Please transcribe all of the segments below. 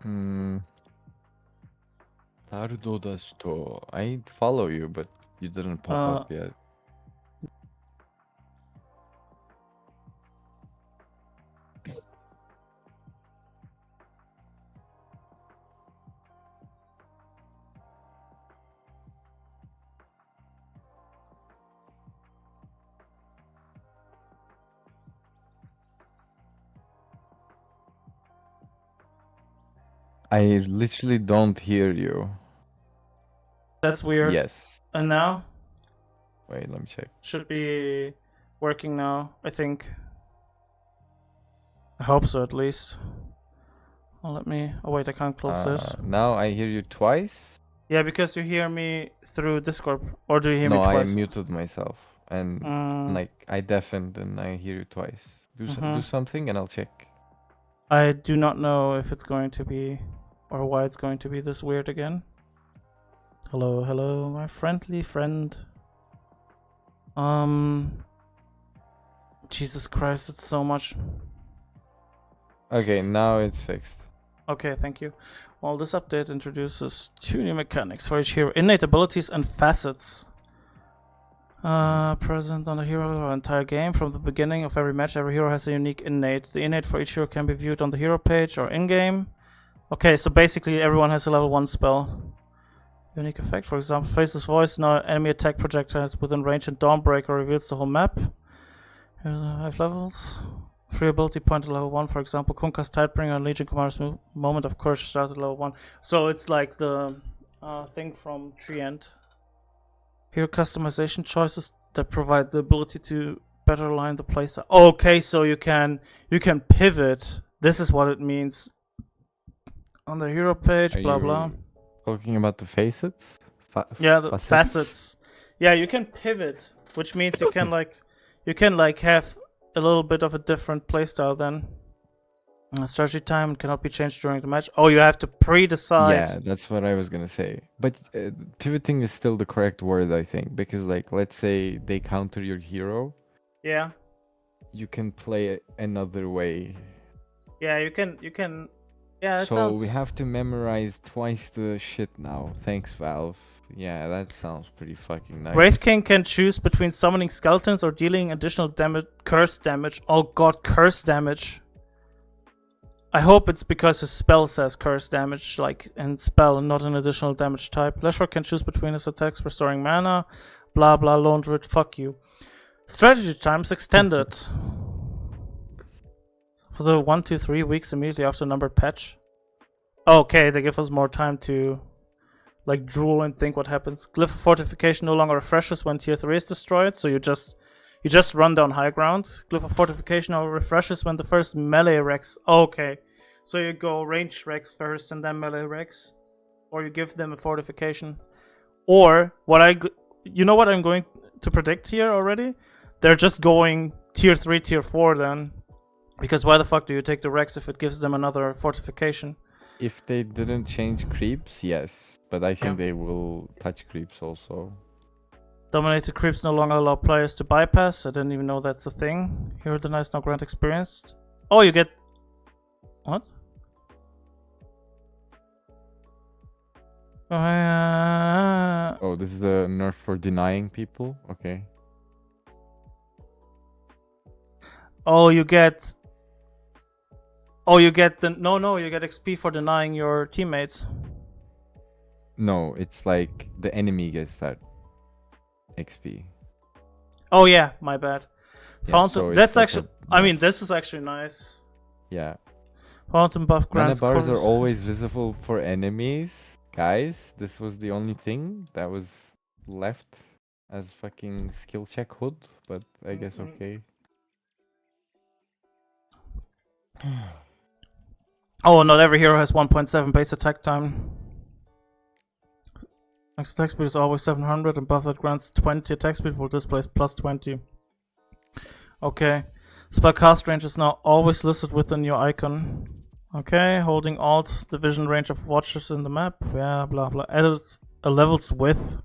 Mm, Naruto does to. I follow you, but you didn't pop up yet. I literally don't hear you. That's weird. Yes. And now? Wait, let me check. Should be working now, I think. I hope so, at least. Well, let me... Oh, wait, I can't close this. Now I hear you twice. Yeah, because you hear me through Discord. Or do you hear No, me twice? I muted myself. And like I deafened and I hear you twice. Do something and I'll check. I do not know if it's going to be... Or why it's going to be this weird again. Hello, hello, my friendly friend. Jesus Christ, it's so much. Okay, now it's fixed. Okay, thank you. Well, this update introduces 2 new mechanics for each hero: innate abilities and facets. Present on the hero entire game. From the beginning of every match, every hero has a unique innate. The innate for each hero can be viewed on the hero page or in-game. Okay, so basically everyone has a level 1 spell. Unique effect, for example, Faceless Voice, now enemy attack projectiles within range, and Dawnbreaker reveals the whole map. Here are the 5 levels. Free ability point at level 1, for example, Kunka's Tidebringer and Legion Commander's Moment of Courage start at level 1. So it's like the thing from Tree End. Hero customization choices that provide the ability to better align the playstyle. Okay, so you can pivot. This is what it means. On the hero page, blah blah. Talking about the facets? Yeah, the facets. Yeah, you can pivot, which means you can like have a little bit of a different playstyle then. Strategy time cannot be changed during the match. Oh, you have to pre-decide. Yeah, that's what I was gonna say. But pivoting is still the correct word, I think, because like let's say they counter your hero. Yeah. You can play it another way. Yeah, you can. Yeah, that so sounds... we have to memorize twice the shit now. Thanks, Valve. Yeah, that sounds pretty fucking nice. Wraith King can choose between summoning skeletons or dealing additional damage, curse damage. Oh god, curse damage. I hope it's because his spell says curse damage, like in spell, and not an additional damage type. Leshrac can choose between his attacks, restoring mana. Blah blah, Lone Druid, fuck you. Strategy times extended. For the 1 to 3 weeks immediately after numbered patch. Okay, they give us more time to like drool and think what happens. Glyph of Fortification no longer refreshes when tier 3 is destroyed, so you just run down high ground. Glyph of Fortification now refreshes when the first melee Rex. Okay, so you go range Rex first and then melee Rex, or you give them a fortification. Or you know what I'm going to predict here already? They're just going tier 3, tier 4 then. Because why the fuck do you take the Rex if it gives them another fortification? If they didn't change creeps, yes. But I think they will touch creeps also. Dominated creeps no longer allow players to bypass. I didn't even know that's a thing. Hero denies now grant experience. Oh, you get... What? Oh, this is the nerf for denying people? Okay. Oh, you get... Oh, you get the... No, you get XP for denying your teammates. No, it's like the enemy gets that XP. Oh yeah, my bad. Yeah, Fountain... so that's like actually... I mean, this is actually nice. Yeah. Fountain buff grants... Mana bars are always visible for enemies. Guys, this was the only thing that was left as fucking skill check hood, but I guess okay. Oh, not every hero has 1.7 base attack time. Max attack speed is always 700, and buff that grants 20 attack speed will display plus 20. Okay. Spell cast range is now always listed within your icon. Okay, holding Alt, the vision range of watchers in the map. Yeah, blah blah. Added a level's width.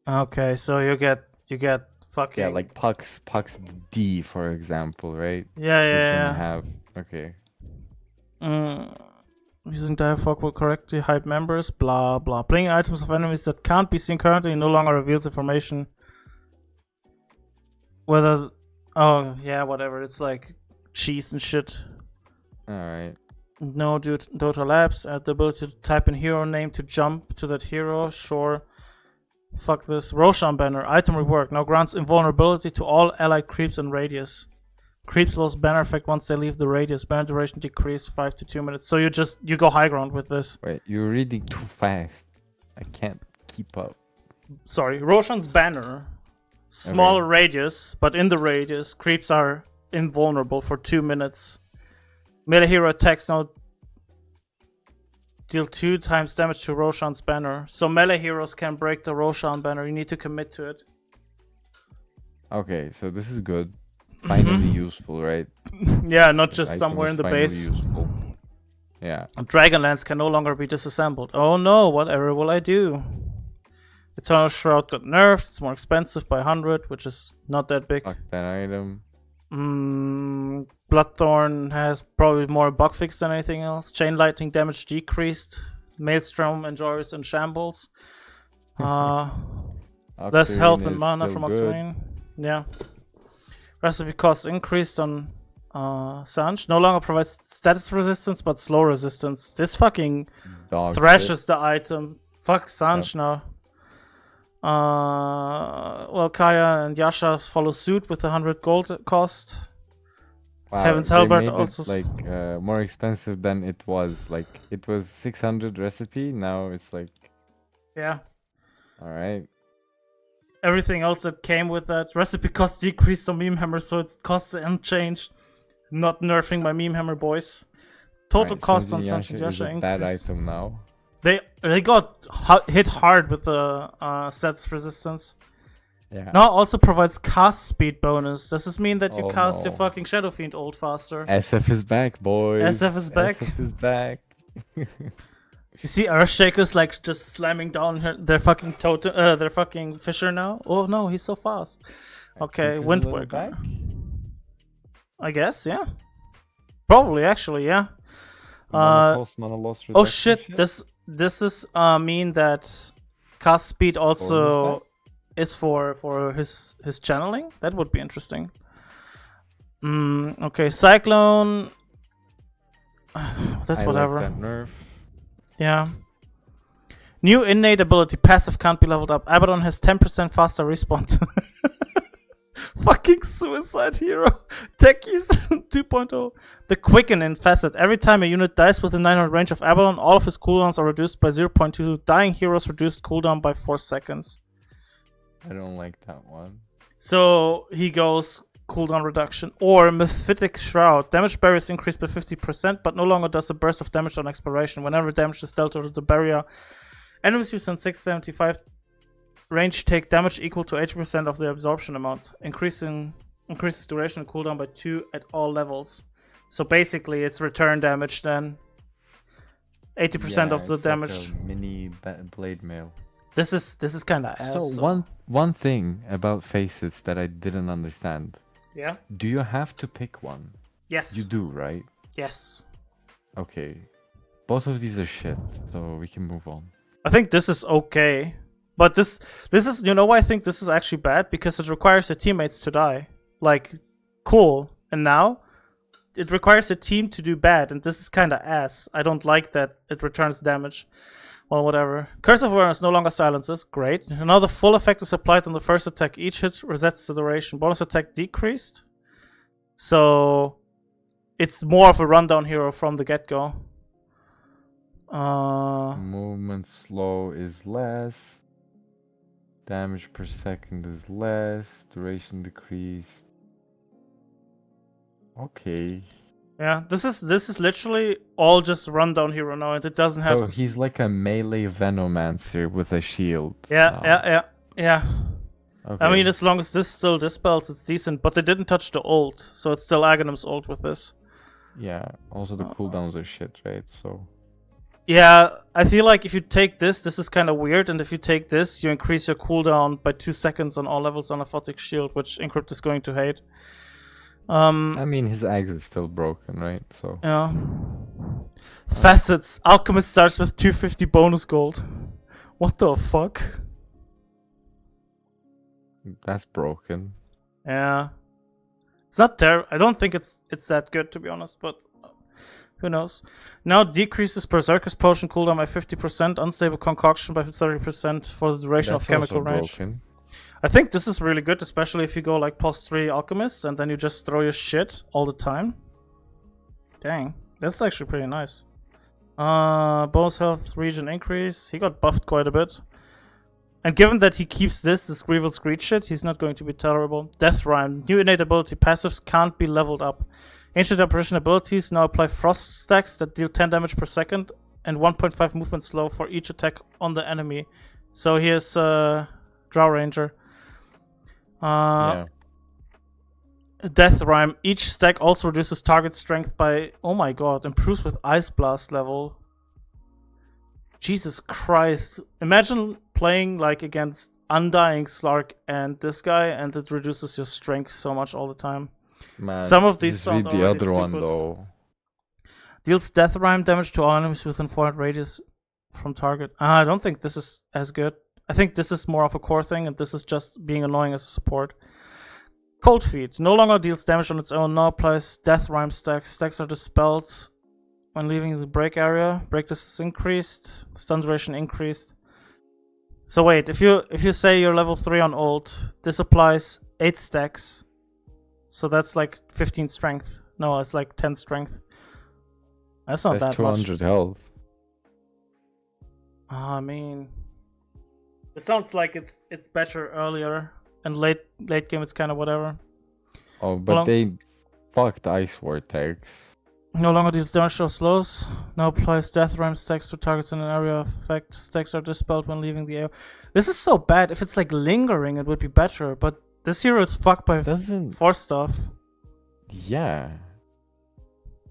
Okay, so you get fucking Yeah, like Puck's D, for example, right? yeah, He's yeah, gonna yeah. have okay. Using Direfog will correctly hide members, blah blah. Playing items of enemies that can't be seen currently no longer reveals information. Whether, oh yeah, whatever. It's like cheese and shit. All right. No Dota Labs. Add the ability to type in hero name to jump to that hero. Sure. Fuck this. Roshan banner. Item rework. Now grants invulnerability to all allied creeps and radius. Creeps lose banner effect once they leave the radius. Banner duration decreased 5 to 2 minutes. So you go high ground with this. Wait, you're reading too fast. I can't keep up. Sorry. Roshan's banner. Smaller radius, but in the radius, creeps are invulnerable for 2 minutes. Melee hero attacks now deal 2 times damage to Roshan's banner. So melee heroes can break the Roshan banner. You need to commit to it. Okay, so this is good. Finally useful, right? Yeah, not This just item somewhere is in the finally base. Useful. Yeah. Dragonlance can no longer be disassembled. Oh no, whatever will I do? Eternal Shroud got nerfed. It's more expensive by 100, which is not that big. Fuck that item. Bloodthorn has probably more bug fix than anything else. Chain Lightning damage decreased. Maelstrom enjoys in shambles. Less health Octarine and is mana still from good. Octarine. Yeah. Recipe cost increased on Sanj. No longer provides status resistance, but slow resistance. This fucking Dog thrashes shit. the item. Fuck Sanj now. Well, Kaya and Yasha follow suit with 100 gold cost. Wow, Heaven's they Halberd made it, also like more expensive than it was. Like it was 600 recipe. Now it's like, Yeah. all right. Everything else that came with that. Recipe cost decreased on Meme Hammer, so its costs unchanged. Not nerfing my Meme Hammer boys. Total Right, cost on Senju Sanj and Yasha Yasha is a bad increased. item now. They got hit hard with the stats resistance. Yeah. Now also provides cast speed bonus. Does this mean that you Oh, cast your no. fucking Shadow Fiend ult faster? SF is back, boys. SF is back. SF is back. You see Earthshakers like just slamming down their fucking totem, their fucking Fisher now. Oh no, he's so fast. Okay, Tinker's a little Windbreaker. back. I guess, yeah. Probably, actually, yeah. Mana cost, mana loss Oh reduction shit! This is mean that cast speed also is for his channeling. That would be interesting. Okay, Cyclone. That's I whatever. like that nerf. Yeah. New innate ability. Passive can't be leveled up. Abaddon has 10% faster respawn. Fucking suicide hero. Techies 2.0. The Quicken in Facet. Every time a unit dies within 900 range of Abaddon, all of his cooldowns are reduced by 0.2. Dying heroes reduced cooldown by 4 seconds. I don't like that one. So he goes cooldown reduction. Or Mephitic Shroud. Damage barrier is increased by 50%, but no longer does a burst of damage on expiration. Whenever damage is dealt to the barrier, enemies within 675 range take damage equal to 80% of the absorption amount. Increases duration and cooldown by 2 at all levels. So basically it's return damage then. 80% of the it's damage. Like a mini blade mail. This is kind of ass. So one thing about facets that I didn't understand. Yeah. Do you have to pick one? Yes. You do, right? Yes. Okay. Both of these are shit, so we can move on. I think this is okay. But this is, you know why I think this is actually bad? Because it requires your teammates to die. Like, cool. And now it requires a team to do bad, and this is kind of ass. I don't like that it returns damage. Well, whatever. Curse of Awareness no longer silences. Great. Now the full effect is applied on the first attack. Each hit resets the duration. Bonus attack decreased. So it's more of a rundown hero from the get-go. Movement slow is less. Damage per second is less. Duration decreased. Okay. Yeah, this is literally all just rundown hero now, and it doesn't have So to. he's like a melee Venomancer with a shield. Yeah. Okay. I mean, as long as this still dispels, it's decent. But they didn't touch the ult, so it's still Aghanim's ult with this. Yeah. Also, the cooldowns are shit, right? So. Yeah, I feel like if you take this is kind of weird, and if you take this, you increase your cooldown by 2 seconds on all levels on a Photic Shield, which Encrypt is going to hate. I mean, his axe is still broken, right? So Yeah. Facets. Alchemist starts with 250 bonus gold. What the fuck? that's broken. Yeah. It's not terrible. I don't think it's that good, to be honest, but who knows? Now decreases Berserker's Potion cooldown by 50%, Unstable Concoction by 30% for the duration That's of chemical also range. broken. I think this is really good, especially if you go like +3 Alchemist and then you just throw your shit all the time. Dang. That's actually pretty nice. Bonus health region increase. He got buffed quite a bit. And given that he keeps this Grievous Screech shit, he's not going to be terrible. Death Rhyme. New innate ability. Passives can't be leveled up. Ancient Apparition abilities now apply frost stacks that deal 10 damage per second and 1.5 movement slow for each attack on the enemy. So here's Drow Ranger. Yeah. Death Rhyme. Each stack also reduces target strength by, oh my god, improves with Ice Blast level. Jesus Christ. Imagine playing like against Undying Slark and this guy, and it reduces your strength so much all the time. Man, Some of these just sound read the already other one stupid. though. Deals Death Rhyme damage to all enemies within 400 radius from target. I don't think this is as good. I think this is more of a core thing, and this is just being annoying as a support. Cold Feet. No longer deals damage on its own, now applies Death Rhyme stacks. Stacks are dispelled when leaving the break area. Break distance increased. Stun duration increased. So wait, if you say you're level 3 on ult, this applies 8 stacks. So that's like 15 strength. No, it's like 10 strength. That's not That's that much. 200 health. I mean, it sounds like it's better earlier, and late game it's kind of whatever. Oh, but Well, they fucked Ice Vortex. No longer deals damage or slows. Now applies Death Rhyme stacks to targets in an area of effect. Stacks are dispelled when leaving the area. This is so bad. If it's like lingering, it would be better. But this hero is fucked by Doesn't. force stuff. Yeah.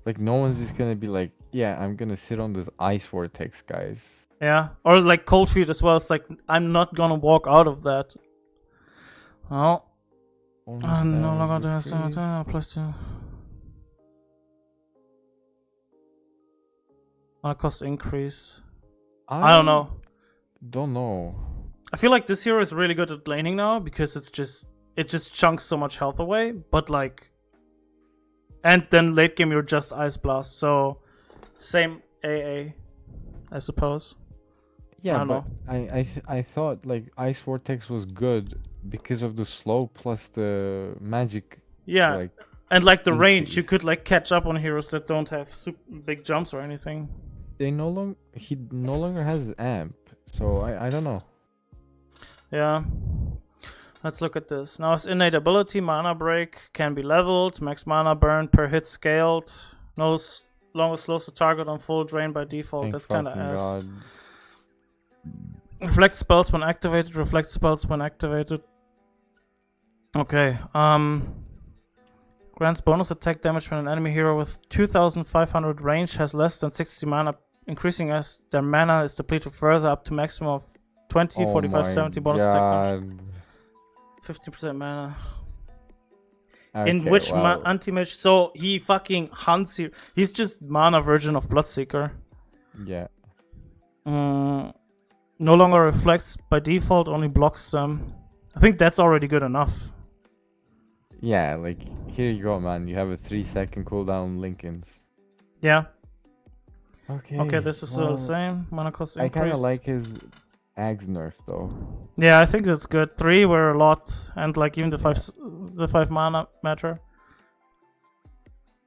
Like, no one's just gonna be like, yeah, I'm gonna sit on this Ice Vortex, guys. Yeah, or like Cold Feet as well. It's like, I'm not gonna walk out of that. Well, no longer does plus 2. Cost increase. I don't know. Don't know. I feel like this hero is really good at laning now because it just chunks so much health away. But like, and then late game you're just Ice Blast. So same AA, I suppose. Yeah, I don't know. I thought like Ice Vortex was good because of the slow plus the magic. Yeah, Like, and like the range, you increase. could like catch up on heroes that don't have super big jumps or anything. he no longer has amp, so I don't know. Yeah. Let's look at this. Now his innate ability, Mana Break, can be leveled. Max mana burn per hit scaled. No longer slows the target on full drain by default. Thank That's kind of fucking ass. God. Reflect spells when activated. Reflect spells when activated. Okay. Grants bonus attack damage when an enemy hero with 2,500 range has less than 60 mana, increasing as their mana is depleted further up to maximum of 20, 45, 70 bonus attack damage. 50% mana. In which anti-mage? So he fucking hunts here. He's just mana version of Bloodseeker. Yeah. No longer reflects by default, only blocks them. I think that's already good enough. Yeah, like, here you go, man. You have a 3-second cooldown Lincolns. Yeah. Okay. This is still the same. Mana cost I increased. kind of like his Axe nerf, though. Yeah, I think that's good. 3 were a lot, and like even the 5 mana matter.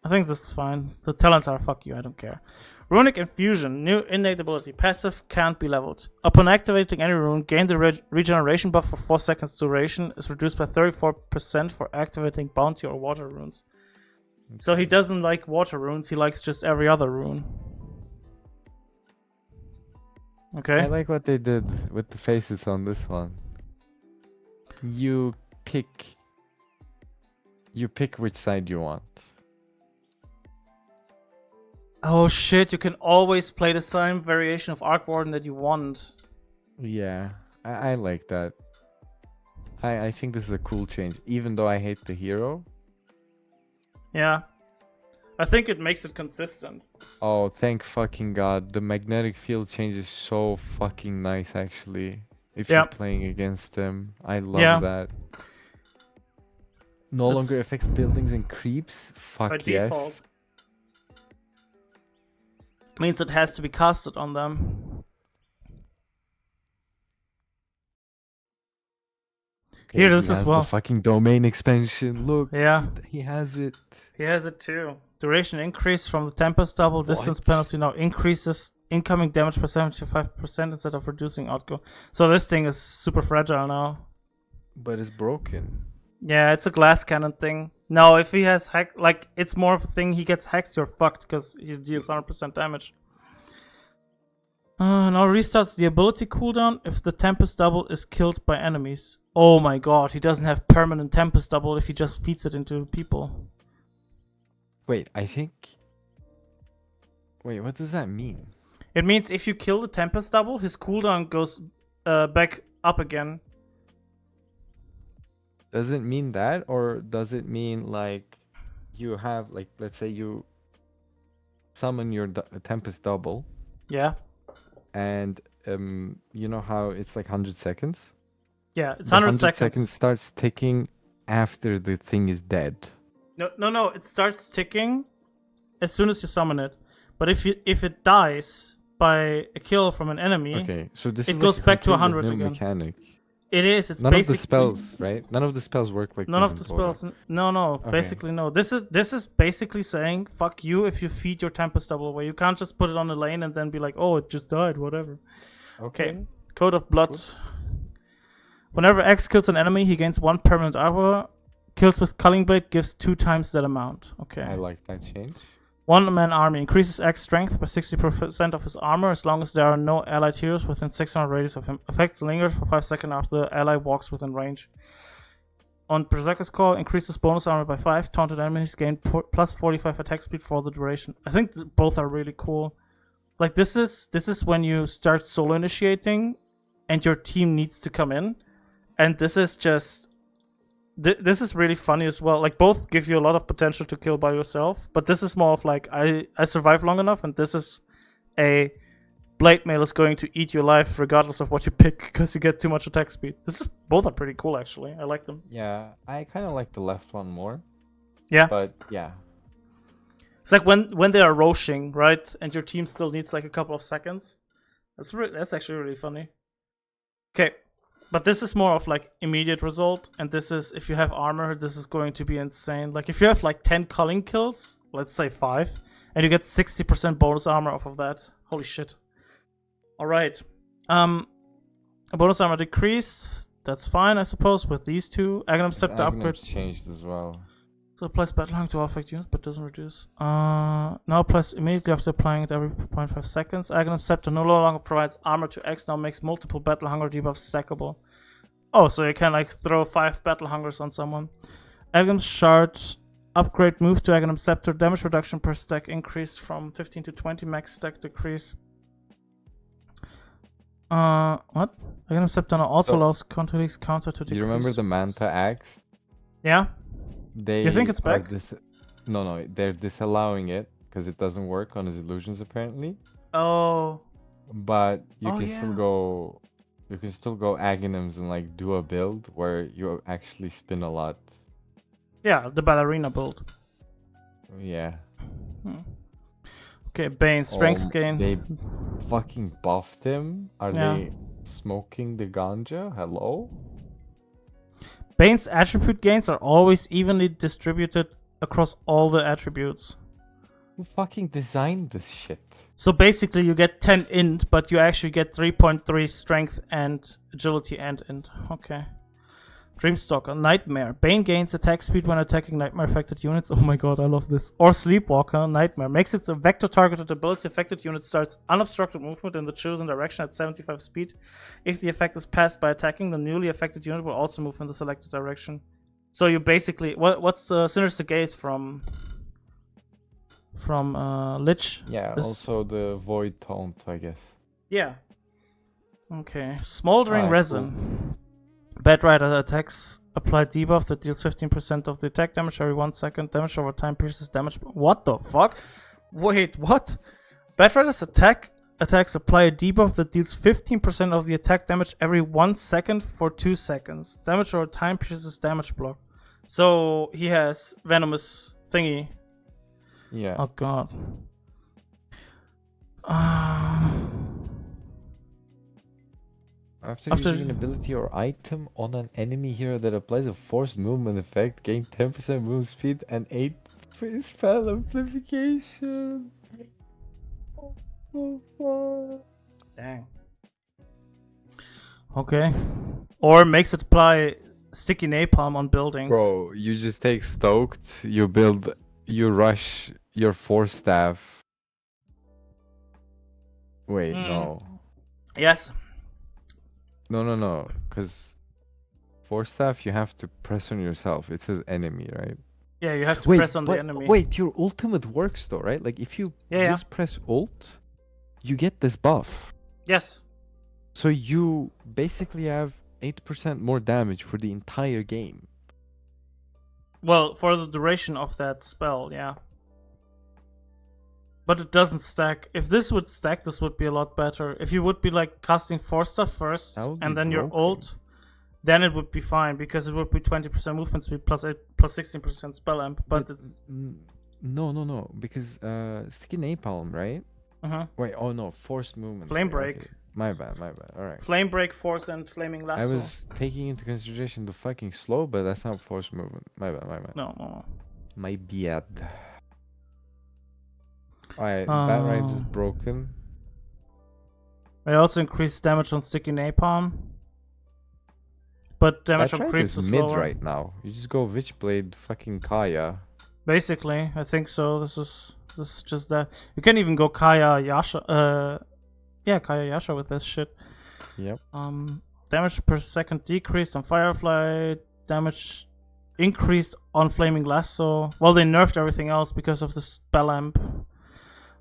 I think this is fine. The talents are fuck you, I don't care. Runic Infusion, new innate ability. Passive can't be leveled. Upon activating any rune, gain the regeneration buff for 4 seconds duration is reduced by 34% for activating bounty or water runes. Okay. So he doesn't like water runes, he likes just every other rune. Okay. I like what they did with the faces on this one. You pick which side you want. Oh shit, you can always play the same variation of Arc Warden that you want. Yeah, I like that. I think this is a cool change, even though I hate the hero. Yeah. I think it makes it consistent. Oh, thank fucking god. The magnetic field change is so fucking nice, actually. If Yeah. you're playing against them. I love Yeah. that. No That's- longer affects buildings and creeps? Fuck By yes. default. Means it has to be casted on them. Okay, Here it is he as has well. the fucking domain expansion. Look, Yeah. he has it. He has it too. Duration increase from the Tempest double. Distance What? penalty now increases incoming damage by 75% instead of reducing outgo. So this thing is super fragile now. But it's broken. Yeah, it's a glass cannon thing. No, if he has hack, like it's more of a thing. He gets hacks, you're fucked because he deals 100% damage. Now restarts the ability cooldown if the Tempest double is killed by enemies. Oh my god, he doesn't have permanent Tempest double if he just feeds it into people. Wait, I think... Wait, what does that mean? It means if you kill the Tempest double, his cooldown goes back up again. Does it mean that? Or does it mean like you have, like, let's say you summon your Tempest double Yeah. and you know how it's like 100 seconds? Yeah, it's The 100 seconds. starts ticking after the thing is dead. No. It starts ticking as soon as you summon it. But if it dies by a kill from an enemy, Okay, so this It is goes like a back to completely 100 new again. mechanic. it is. It's None of basically the spells, right? None of the spells work like none this of the in Dota. spells. No. Okay. Basically, no. This is basically saying fuck you if you feed your Tempest double away. You can't just put it on the lane and then be like, oh, it just died, whatever. Okay. Code of Blood. Whenever X kills an enemy, he gains 1 permanent armor. Kills with Culling Blade gives 2 times that amount. Okay. I like that change. One-man army increases X strength by 60% of his armor as long as there are no allied heroes within 600 radius of him. Effects lingers for 5 seconds after the ally walks within range. On Berserker's Call, increases bonus armor by 5. Taunted enemies gain plus 45 attack speed for the duration. I think both are really cool. Like this is when you start solo initiating, and your team needs to come in, and this is just. This is really funny as well. Like both give you a lot of potential to kill by yourself, but this is more of like I survived long enough, and this is a Blade Mail is going to eat your life regardless of what you pick because you get too much attack speed. Both are pretty cool actually. I like them. Yeah, I kind of like the left one more. Yeah. But yeah. It's like when they are roshing, right, and your team still needs like a couple of seconds. That's actually really funny. Okay. But this is more of like immediate result, and this is if you have armor, this is going to be insane. Like if you have like 10 culling kills, let's say 5, and you get 60% bonus armor off of that. Holy shit. Alright. Bonus armor decrease, that's fine I suppose with these two. Aghanim Scepter upgrade. Changed as well. So applies battle hunger to all affect units, but doesn't reduce. Now applies immediately after applying it every 0.5 seconds. Aghanim Scepter no longer provides armor to X, now makes multiple battle hunger debuffs stackable. Oh, so you can like throw 5 battle hungers on someone. Aghanim Shard upgrade move to Aghanim Scepter. Damage reduction per stack increased from 15 to 20. Max stack decrease. What? Aghanim Scepter now also allows counter to decrease. You remember the Manta Axe? Yeah. You think it's back? No, they're disallowing it because it doesn't work on his illusions apparently. Oh. But you Oh, can yeah. still go. You can still go Aghanims and like do a build where you actually spin a lot. Yeah, the ballerina build. Yeah. Okay, Bane, strength gain. They fucking buffed him. Are Yeah. they smoking the ganja? Hello? Bane's attribute gains are always evenly distributed across all the attributes. Who fucking designed this shit? So basically you get 10 int, but you actually get 3.3 strength and agility and int. Okay. Dreamstalker, Nightmare. Bane gains attack speed when attacking Nightmare affected units. Oh my god, I love this. Or Sleepwalker, Nightmare. Makes it a vector targeted ability. Affected unit starts unobstructed movement in the chosen direction at 75 speed. If the effect is passed by attacking, the newly affected unit will also move in the selected direction. So you basically... What's Sinister Gaze from? from Lich. Yeah, This- also the void taunt, I guess. Yeah. Okay. Smoldering Alright, Resin. Bedrider attacks apply debuff that deals 15% of the attack damage every 1 second. Damage over time pierces damage. What the fuck? Wait, what? Bedrider's attacks apply a debuff that deals 15% of the attack damage every 1 second for 2 seconds. Damage over time pierces damage block. So he has venomous thingy. Yeah. Oh god. After using an ability or item on an enemy hero that applies a forced movement effect, gain 10% move speed and 8 free spell amplification. Oh, fuck. Dang. Okay. Or makes it apply sticky napalm on buildings. Bro, you just take stoked, you rush your force staff. Wait, no. Yes. No. Because force staff, you have to press on yourself. It says enemy, right? Yeah, you have to press on the enemy. Wait, your ultimate works though, right? Like if you just press ult, you get this buff. Yes. So you basically have 8% more damage for the entire game. Well, for the duration of that spell, yeah. But it doesn't stack. If this would stack, this would be a lot better. If you would be like casting force stuff first and then your ult, then it would be fine because it would be 20% movement speed plus 16% spell amp. But it's no, because sticky napalm, right? Wait, oh no, forced movement. Flame break. Okay. My bad. All right. Flame break, force, and flaming lasso. I was taking into consideration the fucking slow, but that's not forced movement. My bad. No. My bad. Alright, that range is broken. I also increase damage on sticky napalm. But damage on creeps is mid lower. right now. You just go Witchblade fucking Kaya. Basically, I think so. This is just that. You can even go Kaya Yasha. Kaya Yasha with this shit. Yep. Damage per second decreased on Firefly. Damage increased on Flaming Lasso. Well, they nerfed everything else because of the spell amp.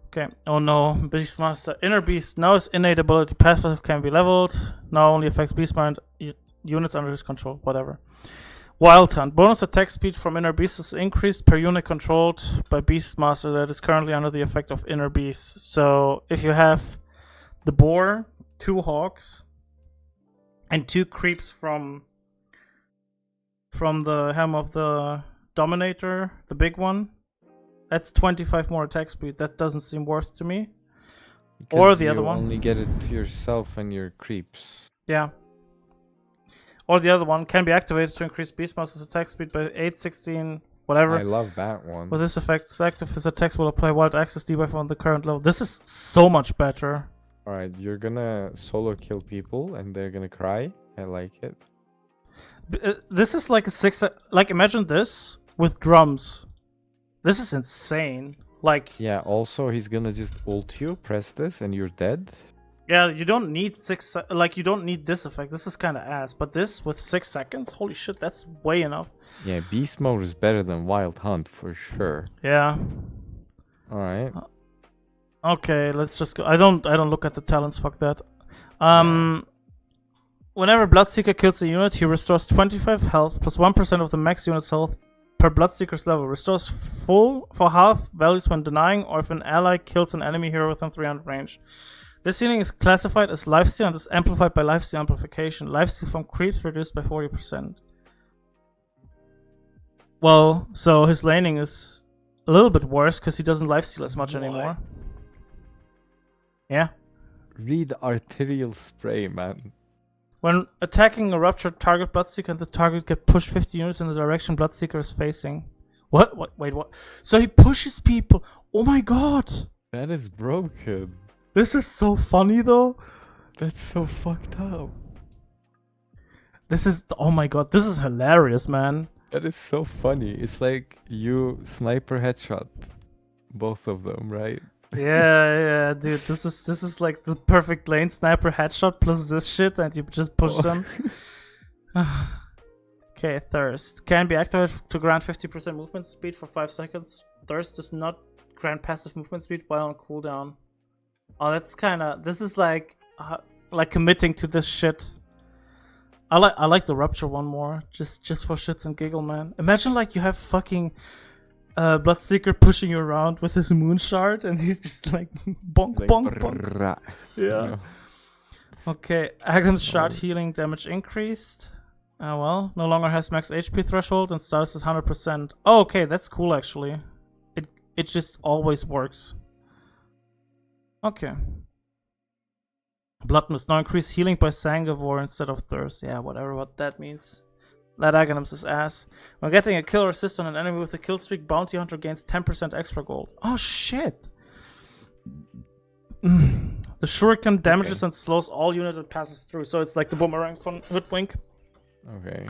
Okay. Oh no, Beastmaster. Inner Beast. Now his innate ability passive can be leveled. Now only affects Beastmaster units under his control. Whatever. Wild Hunt. Bonus attack speed from Inner Beast is increased per unit controlled by Beastmaster that is currently under the effect of Inner Beast. So if you have the Boar, 2 Hawks, and 2 creeps from the Helm of the Dominator, the big one, that's 25 more attack speed. That doesn't seem worth to me. Or the other one. You only get it to yourself and your creeps. Yeah. Or the other one can be activated to increase Beastmaster's attack speed by 8, 16, whatever. I love that one. With this effect, active his attacks will apply wild access debuff on the current level. This is so much better. Alright, you're gonna solo kill people and they're gonna cry. I like it. This is like a 6... Like, imagine this with drums. This is insane. Like... Yeah, also he's gonna just ult you, press this, and you're dead. Yeah, you don't need 6... Like, you don't need this effect. This is kind of ass. But this with 6 seconds? Holy shit, that's way enough. Yeah, Beast Mode is better than Wild Hunt, for sure. Yeah. Alright. Okay, let's just go. I don't look at the talents, fuck that. Whenever Bloodseeker kills a unit, he restores 25 health plus 1% of the max unit's health per Bloodseeker's level. Restores full for half values when denying or if an ally kills an enemy hero within 300 range. This healing is classified as lifesteal and is amplified by lifesteal amplification. Lifesteal from creeps reduced by 40%. Well, so his laning is a little bit worse because he doesn't lifesteal as much anymore. Yeah. Read arterial spray, man. When attacking a ruptured target, Bloodseeker and the target get pushed 50 units in the direction Bloodseeker is facing. What? Wait, what? So he pushes people. Oh my god. That is broken. This is so funny though. That's so fucked up. This is... Oh my god. This is hilarious, man. That is so funny. It's like you sniper headshot both of them, right? Yeah, dude. This is like the perfect lane sniper headshot plus this shit, and you just push them. Okay, Thirst can be activated to grant 50% movement speed for 5 seconds. Thirst does not grant passive movement speed while on cooldown. Oh, that's kind of. This is like committing to this shit. I like the Rupture one more, just for shits and giggle, man. Imagine like you have fucking Bloodseeker pushing you around with his moon shard, and he's just like bonk, Like, bonk, bonk. brrrra, Yeah. you know? Okay, Agham's shard healing damage increased. Well, no longer has max HP threshold and starts at 100%. Oh, okay, that's cool actually. It just always works. Okay. Blood must now increase healing by Sangavore instead of Thirst. Yeah, whatever what that means. That Aghanim's his ass. When getting a kill or assist on an enemy with a kill streak, Bounty Hunter gains 10% extra gold. Oh shit! The Shuriken damages and slows all units it passes through, so it's like the boomerang from Hoodwink. Okay.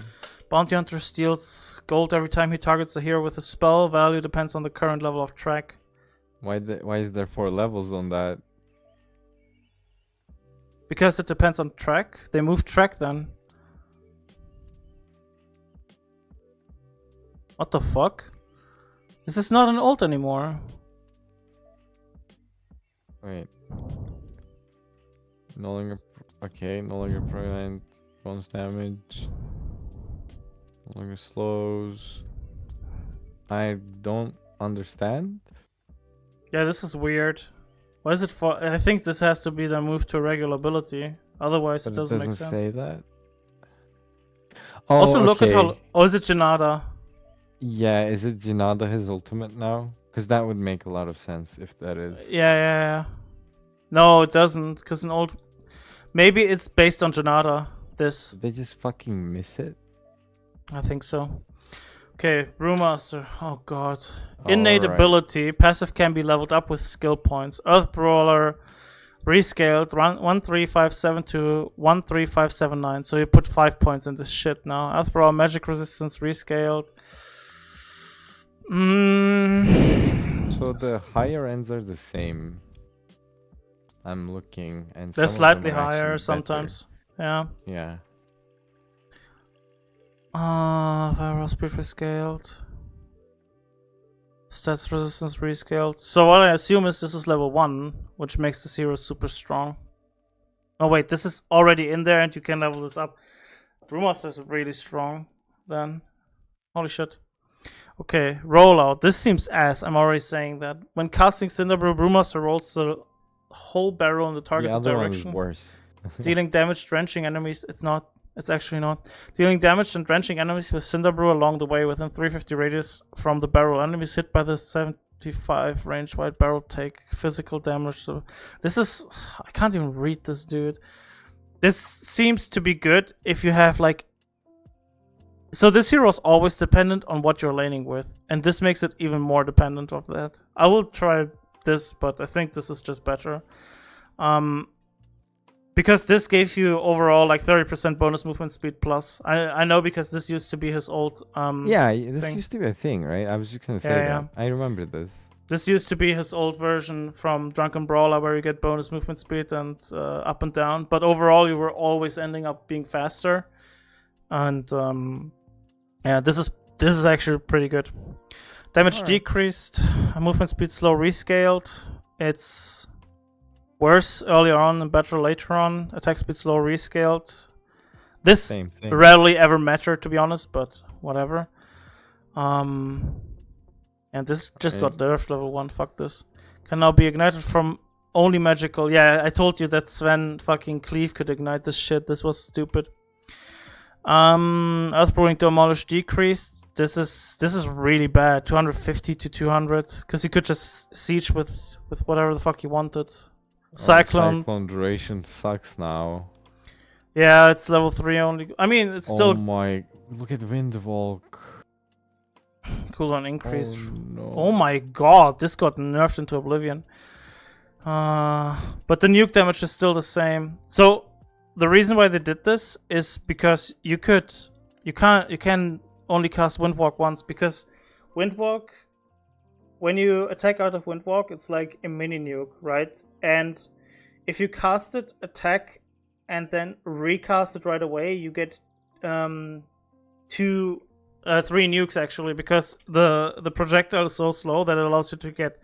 Bounty Hunter steals gold every time he targets a hero with a spell. Value depends on the current level of track. Why is there 4 levels on that? Because it depends on track. They move track then. What the fuck? This is not an ult anymore. Wait. No longer. Okay, no longer prevent bonus damage. No longer slows. I don't understand. Yeah, this is weird. Why is it for? I think this has to be the move to regular ability. Otherwise, But it doesn't make sense. say that. Oh, Also, look at okay. how. Oh, is it Janada? Yeah, is it Jinada his ultimate now? Because that would make a lot of sense if that is. Yeah. No, it doesn't. Because an old. Maybe it's based on Janada. This. Did they just fucking miss it? I think so. Okay, Brewmaster. Oh god. Innate Alright. ability. Passive can be leveled up with skill points. Earth Brawler. Rescaled 13572 to 13579. So you put 5 points in this shit now. Earth Brawler magic resistance rescaled. So the higher ends are the same. I'm looking, and They're some of them slightly are actually higher better. sometimes. Yeah. Yeah. Viral speed rescaled. Stats resistance rescaled. So what I assume is this is level 1, which makes the hero super strong. Oh wait, this is already in there and you can level this up. Brewmaster is really strong then. Holy shit. Okay, rollout. This seems ass. I'm already saying that. When casting Cinderbrew, Brewmaster rolls the whole barrel in the The target's other one is direction. worse. Dealing damage, drenching enemies. It's not. It's actually not. Dealing damage and drenching enemies with Cinderbrew along the way within 350 radius from the barrel. Enemies hit by the 75 range wide barrel take physical damage. So this is. I can't even read this, dude. This seems to be good if you have like. So this hero is always dependent on what you're laning with, and this makes it even more dependent of that. I will try this, but I think this is just better. Because this gave you overall like 30% bonus movement speed plus. I know because this used to be his old Yeah, this thing. used to be a thing, right? I was just gonna say Yeah, that. I remember this. This used to be his old version from Drunken Brawler where you get bonus movement speed and up and down. But overall you were always ending up being faster. And yeah, this is actually pretty good. Damage Alright. decreased, movement speed slow rescaled. It's worse earlier on and better later on. Attack speed slow rescaled. This Same thing. rarely ever mattered to be honest, but whatever. And this just got nerfed level 1. Fuck this. Can now be ignited from only magical. Yeah, I told you that Sven fucking Cleave could ignite this shit. This was stupid. Earthbrewing Demolish decreased. This is really bad. 250 to 200 because you could just siege with whatever the fuck you wanted. Cyclone. Cyclone duration sucks now. Yeah, it's level 3 only. I mean, it's Oh still my! Look at Windwalk. cooldown increase. Oh no! Oh my god, this got nerfed into oblivion. But the nuke damage is still the same. So the reason why they did this is because you can only cast Windwalk once, because Windwalk, when you attack out of Windwalk, it's like a mini nuke, right? And if you cast it, attack, and then recast it right away, you get 3 nukes actually, because the projectile is so slow that it allows you to get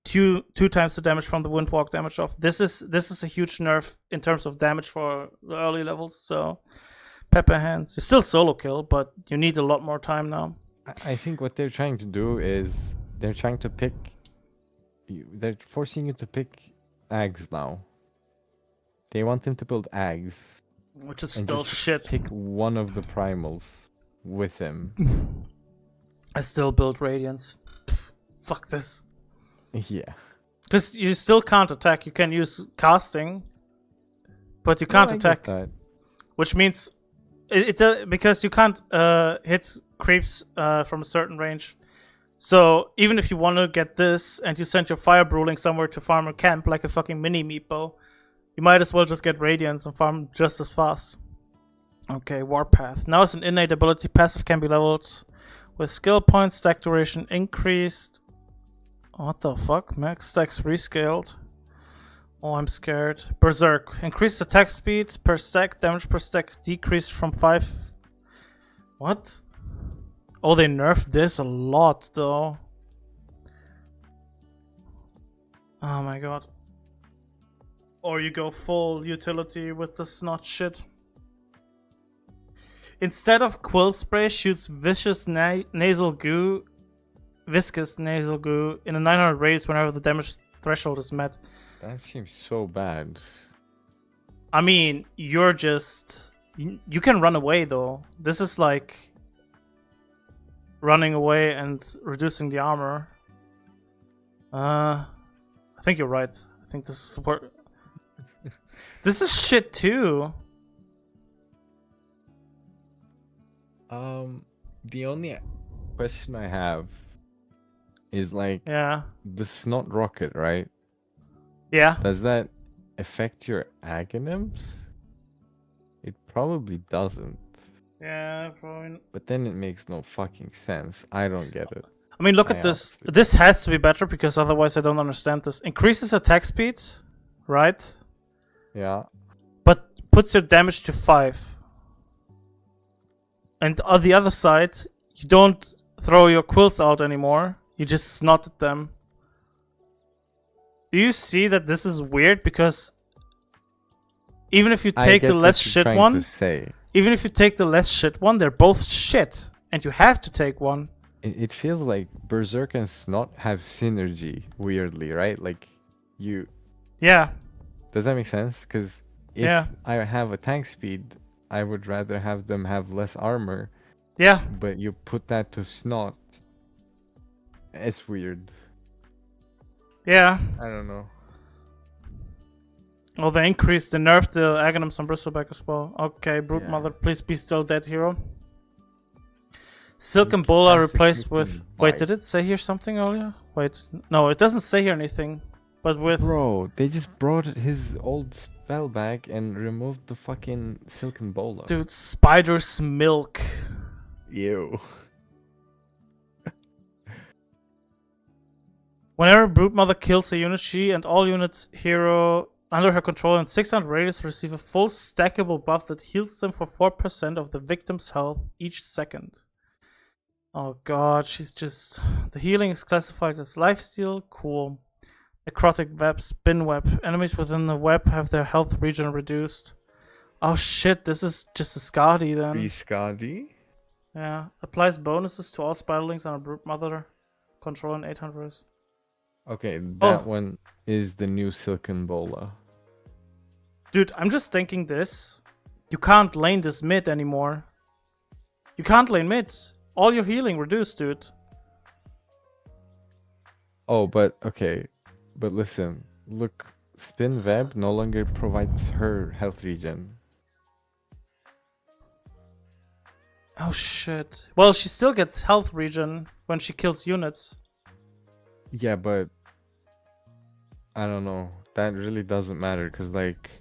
two times the damage from the Windwalk damage off. This is a huge nerf in terms of damage for the early levels. So Pepper Hands, you still solo kill, but you need a lot more time now. I think what they're trying to do is they're trying to pick. They're forcing you to pick Ags now. They want him to build Ags. Which is and still just shit. Pick one of the primals with him. I still build Radiance. Pff, fuck this. Yeah. Because you still can't attack. You can use casting, but you can't I attack. get that. Which means because you can't hit creeps from a certain range. So even if you want to get this and you send your Fire Bruling somewhere to farm a camp like a fucking mini meepo, you might as well just get Radiance and farm just as fast. Okay, Warpath. Now it's an innate ability. Passive can be leveled with skill points. Stack duration increased. What the fuck? Max stacks rescaled. Oh, I'm scared. Berserk. Increased attack speed per stack. Damage per stack decreased from 5. What? Oh, they nerfed this a lot, though. Oh my god. Or you go full utility with the snot shit. Instead of Quill Spray, shoots viscous nasal goo in a 900 radius whenever the damage threshold is met. That seems so bad. I mean, you're just... You can run away, though. This is like... running away and reducing the armor. I think you're right. I think this is support. This is shit, too. The only question I have is like Yeah. the snot rocket, right? Yeah. Does that affect your agonyms? It probably doesn't. Yeah, probably. But then it makes no fucking sense. I don't get it. I mean, look I at this. honestly This has to be better because otherwise I don't understand this. Increases attack speed, right? Yeah. But puts your damage to 5. And on the other side, you don't throw your quills out anymore. You just snot at them. Do you see that this is weird? Because even if you I take get the what less you're shit trying one, to say. even if you take the less shit one, they're both shit. And you have to take one. It feels like Berserk and Snot have synergy, weirdly, right? Like, you... Yeah. Does that make sense? Because if Yeah. I have attack speed, I would rather have them have less armor. Yeah. But you put that to Snot. It's weird. Yeah. I don't know. Oh, they increased, they nerfed the Aghanims on Bristleback as well. Okay, Brute Yeah. Mother, please be still dead, hero. Silk and Bola replaced with... Wait, did it say here something earlier? Wait, no, it doesn't say here anything. But with... Bro, they just brought his old spell back and removed the fucking Silken Bola. Dude, Spider's Milk. Ew. Whenever Brute Mother kills a unit, she and all units hero under her control in 600 radius receive a full stackable buff that heals them for 4% of the victim's health each second. Oh god, she's just... The healing is classified as lifesteal. Cool. Necrotic web, spin web. Enemies within the web have their health regen reduced. Oh shit, this is just a Skadi then. Skadi? Yeah. Applies bonuses to all spiderlings on a Brute Mother control in 800. Okay, that one is the new Silken Bola. Dude, I'm just thinking this. You can't lane this mid anymore. You can't lane mid. All your healing reduced, dude. Oh, but okay. But listen, look, Spin Web no longer provides her health regen. Oh shit. Well, she still gets health regen when she kills units. Yeah, but I don't know. That really doesn't matter because, like,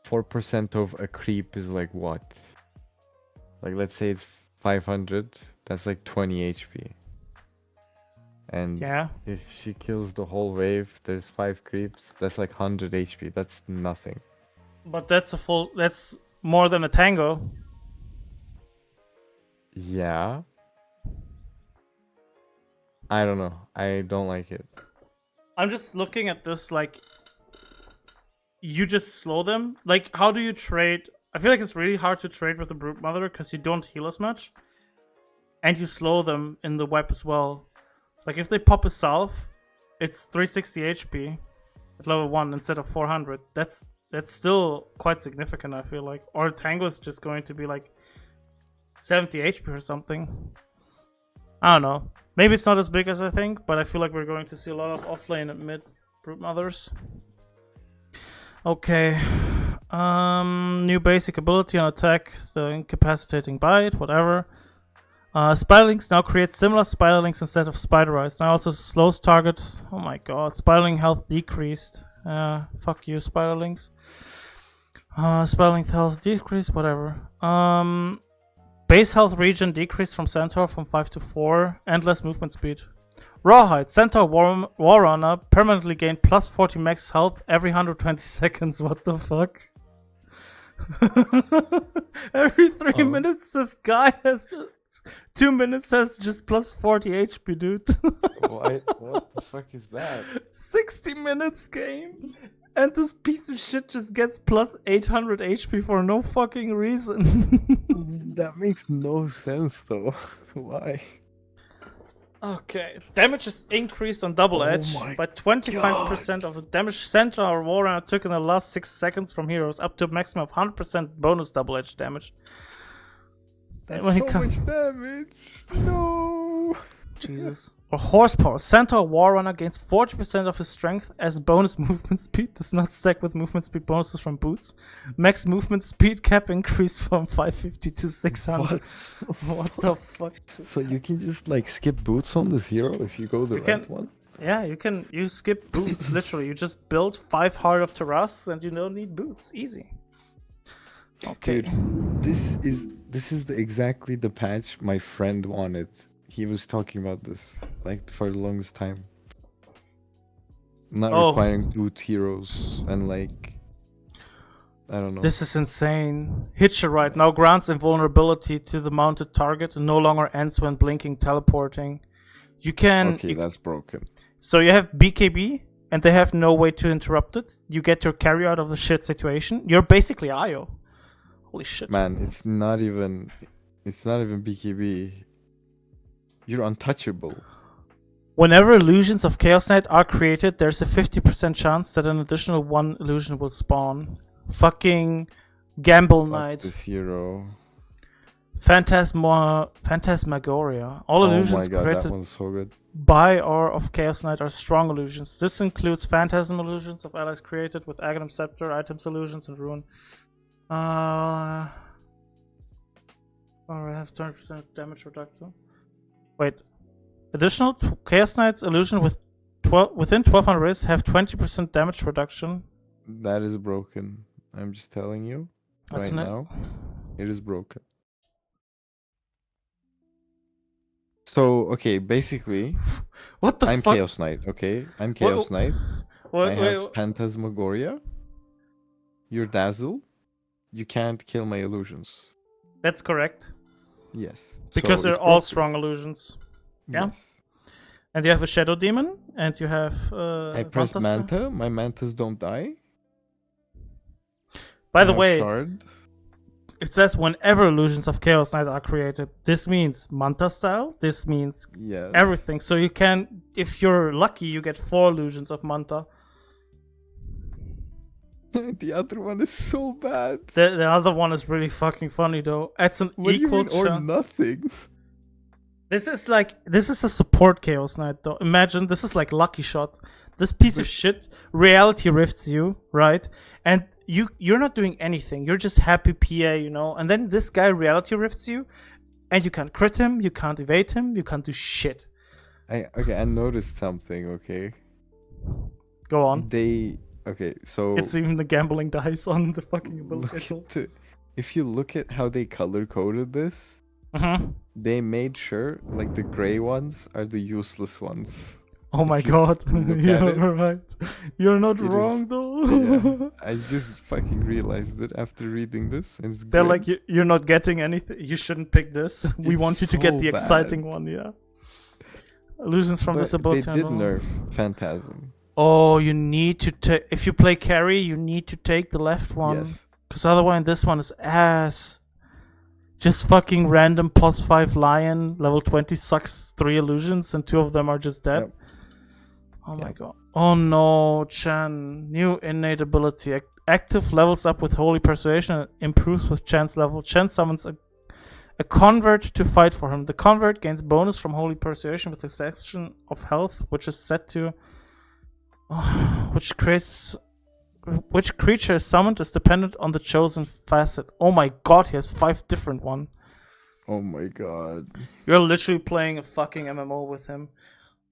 4% of a creep is like what? Like, let's say it's 500. That's like 20 HP. And Yeah. if she kills the whole wave, there's 5 creeps. That's like 100 HP. That's nothing. But that's that's more than a tango. Yeah. I don't know. I don't like it. I'm just looking at this like you just slow them. Like, how do you trade? I feel like it's really hard to trade with the Brute Mother because you don't heal as much, and you slow them in the web as well. Like, if they pop a salve, it's 360 HP at level 1 instead of 400. That's still quite significant, I feel like. Or Tango is just going to be like 70 HP or something. I don't know. Maybe it's not as big as I think, but I feel like we're going to see a lot of offlane and mid Brute Mothers. Okay. New basic ability on attack, the incapacitating bite, whatever. Spiderlings now creates similar Spiderlings instead of Spider Eyes. Now also slows target. Oh my god. Spiderling health decreased. Fuck you, Spiderlings. Spiderling health decreased, whatever. Base health regen decreased from Centaur from 5 to 4. And less movement speed. Rawhide. Centaur War Runner permanently gained plus 40 max health every 120 seconds. What the fuck? Every 3 minutes this guy has 2 minutes has just plus 40 HP, dude. What the fuck is that? 60 minutes game, and this piece of shit just gets plus 800 HP for no fucking reason. That makes no sense though. Why? Okay, damage is increased on Double Edge my by 25% of the damage Centaur War Runner took in the last 6 seconds from heroes, up to a maximum of 100% bonus Double Edge damage. That's when he so much damage. No. Jesus. Or horsepower. Centaur War Runner gains 40% of his strength as bonus movement speed. Does not stack with movement speed bonuses from boots. Max movement speed cap increased from 550 to 600. What the fuck? So you can just like skip boots on this hero if you go the right one? Yeah, you can. You skip boots, literally. You just build 5 Heart of Taras and you don't need boots. Easy. Okay. Dude, this is exactly the patch my friend wanted. He was talking about this like for the longest time. Not requiring boot heroes and like I don't know. This is insane. Hitcher right now grants invulnerability to the mounted target and no longer ends when blinking teleporting. You can Okay, that's broken. So you have BKB and they have no way to interrupt it. You get your carry out of the shit situation. You're basically IO. Holy shit. Man, it's not even BKB. You're untouchable. Whenever illusions of Chaos Knight are created, there's a 50% chance that an additional 1 illusion will spawn. Fucking Gamble Knight. This hero. Phantasmagoria. All illusions created that one's so good. by or of Chaos Knight are strong illusions. This includes phantasm illusions of allies created with Aghanim Scepter, items illusions, and Rune. Or have 20% damage reduction. Wait. Additional Chaos Knight's illusion within 1200 rays have 20% damage reduction. That is broken. I'm just telling you. That's right now. It is broken. So, okay, basically, what the I'm fuck? Chaos Knight, okay? I'm Chaos Knight. I have Phantasmagoria. You're Dazzle. You can't kill my illusions. That's correct. Yes. Because so they're all strong illusions. Yeah. Yes. And you have a Shadow Demon, and you have I press Manta. My Mantas don't die. By the way, Shard. it says whenever illusions of Chaos Knight are created. This means Manta style. This means everything. So you can, if you're lucky, you get 4 illusions of Manta. The other one is so bad. The other one is really fucking funny though. It's an equal chance. Or nothing. This is a support Chaos Knight though. Imagine this is like Lucky Shot. This piece of shit reality rifts you, right? And you're not doing anything. You're just happy PA, you know. And then this guy reality rifts you, and you can't crit him, you can't evade him, you can't do shit. I noticed something. Okay. Go on. Okay, so it's even the gambling dice on the fucking ability. If you look at how they color coded this, they made sure like the gray ones are the useless ones. Oh my god, you're right. You're not wrong though. Yeah, I just fucking realized it after reading this. And it's They're great. like, you're not getting anything. You shouldn't pick this. We want you to get the exciting one, yeah. Illusions from this ability. They did nerf Phantasm. Oh, you need to take. If you play carry, you need to take the left one. Yes. Because otherwise, this one is ass. Just fucking random +5 lion, level 20 sucks 3 illusions, and 2 of them are just dead. Yep. Oh my god. Oh no, Chen. New innate ability. Active levels up with Holy Persuasion and improves with Chen's level. Chen summons a convert to fight for him. The convert gains bonus from Holy Persuasion with the exception of health, which is set to. Which creature is summoned is dependent on the chosen facet. Oh my god, he has 5 different ones. Oh my god. You're literally playing a fucking MMO with him.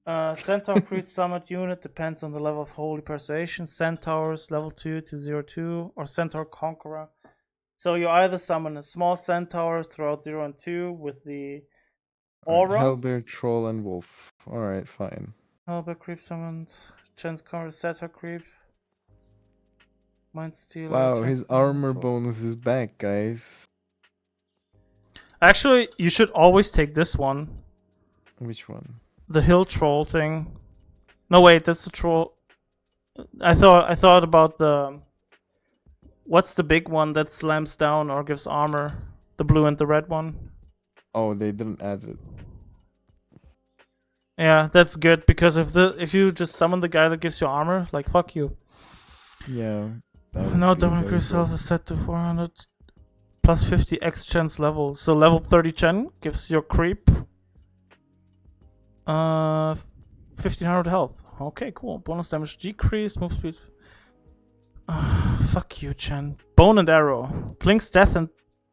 Centaur creates summoned unit depends on the level of Holy Persuasion. Centaurs level 2 to 02 or Centaur Conqueror. So you either summon a small Centaur throughout 0 and 2 with the Aura. Hellbear, Troll, and Wolf. Alright, fine. Hellbear creep summoned. Chance Conqueror, Centaur creep. Mind Stealer. Wow, his armor bonus is back, guys. Actually, you should always take this one. Which one? The hill troll thing. No, wait, that's the troll. I thought about the. What's the big one that slams down or gives armor? The blue and the red one. Oh, they didn't add it. Yeah, that's good because if you just summon the guy that gives you armor, like fuck you. Yeah. No, don't increase health is set to 400 plus 50 X chance level. So level 30 Chen gives your creep 1500 health. Okay, cool. Bonus damage decrease, move speed. Fuck you, Chen. Bone and arrow. Klink's death and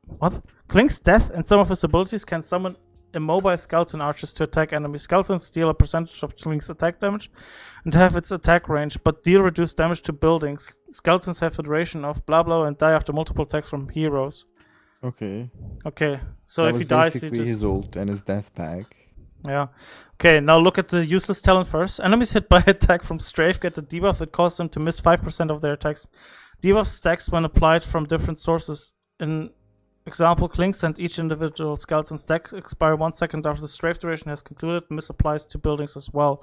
what? Klink's death and some of his abilities can summon immobile skeleton archers to attack enemy skeletons, deal a percentage of Klink's attack damage, and have its attack range, but deal reduced damage to buildings. Skeletons have a duration of blah blah and die after multiple attacks from heroes. Okay. Okay, so That if was he dies, he basically just his ult and his death pack. yeah. Okay, now look at the useless talent first. Enemies hit by attack from Strafe get a debuff that causes them to miss 5% of their attacks. Debuff stacks when applied from different sources. In example, Klinks and each individual skeleton stack expire 1 second after the strafe duration has concluded. Misapplies to buildings as well.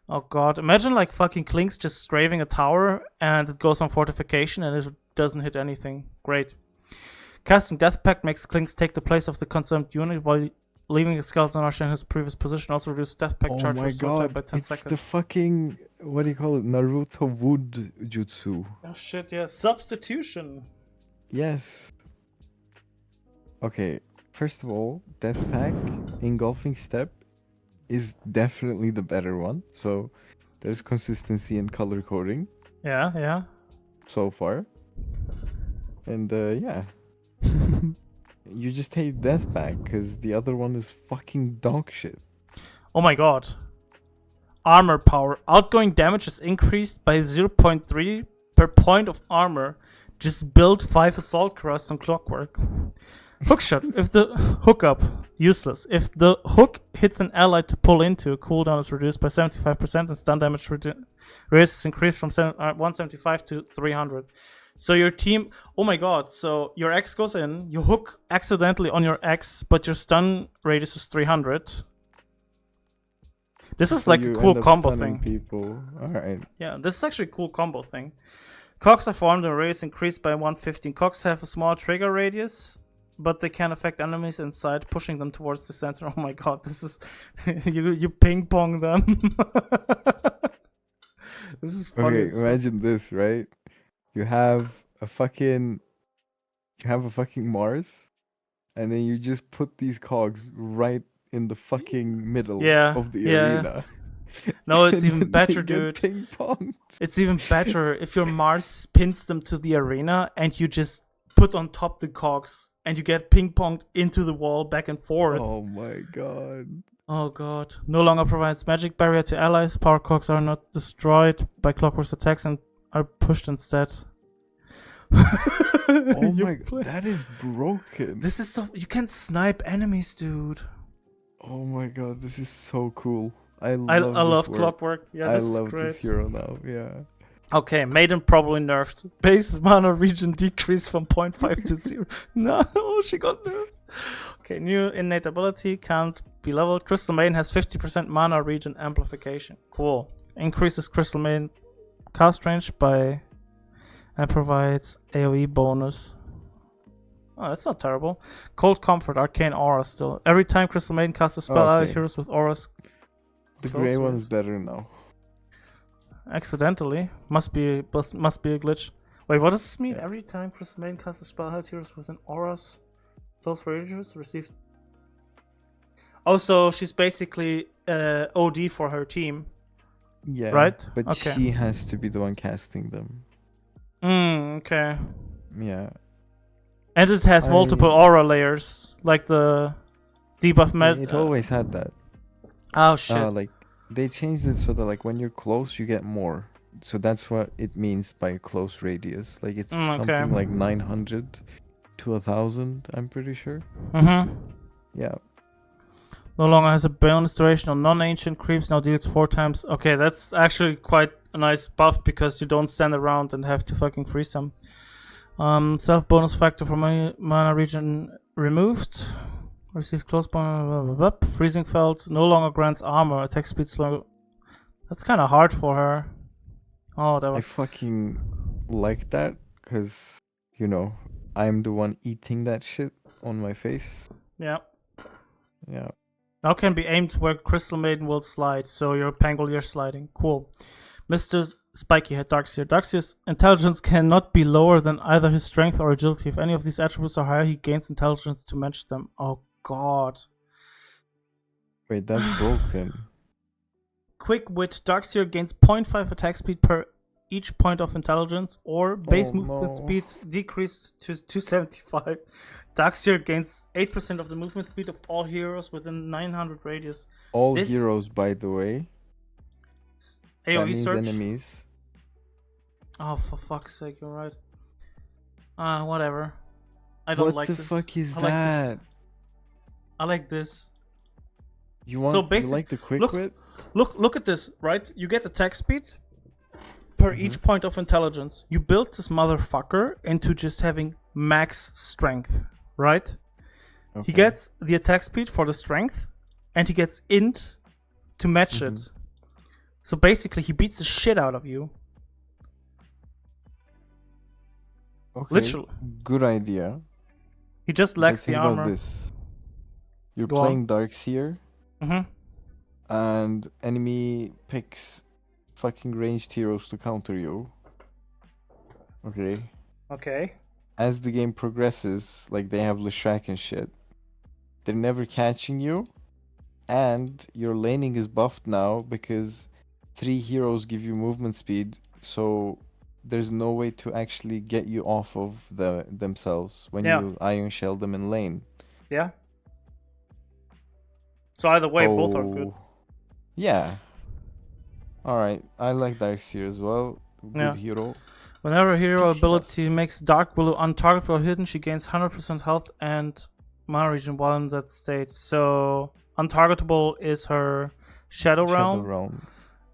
Oh god, imagine like fucking Klinks just strafing a tower and it goes on fortification and it doesn't hit anything. Great. Casting Death Pact makes Klinks take the place of the concerned unit while leaving a skeleton archer in his previous position. Also reduce Death Pact charge my god, by 10 it's seconds. the fucking, what do you call it, Naruto wood jutsu. Oh shit, yeah, substitution. Yes. Okay, first of all, Death Pack, Engulfing Step, is definitely the better one. So, there's consistency in color coding. Yeah, yeah. So far. And, yeah. You just hate Death Pack, because the other one is fucking dog shit. Oh my god. Armor power. Outgoing damage is increased by 0.3 per point of armor. Just build 5 assault crusts on Clockwork. Hookshot. If the hookup, useless. If the hook hits an ally to pull into, cooldown is reduced by 75% and stun damage is increased from 175 to 300. So your team, oh my god, so your X goes in, you hook accidentally on your X, but your stun radius is 300. This is So like a you cool end up combo stunning thing. People. Alright. Yeah, this is actually a cool combo thing. Cogs are formed and radius increased by 115. Cogs have a small trigger radius, but they can affect enemies inside, pushing them towards the center. Oh my god, this is... you ping pong them. This is funny. Okay, imagine this, right? You have a fucking Mars, and then you just put these cogs right in the fucking middle of the arena. No, it's And even then better, they dude. get ping-ponged. It's even better if your Mars pins them to the arena and you just put on top the cogs and you get ping-ponged into the wall back and forth. Oh my god. Oh god. No longer provides magic barrier to allies. Power cogs are not destroyed by Clockwork's attacks and are pushed instead. Oh my god, that is broken. This is so... You can snipe enemies, dude. Oh my god, this is so cool. I I love love work. Clockwork. Yeah, I this is love great. this hero now, yeah. Okay, Maiden probably nerfed. Base mana region decreased from 0.5 to 0. No, she got nerfed. Okay, new innate ability can't be leveled. Crystal Maiden has 50% mana region amplification. Cool. increases Crystal Maiden cast range by and provides AoE bonus. Oh, that's not terrible. Cold Comfort, Arcane Aura still. Every time Crystal Maiden casts a spell, allied heroes with auras. The grey one is better now. Accidentally. Must be a glitch. Wait, what does this mean? Yeah. Every time Crystal Maiden casts a spell, allied heroes with an auras close ranges receives. Oh, so she's basically OD for her team. Yeah. Right? But she has to be the one casting them. Okay. Yeah. And it has multiple aura layers, like the debuff med. It always had that. Oh shit! Like they changed it so that like when you're close, you get more. So that's what it means by close radius. Like it's something like 900 to 1,000. I'm pretty sure. Yeah. No longer has a bonus duration on non-ancient creeps. Now deals 4 times. Okay, that's actually quite a nice buff because you don't stand around and have to fucking freeze them. Self bonus factor from mana region removed. Receive close bonus. Freezing Felt no longer grants armor. Attack speed slow. That's kind of hard for her. Oh, whatever. I fucking like that because you know I'm the one eating that shit on my face. Yeah. Yeah. Now can be aimed where Crystal Maiden will slide. So your Pangolier sliding. Cool. Mr. Spiky Head Darkseer. Darkseer's intelligence cannot be lower than either his strength or agility. If any of these attributes are higher, he gains intelligence to match them. Oh god. Wait, that's broken. Quick Wit. Darkseer gains 0.5 attack speed per each point of intelligence, or base movement speed decreased to 275. Darkseer gains 8% of the movement speed of all heroes within 900 radius. All heroes, by the way. AoE that means search. Enemies. Oh, for fuck's sake, you're right. Whatever. I don't like this. What the fuck is I that? Like I like this. You want? You like the quick wit? Look at this, right? You get attack speed per each point of intelligence. You build this motherfucker into just having max strength, right? Okay. He gets the attack speed for the strength, and he gets int to match it. So basically, he beats the shit out of you. Okay. Literally. Good idea. He just lacks the armor. About this. You're playing Darkseer. And enemy picks fucking ranged heroes to counter you. Okay. Okay. As the game progresses, like they have Leshrac and shit, they're never catching you. And your laning is buffed now because 3 heroes give you movement speed, so there's no way to actually get you off of themselves when you Ion Shell them in lane. Yeah. So either way, both are good. Yeah. Alright, I like Darkseer as well. Good hero. Whenever a hero ability makes Dark Willow untargetable or hidden, she gains 100% health and mana regen while in that state. So untargetable is her Shadow Realm.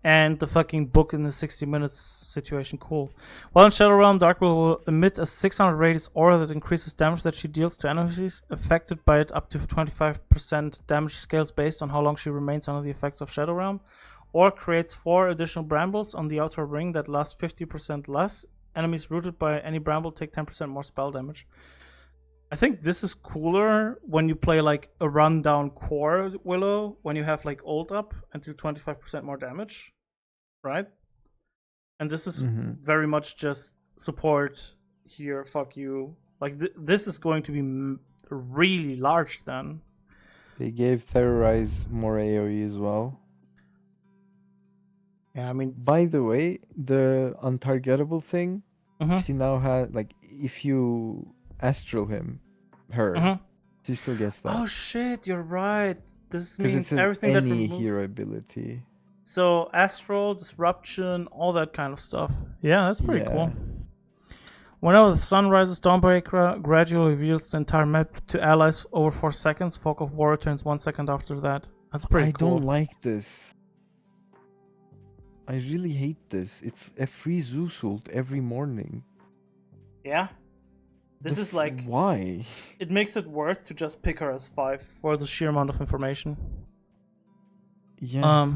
And the fucking book in the 60 minutes situation. Cool. While in Shadow Realm, Dark will emit a 600 radius aura that increases damage that she deals to enemies affected by it up to 25% damage scales based on how long she remains under the effects of Shadow Realm, or creates 4 additional brambles on the outer ring that last 50% less. Enemies rooted by any bramble take 10% more spell damage. I think this is cooler when you play like a rundown core Willow, when you have like ult up and do 25% more damage, right? And this is very much just support here, fuck you. Like this is going to be really large then. They gave Terrorize more AoE as well. Yeah, I mean... By the way, the untargetable thing, she now has, like, if you astral her, she still gets that. Oh shit, you're right. This means it everything any that hero ability. So astral, disruption, all that kind of stuff. Yeah, that's pretty cool. Whenever the sun rises, Dawnbreaker gradually reveals the entire map to allies over 4 seconds. Fog of War returns 1 second after that. That's pretty cool. I don't like this. I really hate this. It's a free Zeus ult every morning. Yeah? This is like... Why? It makes it worth to just pick her as 5 for the sheer amount of information. Yeah.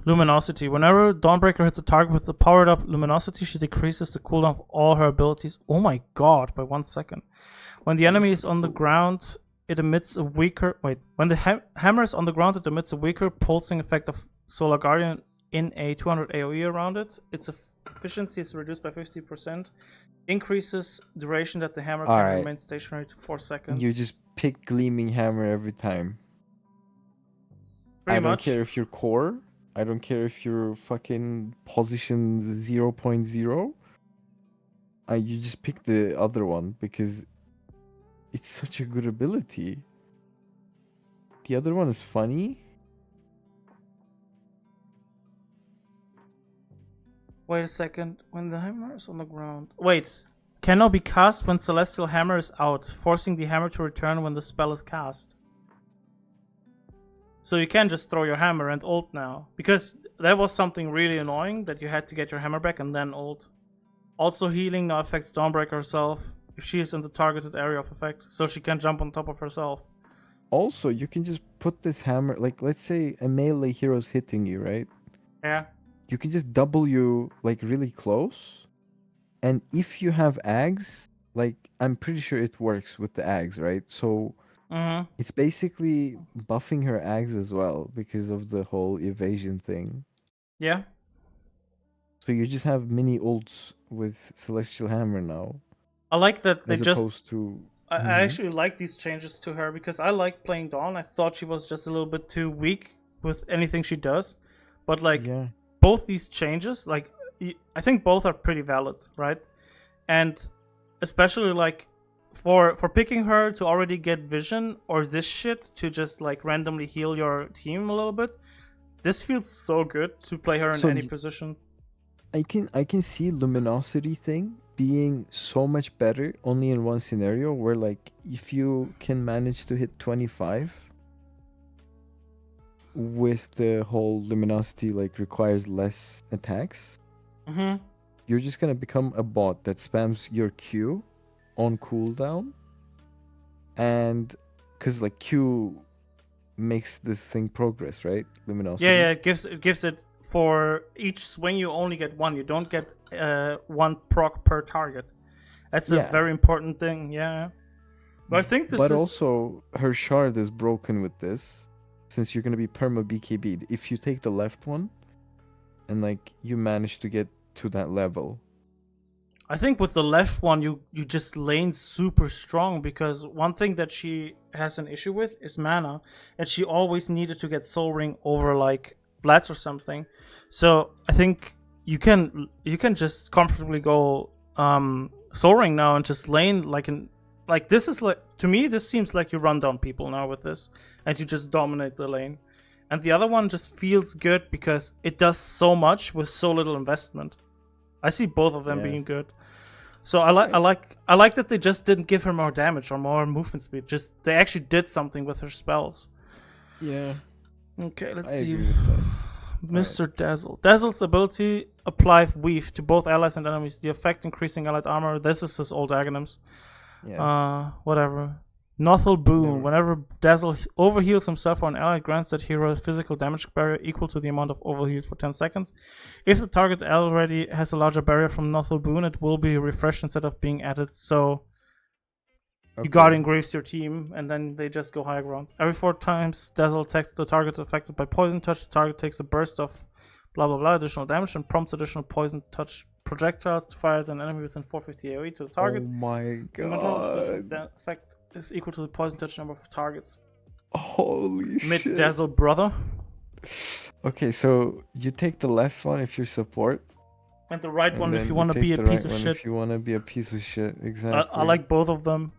Luminosity. Whenever Dawnbreaker hits a target with the powered up Luminosity, she decreases the cooldown of all her abilities. Oh my god, by 1 second. When the enemy is on the ground, it emits a weaker... Wait. When the hammer is on the ground, it emits a weaker pulsing effect of Solar Guardian in a 200 AoE around it. Its efficiency is reduced by 50%. Increases duration that the hammer can remain stationary to 4 seconds. You just pick Gleaming Hammer every time. Pretty I don't much. care if you're core. I don't care if you're fucking position 0.0. You just pick the other one because it's such a good ability. The other one is funny. Wait a second. When the hammer is on the ground... Wait. Cannot be cast when Celestial Hammer is out, forcing the hammer to return when the spell is cast. So you can just throw your hammer and ult now. Because that was something really annoying, that you had to get your hammer back and then ult. Also healing now affects Dawnbreaker herself if she is in the targeted area of effect. So she can jump on top of herself. Also, you can just put this hammer... Like, let's say a melee hero's hitting you, right? Yeah. You can just W, like, really close. And if you have Ags, like, I'm pretty sure it works with the Ags, right? So... It's basically buffing her Ags as well because of the whole evasion thing. Yeah. So you just have mini ults with Celestial Hammer now. I like that they as just... opposed to... I actually like these changes to her because I like playing Dawn. I thought she was just a little bit too weak with anything she does. But like, both these changes, like, I think both are pretty valid, right? And especially like... For picking her to already get vision or this shit to just like randomly heal your team a little bit, this feels so good to play her in any position. I can see Luminosity thing being so much better only in one scenario where like if you can manage to hit 25 with the whole Luminosity like requires less attacks, you're just gonna become a bot that spams your Q on cooldown, and because like Q makes this thing progress, right? Luminosity. Yeah, it gives it for each swing. You only get one. You don't get one proc per target. That's a very important thing. Yeah, but I think this. But also, her shard is broken with this, since you're gonna be perma BKB'd. If you take the left one, and like you manage to get to that level. I think with the left one, you just lane super strong because one thing that she has an issue with is mana, and she always needed to get Soul Ring over like Blats or something. So I think you can just comfortably go Soul Ring now and just lane like this is like, to me this seems like you run down people now with this and you just dominate the lane. And the other one just feels good because it does so much with so little investment. I see both of them being good. So I like that they just didn't give her more damage or more movement speed. Just they actually did something with her spells. Yeah. Okay, let's see. Mr. Dazzle. Dazzle's ability apply weave to both allies and enemies. The effect increasing allied armor. This is his old Aghanims. Yes. Whatever. Nothel Boom. Whenever Dazzle overheals himself or an ally, grants that hero a physical damage barrier equal to the amount of overheal for 10 seconds. If the target already has a larger barrier from Nothel Boon, it will be refreshed instead of being added. So you Guardian Graves your team, and then they just go high ground. Every 4 times Dazzle attacks the target affected by Poison Touch, the target takes a burst of blah blah blah additional damage and prompts additional Poison Touch projectiles to fire at an enemy within 450 AoE to the target. Oh my god. The effect is equal to the Poison Touch number of targets. Holy shit. Mid-Dazzle brother. Okay, so you take the left one if you're support. And the right one if you want to be a piece of shit. If you want to be a piece of shit, exactly. I like both of them.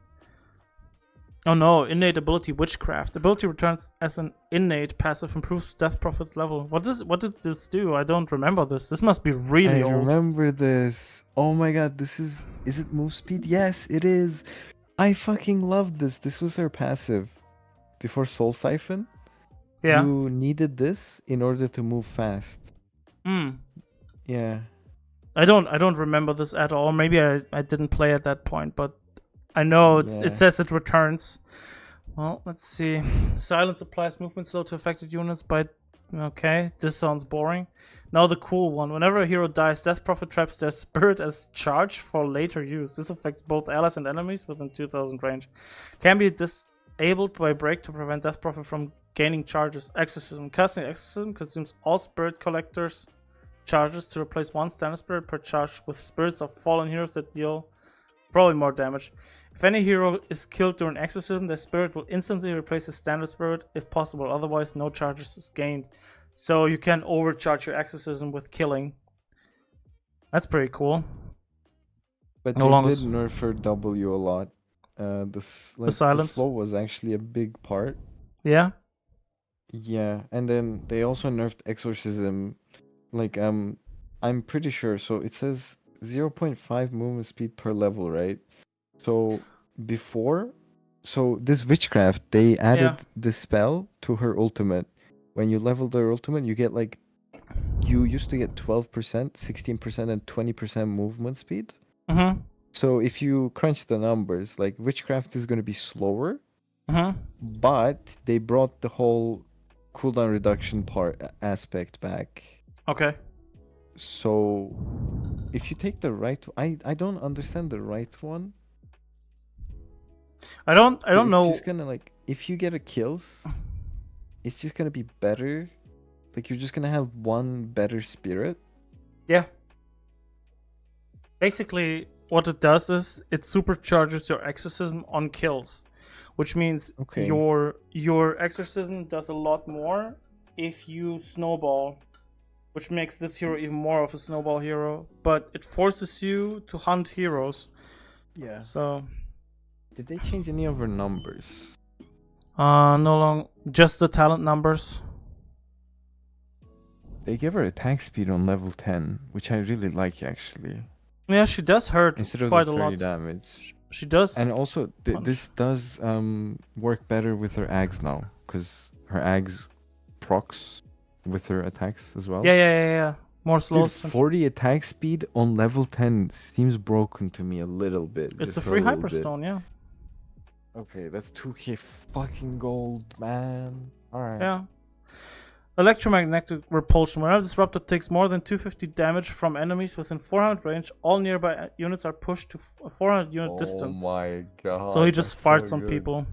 Oh no, innate ability Witchcraft. Ability returns as an innate passive, improves death profit level. What did this do? I don't remember this. This must be really old. I remember this. Oh my god, is it move speed? Yes, it is. I fucking loved this. This was her passive. Before Soul Siphon, you needed this in order to move fast. Yeah. I don't remember this at all. Maybe I didn't play at that point, but I know it says it returns. Well, let's see. Silence applies movement slow to affected units by Okay, this sounds boring. Now the cool one. Whenever a hero dies, Death Prophet traps their spirit as charge for later use. This affects both allies and enemies within 2000 range. Can be disabled by break to prevent Death Prophet from gaining charges. Exorcism. Casting Exorcism consumes all spirit collectors charges to replace one standard spirit per charge with spirits of fallen heroes that deal probably more damage. If any hero is killed during Exorcism, the spirit will instantly replace the standard spirit if possible, otherwise no charges is gained. So you can overcharge your Exorcism with killing. That's pretty cool. But No they longer did nerf her W a lot. The silence? The slow was actually a big part. Yeah? Yeah, and then they also nerfed Exorcism. Like, I'm pretty sure. So it says 0.5 movement speed per level, right? So before, so this Witchcraft, they added the spell to her ultimate. When you leveled her ultimate, you get like, you used to get 12%, 16%, and 20% movement speed. Mm-hmm. So if you crunch the numbers, like Witchcraft is going to be slower, Mm-hmm. but they brought the whole cooldown reduction aspect back. Okay. So if you take the right, I don't understand the right one. I don't know. It's just gonna, like, if you get a kills, it's just gonna be better. Like, you're just gonna have one better spirit. Yeah. Basically, what it does is it supercharges your Exorcism on kills, which means your Exorcism does a lot more if you snowball, which makes this hero even more of a snowball hero. But it forces you to hunt heroes. Yeah. So. Did they change any of her numbers? No long, just the talent numbers. They give her attack speed on level 10, which I really like, actually. Yeah, she does hurt instead of quite the a 30 lot. damage. She does. And also, this does work better with her Ags now, because her Ags procs with her attacks as well. Yeah. More slow. Dude, 40 attack speed on level 10 seems broken to me a little bit. It's a free Hyperstone, yeah. Okay, that's 2k fucking gold, man. Alright. Yeah. Electromagnetic Repulsion. Whenever Disruptor takes more than 250 damage from enemies within 400 range, all nearby units are pushed to a 400 unit distance. Oh my god. So he just farts on people.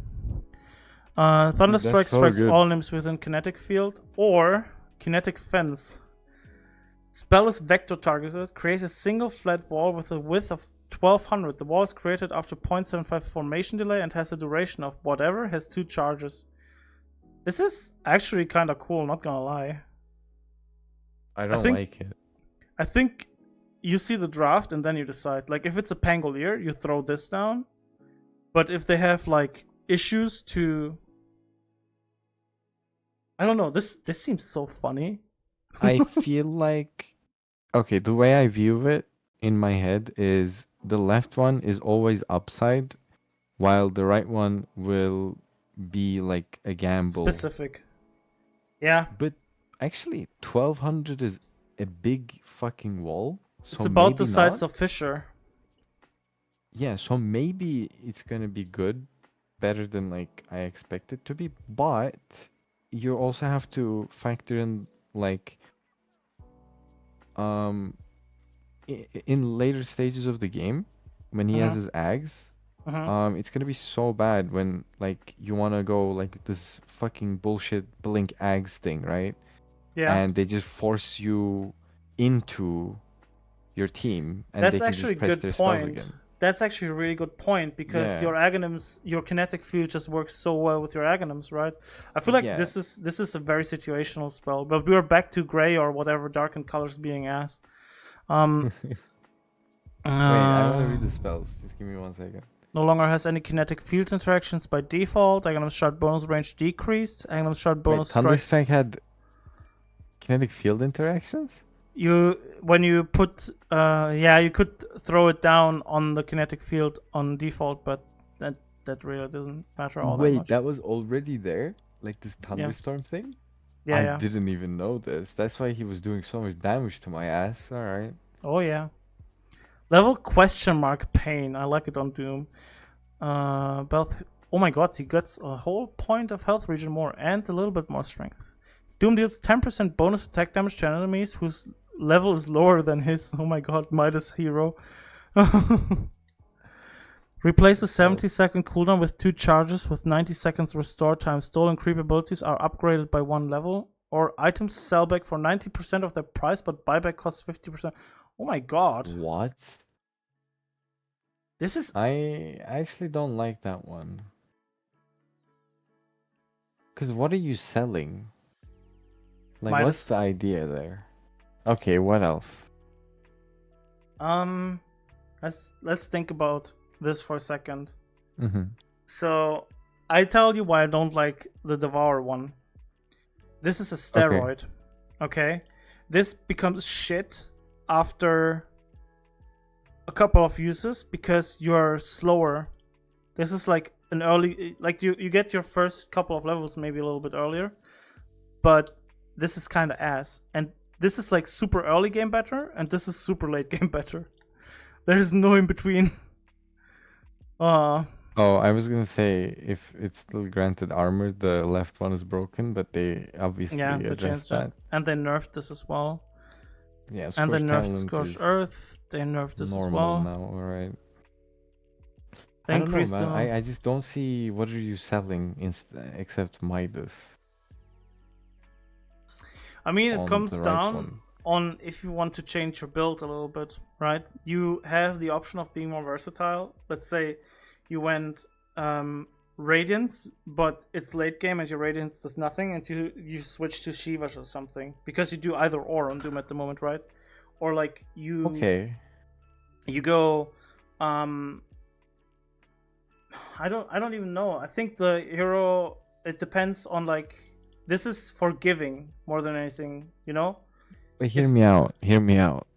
Thunderstrike strikes all enemies within kinetic field or kinetic fence. Spell is vector targeted, creates a single flat wall with a width of 1200. The wall is created after 0.75 formation delay and has a duration of whatever, has 2 charges. This is actually kind of cool, not gonna lie. I like it. I think you see the draft and then you decide. Like, if it's a Pangolier, you throw this down. But if they have, like, issues to... I don't know, this seems so funny. I feel like... Okay, the way I view it in my head is the left one is always upside, while the right one will be like a gamble. Specific. Yeah. But actually, 1200 is a big fucking wall. So it's about the size of Fissure. Yeah, so maybe it's gonna be good. Better than, like, I expect it to be. But you also have to factor in, like... in later stages of the game, when he has his Ags, it's gonna be so bad when, like, you wanna go like this fucking bullshit blink Ags thing, right? Yeah. And they just force you into your team, and that's they can actually just press good their point. spells again. That's actually a really good point because your Aghanims, your kinetic field just works so well with your Aghanims, right? I feel like this is a very situational spell. But we are back to gray or whatever darkened colors being asked. Wait, I want to read the spells. Just give me 1 second. No longer has any kinetic field interactions by default. Aghanim's shot bonus range decreased. Aghanim's shot bonus Thunderstrike had kinetic field interactions? When you put you could throw it down on the kinetic field on default, but that really doesn't matter all that much. Wait, that was already there? Like this thunderstorm thing? Yeah, I didn't even know this. That's why he was doing so much damage to my ass. Alright. Oh yeah. Level question mark pain. I like it on Doom. Oh my god, he gets a whole point of health regen more and a little bit more strength. Doom deals 10% bonus attack damage to enemies whose level is lower than his. Oh my god, Midas hero. Replace the 70-second cooldown with 2 charges with 90 seconds restore time. Stolen creep abilities are upgraded by 1 level. Or items sell back for 90% of their price, but buyback costs 50%. Oh my god. What? This is... I actually don't like that one. Because what are you selling? Like, Midas. what's the idea there? Okay, what else? Let's think about this for a second. Mm-hmm. So, I tell you why I don't like the Devour one. This is a steroid. Okay? This becomes shit after a couple of uses because you're slower. This is like an early... Like, you get your first couple of levels maybe a little bit earlier. But this is kind of ass. And this is like super early game better, and this is super late game better. There's no in between. Oh, I was gonna say if it's still granted armor, the left one is broken, but they obviously addressed that. And they nerfed this as well. Yeah, and they nerfed Scorched Earth. They nerfed this as well. Now, alright. They increased know, man. I just don't see what are you selling except Midas. I mean, it comes down on if you want to change your build a little bit, right? You have the option of being more versatile. Let's say you went Radiance, but it's late game and your Radiance does nothing, and you switch to Shivas or something. Because you do either or on Doom at the moment, right? Or like you go I don't even know. I think the hero, it depends on like, this is forgiving more than anything, you know? But hear me out.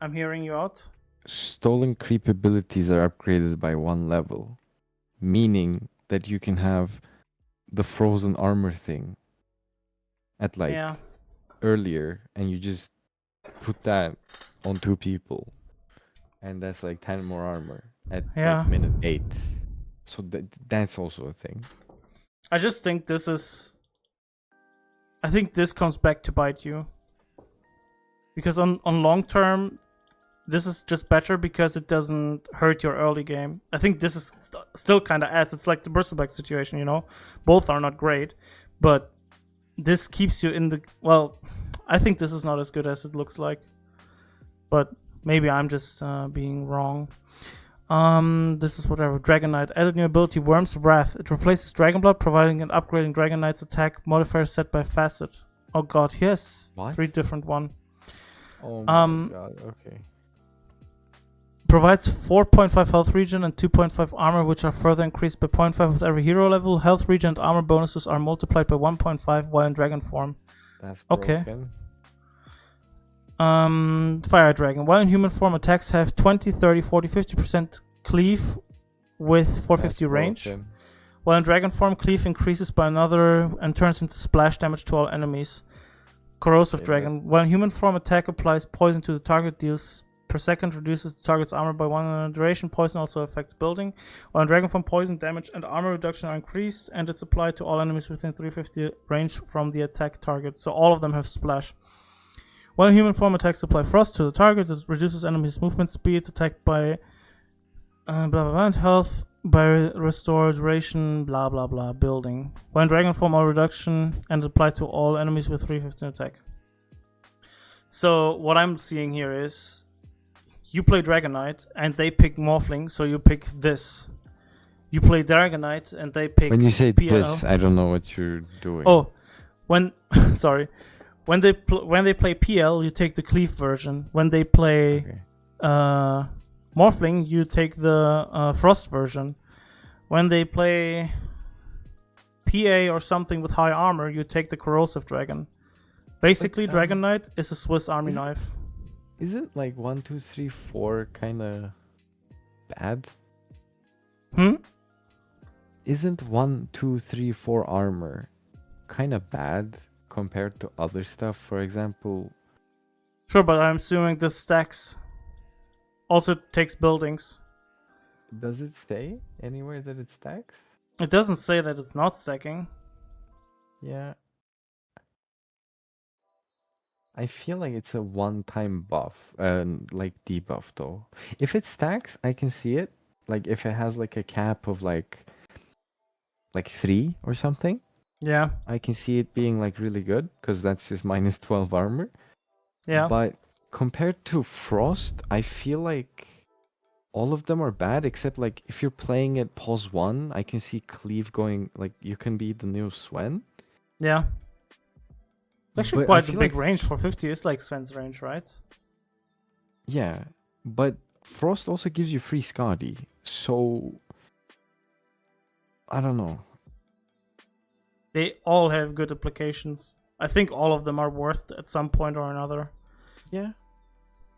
I'm hearing you out. Stolen creep abilities are upgraded by 1 level, meaning that you can have the frozen armor thing at like earlier, and you just put that on 2 people, and that's like 10 more armor at like minute 8. So that's also a thing. I just think this is... I think this comes back to bite you. Because on long term, this is just better because it doesn't hurt your early game. I think this is still kind of ass. It's like the Bristleback situation, you know? Both are not great, but this keeps you in the... Well, I think this is not as good as it looks like. But maybe I'm just being wrong. This is whatever. Dragon Knight. Added new ability, Worm's Wrath. It replaces Dragon Blood, providing an upgrading Dragon Knight's attack modifier set by facet. Oh god, yes. What? 3 different one. Oh my god, okay. Provides 4.5 health regen and 2.5 armor, which are further increased by 0.5 with every hero level. Health regen and armor bonuses are multiplied by 1.5 while in dragon form. That's broken. Okay. Fire Dragon. While in human form, attacks have 20, 30, 40, 50% cleave with 450 range. While in dragon form, cleave increases by another and turns into splash damage to all enemies. Corrosive Dragon. While in human form, attack applies poison to the target, deals per second, reduces the target's armor by 1 duration. Poison also affects building. While in dragon form, poison damage and armor reduction are increased, and it's applied to all enemies within 350 range from the attack target. So all of them have splash. While in human form, attacks apply frost to the target. It reduces enemies' movement speed, attack by blah blah blah, and health by restore duration, blah blah blah, building. While in dragon form, all reduction and apply to all enemies with 315 attack. So what I'm seeing here is you play Dragon Knight and they pick Morphling, so you pick this. You play Dragon Knight and they pick... When you say PL. this, I don't know what you're doing. Oh, when... sorry. When they play PL, you take the Cleave version. When they play Morphling, you take the Frost version. When they play PA or something with high armor, you take the Corrosive Dragon. Basically, Dragon Knight is a Swiss Army knife. Isn't like 1, 2, 3, 4 kind of bad? Isn't 1, 2, 3, 4 armor kind of bad compared to other stuff? For example... Sure, but I'm assuming this stacks. Also takes buildings. Does it say anywhere that it stacks? It doesn't say that it's not stacking. Yeah. I feel like it's a one-time buff, like debuff though. If it stacks, I can see it. Like if it has like a cap of like 3 or something, Yeah, I can see it being like really good because that's just minus 12 armor. yeah. But compared to Frost, I feel like all of them are bad except like if you're playing at pause 1, I can see Cleave going like you can be the new Sven. Yeah. Actually But I quite a feel big like range for 50 is like Sven's range, right? yeah, but Frost also gives you free Skadi. So I don't know. They all have good applications. I think all of them are worth it at some point or another. Yeah.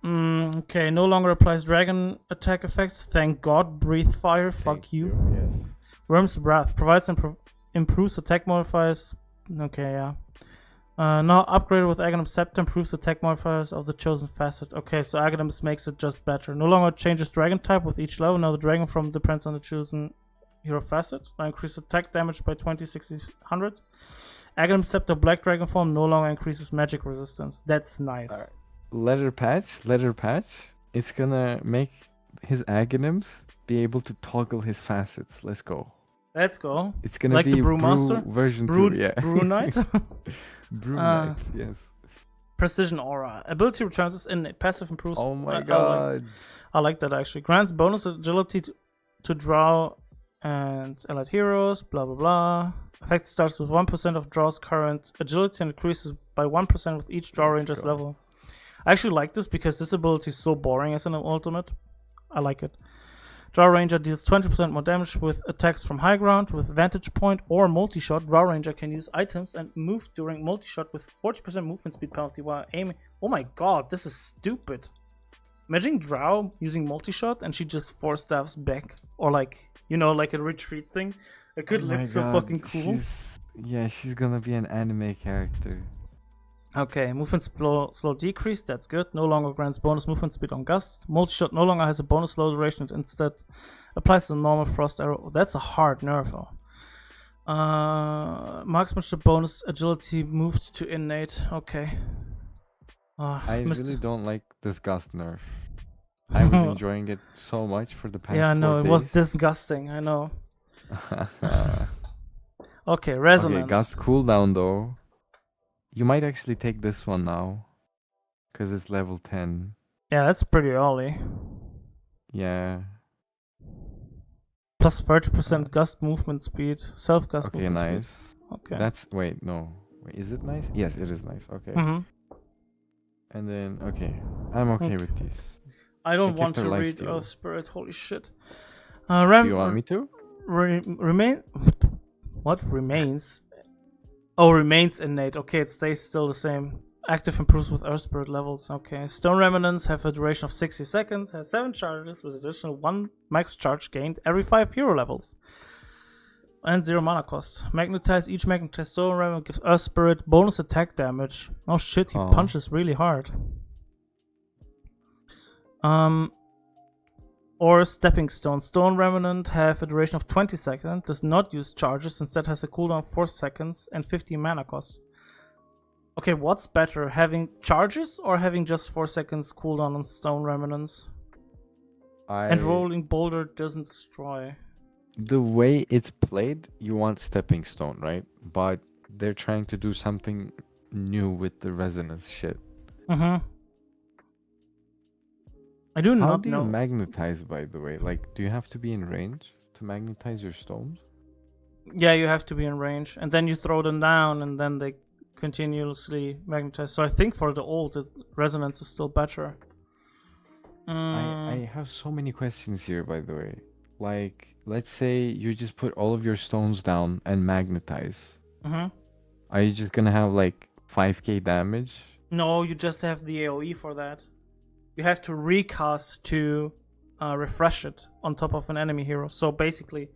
Okay, no longer applies dragon attack effects. Thank God. Breathe fire. Fuck Thank you. Yes. Worm's Wrath provides and improves attack modifiers. Okay, yeah. Now upgraded with Aghanim Scepter, improves attack modifiers of the chosen facet. Okay, so Aghanim's makes it just better. No longer changes dragon type with each level. Now the dragon form depends on the chosen hero facet. Now increase attack damage by 20, 60, 100. Aghanim Scepter Black Dragon form no longer increases magic resistance. That's nice. Letter patch. It's gonna make his Aghanims be able to toggle his facets. Let's go. Let's go. It's gonna Like be the Brewmaster? version Brew, 2, yeah. Brew Knight. Brew Knight, yes. Precision Aura. Ability returns its innate. Passive improves. Oh my god. I like that actually. Grants bonus agility to draw and allied heroes. Blah blah blah. Effect starts with 1% of draw's current agility and increases by 1% with each draw ranger's level. I actually like this because this ability is so boring as an ultimate. I like it. Draw Ranger deals 20% more damage with attacks from high ground. With Vantage Point or Multi-Shot, Draw Ranger can use items and move during Multi-Shot with 40% movement speed penalty while aiming. Oh my god, this is stupid. Imagine Drow using Multi-Shot and she just 4-staffs back. Or like, you know, like a retreat thing. It could look so fucking cool. She's gonna be an anime character. Okay, movement slow decrease, that's good. No longer grants bonus movement speed on Gust. Multi-Shot no longer has a bonus slow duration, it instead applies to normal Frost Arrow. That's a hard nerf. Marksmanship bonus agility moved to innate. Okay. I really don't like this Gust nerf. I was enjoying it so much for the past 4 days. Yeah, I know, it was disgusting, I know. Okay, Resonance. Okay, Gust cooldown though. You might actually take this one now. Because it's level 10. Yeah, that's pretty early. Yeah. Plus 30% gust movement speed. Self-gust movement speed. Okay, nice. Okay. That's... Wait, no. Wait, is it nice? Yes, it is nice. Okay. And then... Okay. I'm okay with these. I don't want to read Earth Spirit. Holy shit. Do you want me to? What remains? Oh, remains innate. Okay, it stays still the same. Active improves with Earth Spirit levels. Okay. Stone Remnants have a duration of 60 seconds. Has 7 charges with additional 1 max charge gained every 5 hero levels. And 0 mana cost. Magnetize. Each magnetized Stone Remnant gives Earth Spirit bonus attack damage. Oh shit, he punches really hard. Or Stepping Stone. Stone Remnant have a duration of 20 seconds, does not use charges, instead has a cooldown of 4 seconds and 50 mana cost. Okay, what's better, having charges or having just 4 seconds cooldown on Stone Remnants? And Rolling Boulder doesn't destroy. The way it's played, you want Stepping Stone, right? But they're trying to do something new with the resonance shit. I do not know. How do you magnetize, by the way? Like, do you have to be in range to magnetize your stones? Yeah, you have to be in range. And then you throw them down and then they continuously magnetize. So I think for the ult, resonance is still better. I have so many questions here, by the way. Like, let's say you just put all of your stones down and magnetize. Are you just gonna have like 5k damage? No, you just have the AoE for that. You have to recast to refresh it on top of an enemy hero. So basically,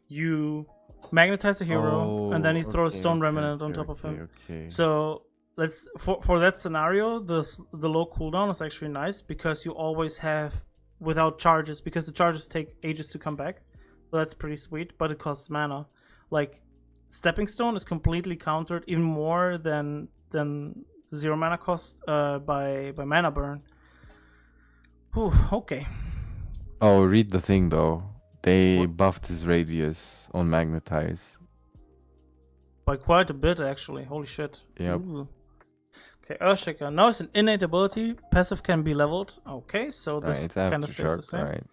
you magnetize a hero and then you throw a Stone Remnant on top of him. So let's for that scenario, the low cooldown is actually nice because you always have without charges, because the charges take ages to come back. So that's pretty sweet, but it costs mana. Like Stepping Stone is completely countered even more than the 0 mana cost by mana burn. Whew, okay. Oh, read the thing though. They buffed his radius on Magnetize. By quite a bit, actually. Holy shit. Yep. Ooh. Okay, Earthshaker. Now it's an innate ability. Passive can be leveled. Okay, so this kind of stays the same. Right.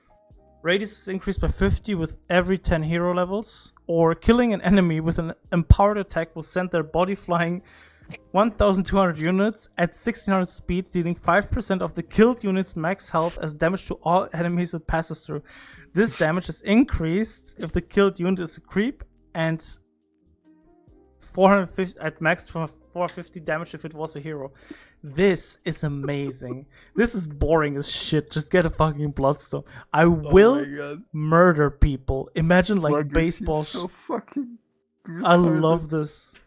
Radius is increased by 50 with every 10 hero levels. Or killing an enemy with an empowered attack will send their body flying 1,200 units at 1,600 speed, dealing 5% of the killed unit's max health as damage to all enemies it passes through. This damage is increased if the killed unit is a creep, and 450 at max 450 damage if it was a hero. This is amazing. This is boring as shit. Just get a fucking bloodstone. I will murder people. Imagine like baseball. So fucking I love this.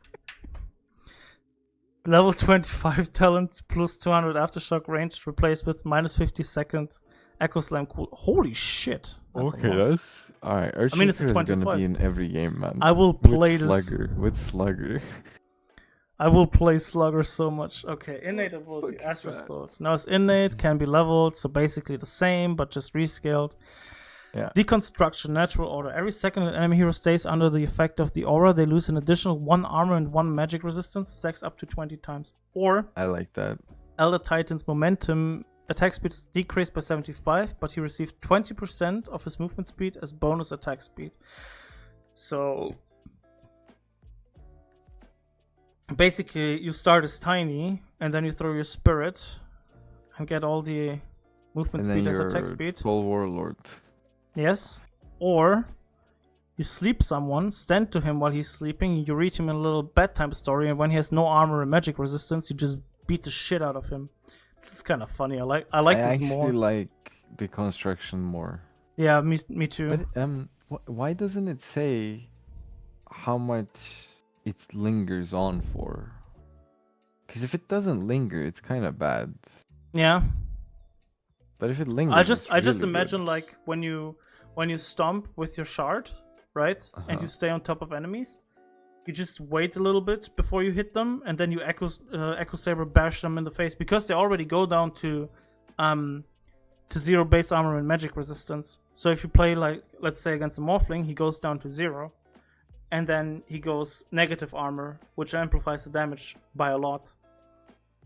Level 25 talent plus 200 aftershock range replaced with minus 50 second Echo Slam cool. Holy shit. That's alright. I mean, it's a is 25. gonna be in every game, man. I will play this. With Slugger. I will play Slugger so much. Okay, innate ability, Astro Sport. Now it's innate, can be leveled, so basically the same, but just rescaled. Yeah. Deconstruction, natural order. Every second an enemy hero stays under the effect of the aura, they lose an additional 1 armor and 1 magic resistance, stacks up to 20 times. Or I like that. Elder Titan's momentum attack speed is decreased by 75, but he received 20% of his movement speed as bonus attack speed. So basically you start as tiny and then you throw your spirit and get all the movement speed as attack speed. Troll Warlord. Yes. Or you sleep someone, stand to him while he's sleeping, you read him in a little bedtime story, and when he has no armor and magic resistance, you just beat the shit out of him. This is kind of funny. I like this more. I actually like deconstruction more. Yeah, me too. But why doesn't it say how much it lingers on for? Because if it doesn't linger, it's kind of bad. Yeah. But if it lingers, I just really imagine good. like when you stomp with your shard, right? And you stay on top of enemies. You just wait a little bit before you hit them, and then you Echo Saber bash them in the face because they already go down to 0 base armor and magic resistance. So if you play like, let's say against a Morphling, he goes down to 0, and then he goes negative armor, which amplifies the damage by a lot.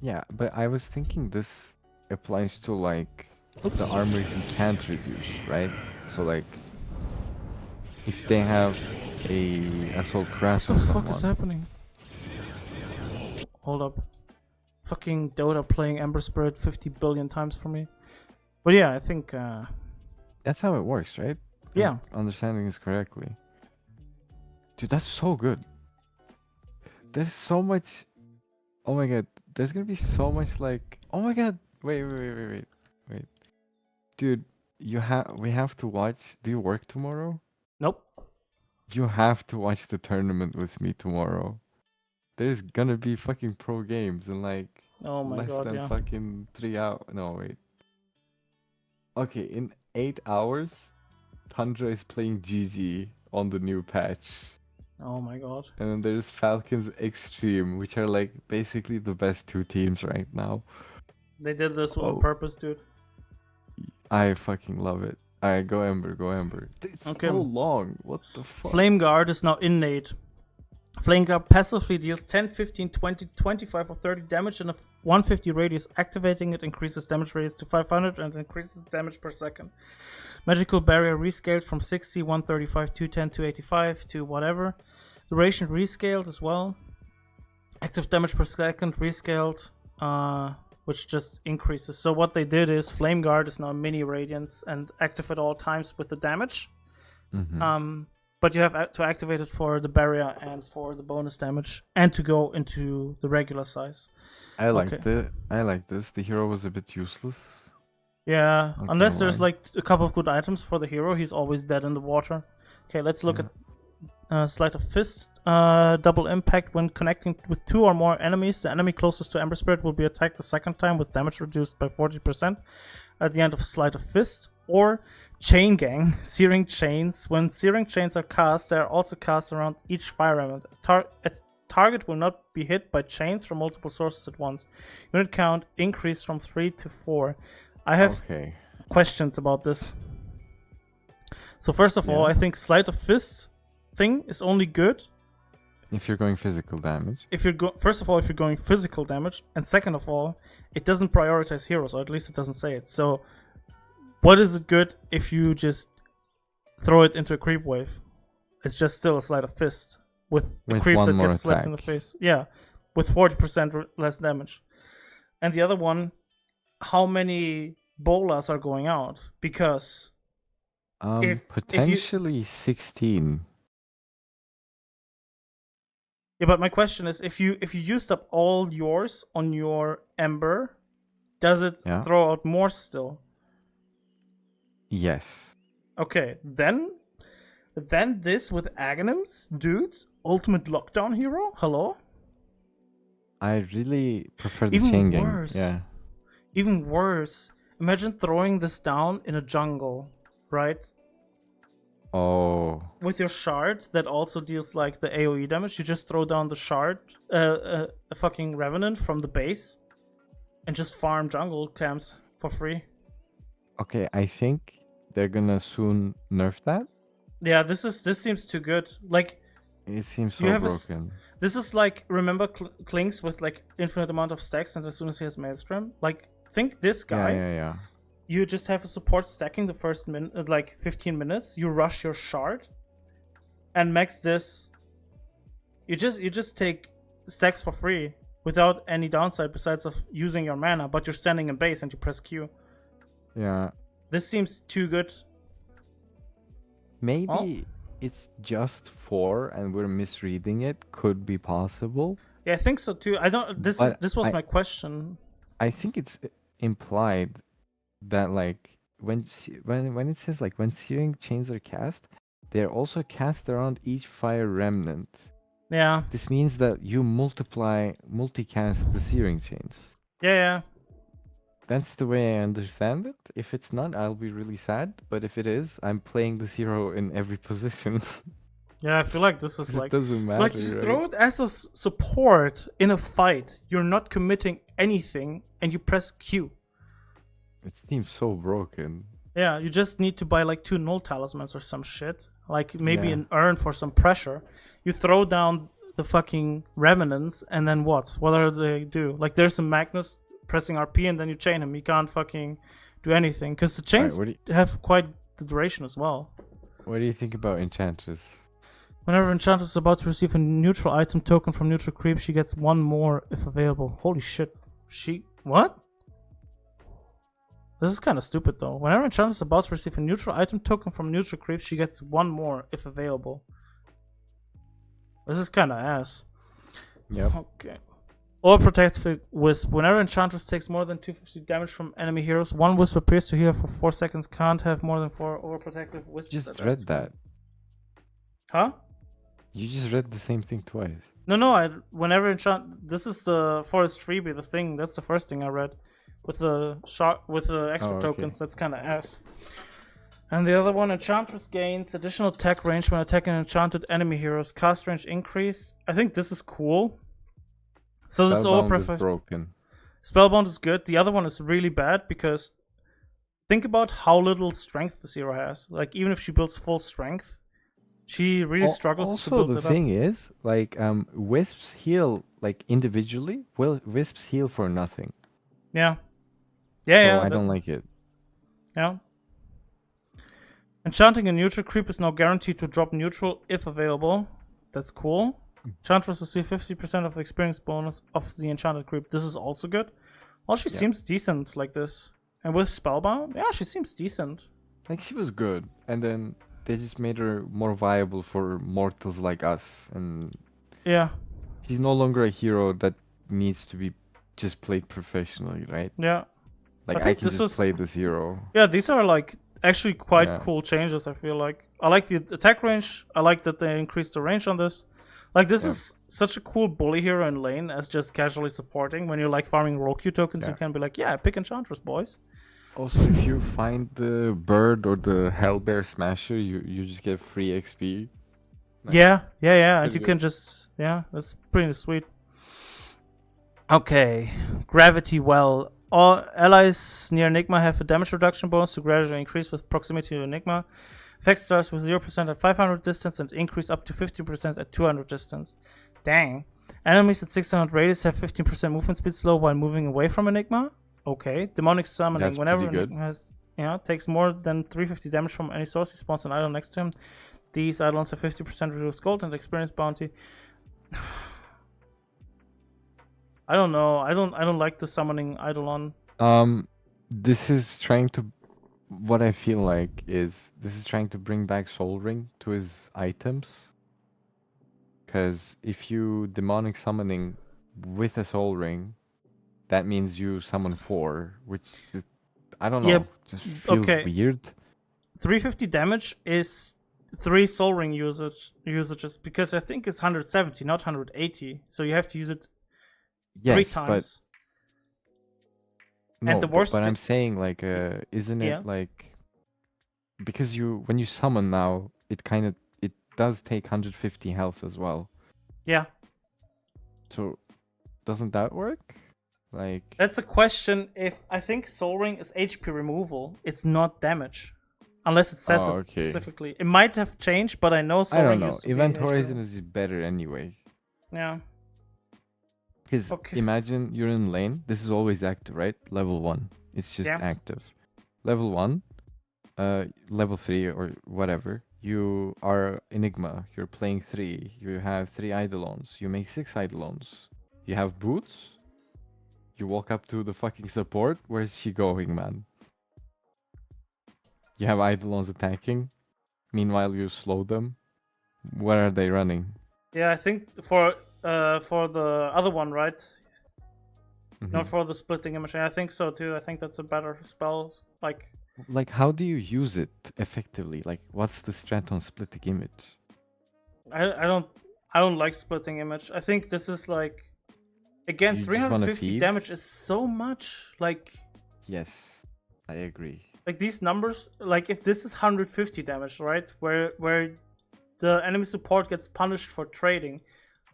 Yeah, but I was thinking this applies to like the armor you can't reduce, right? So like if they have a Assault Crash What on the someone. fuck is happening? Hold up. Fucking Dota playing Ember Spirit 50 billion times for me. But yeah, I think That's how it works, right? Yeah. I'm understanding this correctly. Dude, that's so good. There's so much. Oh my god, there's gonna be so much like. Oh my god, wait. Dude, we have to watch. Do you work tomorrow? Nope. You have to watch the tournament with me tomorrow. There's gonna be fucking pro games in like Oh my less god, than yeah. fucking 3 hours. No, wait. Okay, in 8 hours, Tundra is playing GG on the new patch. Oh my god. And then there's Falcons Extreme, which are like basically the best 2 teams right now. They did this Oh. on purpose, dude. I fucking love it. Alright, go Ember, go Ember. It's Okay. so long. What the fuck? Flame Guard is now innate. Flame Guard passively deals 10, 15, 20, 25 or 30 damage in a 150 radius. Activating it increases damage radius to 500 and increases damage per second. Magical Barrier rescaled from 60, 135, 210, 285 to whatever. Duration rescaled as well. Active damage per second rescaled, which just increases. So what they did is Flame Guard is now mini radiance and active at all times with the damage. Mm-hmm. But you have to activate it for the barrier and for the bonus damage, and to go into the regular size. I like this. The hero was a bit useless. Yeah, Not unless gonna there's lie. like a couple of good items for the hero, he's always dead in the water. Okay, let's look at Sleight of Fist. Double impact when connecting with 2 or more enemies. The enemy closest to Ember Spirit will be attacked the second time with damage reduced by 40% at the end of Sleight of Fist. Or Chain Gang, Searing Chains. When Searing Chains are cast, they are also cast around each fire element. target will not be hit by chains from multiple sources at once. Unit count increased from 3 to 4. I have questions about this. So first of all, I think Sleight of Fist thing is only good if you're going physical damage. First of all, if you're going physical damage, and second of all, it doesn't prioritize heroes, or at least it doesn't say it. So, what is it good if you just throw it into a creep wave? It's just still a Sleight of Fist with a creep that gets slapped in the face. Yeah, with 40% less damage. And the other one, how many bolas are going out? Because potentially 16. Yeah, but my question is, if you used up all yours on your Ember, does it throw out more still? Yes. Okay, then this with Aghanims, dude, ultimate lockdown hero. Hello. I really prefer the chain gang. Worse. Yeah. Even worse. Imagine throwing this down in a jungle, right? Oh. With your shard that also deals like the AoE damage, you just throw down the shard, a fucking Revenant from the base, and just farm jungle camps for free. Okay, I think they're gonna soon nerf that. Yeah, this seems too good. Like, it seems so broken. This is like, remember Klinks with like infinite amount of stacks, and as soon as he has Maelstrom, like, think this guy. Yeah. You just have a support stacking the first 15 minutes. You rush your shard, and max this. You just take stacks for free without any downside besides of using your mana. But you're standing in base and you press Q. Yeah. This seems too good. Maybe it's just 4 and we're misreading it. Could be possible. Yeah, I think so too. I don't. This was my question. I think it's implied that like when it says like when Searing Chains are cast, they're also cast around each fire remnant. Yeah. This means that you multicast the Searing Chains. Yeah. That's the way I understand it. If it's not, I'll be really sad. But if it is, I'm playing this hero in every position. Yeah, I feel like this is like doesn't matter. Like, you throw it as a support in a fight. You're not committing anything, and you press Q. It seems so broken. Yeah, you just need to buy like 2 null talismans or some shit. Like maybe an urn for some pressure. You throw down the fucking remnants, and then what? What do they do? Like, there's a Magnus pressing RP, and then you chain him. You can't fucking do anything because the chains have quite the duration as well. What do you think about Enchantress? Whenever Enchantress is about to receive a neutral item token from neutral creep, she gets 1 more if available. Holy shit. What? This is kind of stupid though. Whenever Enchantress is about to receive a neutral item token from neutral creep, she gets 1 more if available. This is kind of ass. Yep. Okay. Overprotective Wisp. Whenever Enchantress takes more than 250 damage from enemy heroes, 1 Wisp appears to heal for 4 seconds. Can't have more than 4 Overprotective Wisps. Just read that. Huh? You just read the same thing twice. No. Whenever this is the Forest Freebie, the thing. That's the first thing I read. With the extra tokens, that's kind of ass. And the other one, Enchantress gains additional attack range when attacking enchanted enemy heroes. Cast range increase. I think this is cool. So this is all broken. Spellbound is good. The other one is really bad because think about how little strength this hero has. Like, even if she builds full strength, she really struggles to build it up. Also, the thing is, like, wisps heal like individually. Well, wisps heal for nothing. Yeah. I don't like it. Yeah. Enchanting a neutral creep is now guaranteed to drop neutral if available. That's cool. Enchantress will see 50% of the experience bonus of the enchanted creep. This is also good. Well, she seems decent like this. And with Spellbound, yeah, she seems decent. Like, she was good. And then they just made her more viable for mortals like us. And yeah, she's no longer a hero that needs to be just played professionally, right? Yeah. Like, I can just play this hero. Yeah, these are like actually quite cool changes, I feel like. I like the attack range. I like that they increased the range on this. Like, this is such a cool bully hero in lane as just casually supporting. When you're like farming roll Q tokens, you can be like, yeah, pick Enchantress, boys. Also, if you find the bird or the Hellbear Smasher, you just get free XP. Nice. Yeah. And Pretty you good. can just that's pretty sweet. Okay, Gravity Well. All allies near Enigma have a damage reduction bonus to gradually increase with proximity to Enigma. Effect starts with 0% at 500 distance and increase up to 50% at 200 distance. Dang. Enemies at 600 radius have 15% movement speed slow while moving away from Enigma. Okay. Demonic Summoning. That's Whenever pretty good. Enigma has takes more than 350 damage from any source, he spawns an idol next to him. These idolons have 50% reduced gold and experience bounty. I don't know. I don't like the summoning eidolon. This is trying to. What I feel like is this is trying to bring back Soul Ring to his items. Because if you demonic summoning with a Soul Ring, that means you summon 4, which just, I don't know, Yep. just feels weird. 350 damage is 3 Soul Ring usages because I think it's 170, not 180. So you have to use it 3 times. No, and the worst but I'm saying like, isn't it like, because when you summon now, it does take 150 health as well. Yeah. So doesn't that work? Like, that's a question. If I think Soul Ring is HP removal, it's not damage, unless it says it specifically. It might have changed, but I know Soul Ring used to be Event Horizon is better anyway. Yeah. Because imagine you're in lane. This is always active, right? Level 1. It's just active. Level 1, level 3 or whatever. You are Enigma. You're playing 3. You have 3 Eidolons. You make 6 Eidolons. You have boots. You walk up to the fucking support. Where's she going, man? You have Eidolons attacking. Meanwhile, you slow them. Where are they running? Yeah, I think for the other one, right? Mm-hmm. Not for the splitting image. I think so too. I think that's a better spell. Like, how do you use it effectively? Like, what's the strat on splitting image? I don't like splitting image. I think this is like, again, 350 damage is so much. Like, yes, I agree. Like these numbers, like if this is 150 damage, right? Where the enemy support gets punished for trading,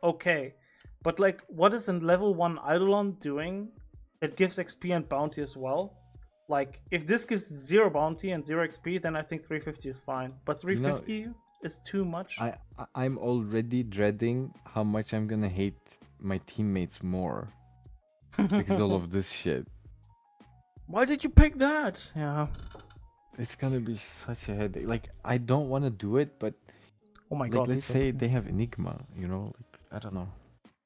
okay. But like, what is in level 1 Eidolon doing that gives XP and bounty as well? Like, if this gives 0 bounty and 0 XP, then I think 350 is fine. But 350 is too much. I'm already dreading how much I'm gonna hate my teammates more because of all of this shit. Why did you pick that? Yeah. It's gonna be such a headache. Like, I don't want to do it, but oh my god. Let's say they have Enigma, you know? Like, I don't know.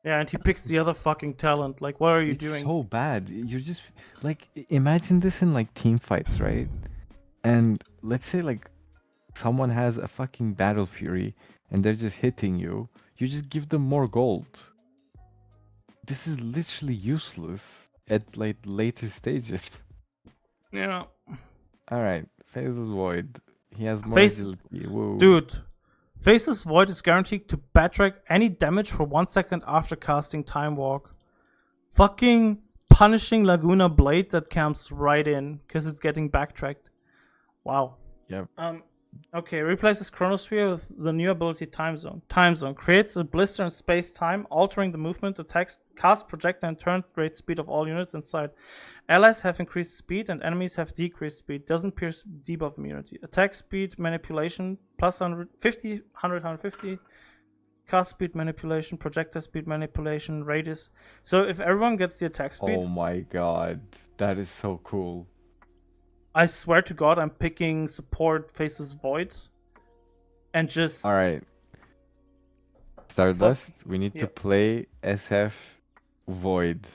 Yeah, and he picks the other fucking talent. Like, what are you doing? It's so bad. You're just like, imagine this in like team fights, right? And let's say like someone has a fucking Battle Fury and they're just hitting you. You just give them more gold. This is literally useless at like later stages. Yeah. All right, Faceless Void. He has more agility. Whoa. Dude, Faceless Void is guaranteed to backtrack any damage for 1 second after casting Time Walk. Fucking punishing Laguna Blade that comes right in because it's getting backtracked. Wow. Yep. Okay, replaces Chronosphere with the new ability Time Zone. Time Zone creates a blister in space-time, altering the movement, attacks, cast, projectile, and turn rate speed of all units inside. Allies have increased speed and enemies have decreased speed. Doesn't pierce debuff immunity. Attack speed manipulation plus 150, 100, 150. Cast speed manipulation, projectile speed manipulation, radius. So if everyone gets the attack speed... Oh my god, that is so cool. I swear to God, I'm picking support Faceless Void. And just... Alright. Stardust, we need to play SF Void.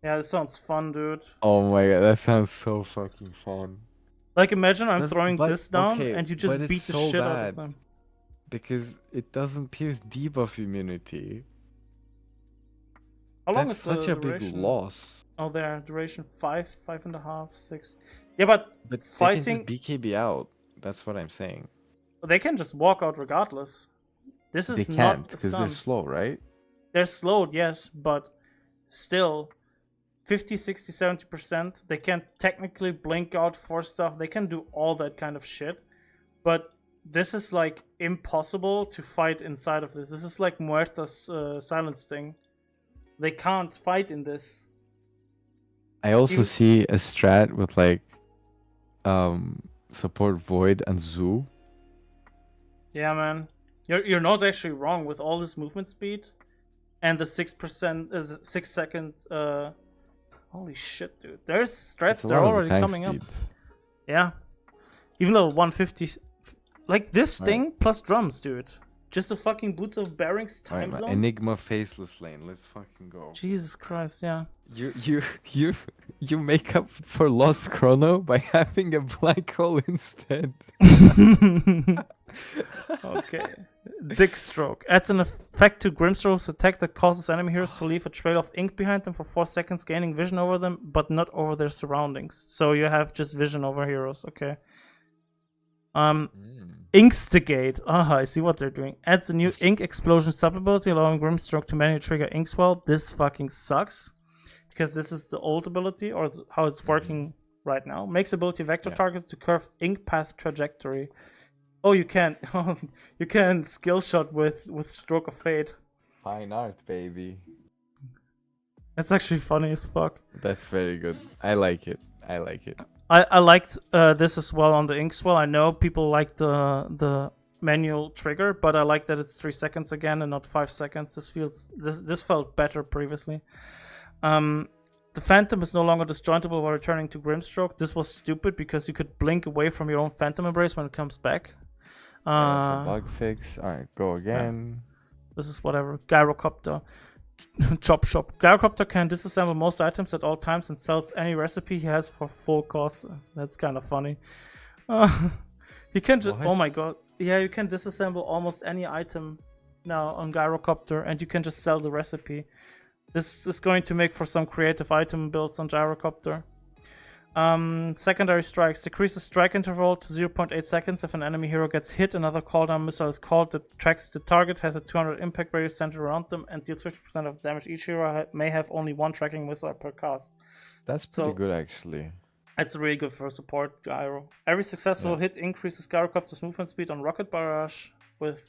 Yeah, this sounds fun, dude. Oh my god, that sounds so fucking fun. Like, imagine I'm throwing this down and you just beat the shit out of them. Because it doesn't pierce debuff immunity. How long That's is such the a big duration? loss. Oh, there. Duration 5, 5.5, 6. Yeah, but fighting... they can just BKB out. That's what I'm saying. They can just walk out regardless. This is they not can't, because they're slow, right? They're slowed, yes, but still 50, 60, 70%. They can technically blink out for stuff. They can do all that kind of shit. But this is like impossible to fight inside of this. This is like Muerta's silence thing. They can't fight in this. I also see a strat with like support Void and Zoo. Yeah, man. You're not actually wrong with all this movement speed and the 6 second holy shit, dude. There's strats they're already coming up. Yeah. Even though 150 like this thing plus drums, dude. Just the fucking Boots of Bearings time zone. Enigma faceless lane. Let's fucking go. Jesus Christ, yeah. You make up for lost chrono by having a black hole instead. Okay. Dick Stroke adds an effect to Grimstroke's attack that causes enemy heroes to leave a trail of ink behind them for 4 seconds, gaining vision over them, but not over their surroundings. So you have just vision over heroes. Okay. Inkstigate. I see what they're doing. Adds a new ink explosion sub ability, allowing Grimstroke to manually trigger Inkswell. This fucking sucks. Because this is the old ability, or how it's working right now. Makes ability vector target to curve ink path trajectory. Oh, you can. You can skill shot with Stroke of Fate. Fine art, baby. That's actually funny as fuck. That's very good. I like it. I liked this as well on the Inkswell. I know people like the manual trigger, but I like that it's 3 seconds again and not 5 seconds. This felt better previously. The Phantom is no longer disjointable while returning to Grimstroke. This was stupid because you could blink away from your own Phantom Embrace when it comes back. Bug fix. Alright, go again. This is whatever. Gyrocopter. Chop shop. Gyrocopter can disassemble most items at all times and sells any recipe he has for full cost. That's kind of funny. You can just. Oh my god. Yeah, you can disassemble almost any item now on Gyrocopter, and you can just sell the recipe. This is going to make for some creative item builds on Gyrocopter. Secondary strikes. Decreases strike interval to 0.8 seconds if an enemy hero gets hit. Another call-down missile is called that tracks the target, has a 200 impact radius centered around them, and deals 50% of damage. Each hero may have only one tracking missile per cast. That's pretty good, actually. It's really good for support Gyro. Every successful hit increases Gyrocopter's movement speed on Rocket Barrage with...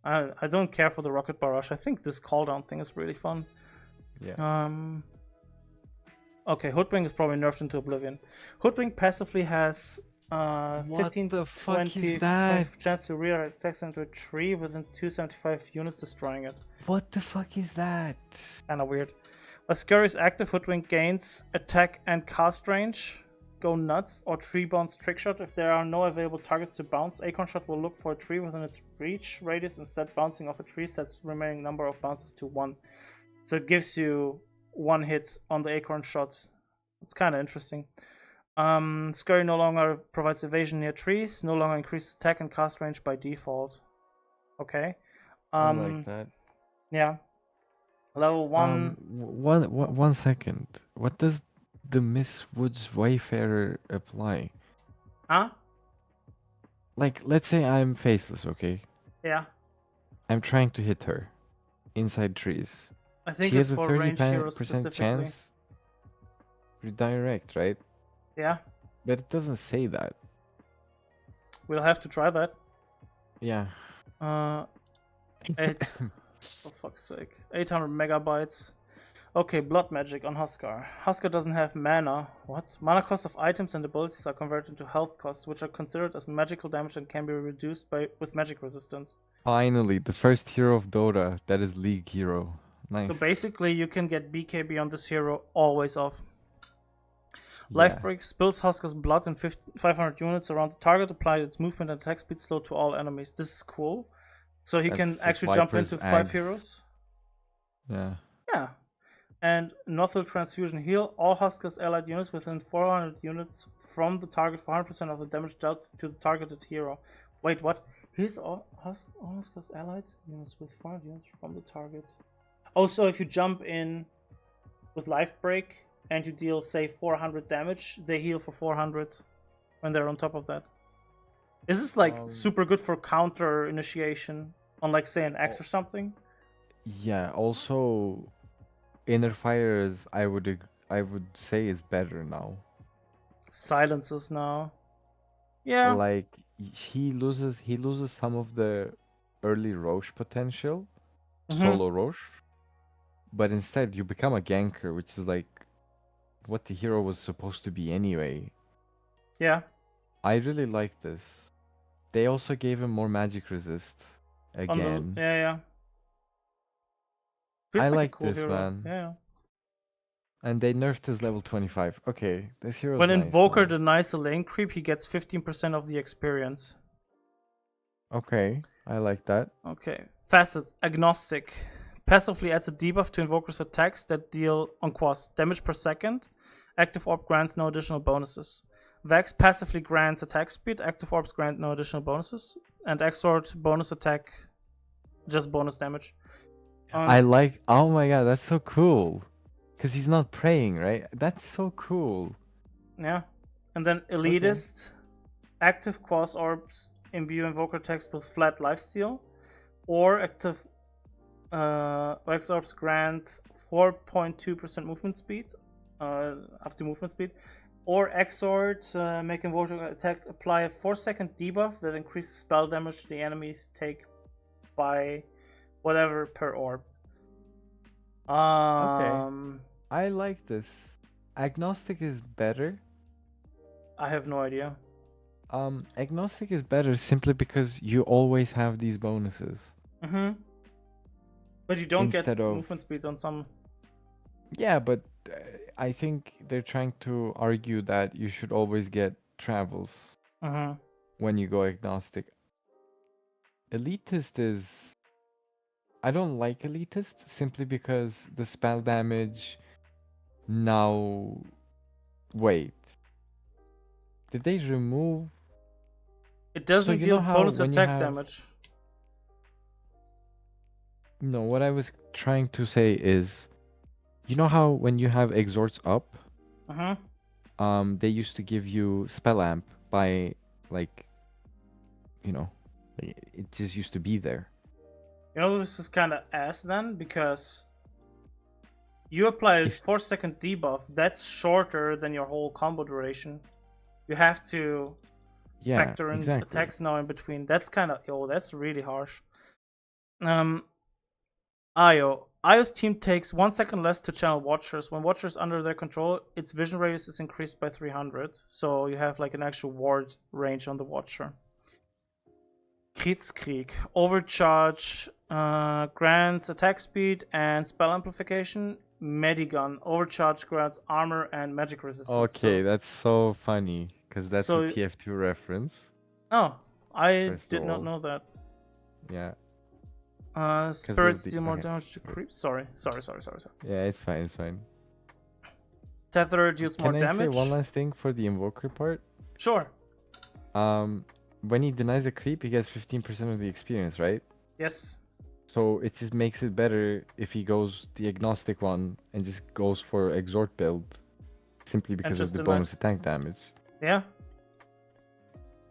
I don't care for the Rocket Barrage. I think this call-down thing is really fun. Yeah. Okay, Hoodwink is probably nerfed into oblivion. Hoodwink passively has 15 the fuck 20 is that? chance to redirect attacks into a tree within 275 units, destroying it. What the fuck is that? Kinda weird. While Scurry is active, Hoodwink gains attack and cast range. Go nuts or tree bounce trick shot. If there are no available targets to bounce, Acorn Shot will look for a tree within its reach radius. Instead, bouncing off a tree sets the remaining number of bounces to 1. So it gives you 1 hit on the Acorn Shot. It's kind of interesting. Scurry no longer provides evasion near trees. No longer increases attack and cast range by default. Okay. I like that. Yeah. Level 1. One second. What does the Miss Woods Wayfarer apply? Huh? Like, let's say I'm faceless, okay? Yeah. I'm trying to hit her inside trees. I think she it's has a for range heroes 30% chance redirect, right? Yeah. But it doesn't say that. We'll have to try that. Yeah. 8. For fuck's sake. 800 megabytes. Okay, Blood Magic on Huskar. Huskar doesn't have mana. What? Mana cost of items and abilities are converted into health costs, which are considered as magical damage and can be reduced with magic resistance. Finally, the first hero of Dota that is League hero. Nice. So basically, you can get BKB on this hero always off. Life Break spills Huskar's blood in 500 units around the target, apply its movement and attack speed slow to all enemies. This is cool. So he can actually jump into 5 heroes. Yeah. Yeah. And Nothil Transfusion heal all Huskar's allied units within 400 units from the target for 100% of the damage dealt to the targeted hero. Wait, what? Here's all Huskar's allied units with 400 units from the target. Oh, so if you jump in with Life Break and you deal, say, 400 damage, they heal for 400 when they're on top of that. Is this like super good for counter initiation on, like, say, an X or something? Yeah. Also, Inner Fires, I would say, is better now. Silences now. Yeah. Like, he loses some of the early Roche potential, Mhm. solo Roche, but instead you become a ganker, which is like what the hero was supposed to be anyway. Yeah. I really like this. They also gave him more magic resist again. Yeah. I Feels like a like cool this, hero. man. Yeah. And they nerfed his level 25. Okay, this hero's When nice Invoker now. denies a lane creep, he gets 15% of the experience. Okay, I like that. Okay. Facets. Agnostic. Passively adds a debuff to Invoker's attacks that deal on quas damage per second. Active Orb grants no additional bonuses. Vex passively grants attack speed. Active Orbs grant no additional bonuses. And Exort bonus attack, just bonus damage. I like. Oh my god, that's so cool. Because he's not praying, right? That's so cool. Yeah. And then Elitist. Active Quas Orbs imbue Invoker text with flat lifesteal. Or active Vex Orbs grant 4.2% movement speed. Up to movement speed. Or Exort, make Invoker attack apply a 4-second debuff that increases spell damage the enemies take by whatever per orb. Okay. I like this. Agnostic is better. I have no idea. Agnostic is better simply because you always have these bonuses. Mm-hmm. But you don't Instead get of... movement speed on some. Yeah, but I think they're trying to argue that you should always get travels when you go agnostic. Elitist is... I don't like Elitist simply because the spell damage now... Wait. Did they remove... It doesn't you deal know how bonus when you attack have- damage. No, what I was trying to say is... You know how when you have exhorts up, they used to give you spell amp by like, you know, it just used to be there. You know, this is kind of ass then, because you apply a 4-second debuff. That's shorter than your whole combo duration. You have to factor in attacks now in between. That's kind of that's really harsh. Io's team takes 1 second less to channel Watchers. When Watchers under their control, its vision radius is increased by 300. So you have like an actual ward range on the Watcher. Kriegskrieg. Overcharge grants attack speed and spell amplification. Medigun. Overcharge grants armor and magic resistance. Okay, that's so funny because that's a TF2 reference. Oh, I did not know that. Yeah. Spirits deal more damage to creeps. Sorry. Yeah, it's fine. Tether deals more damage. Can I say one last thing for the Invoker part? Sure. When he denies a creep, he gets 15% of the experience, right? Yes. So it just makes it better if he goes the agnostic one and just goes for exhort build, simply because of the bonus attack damage. Yeah.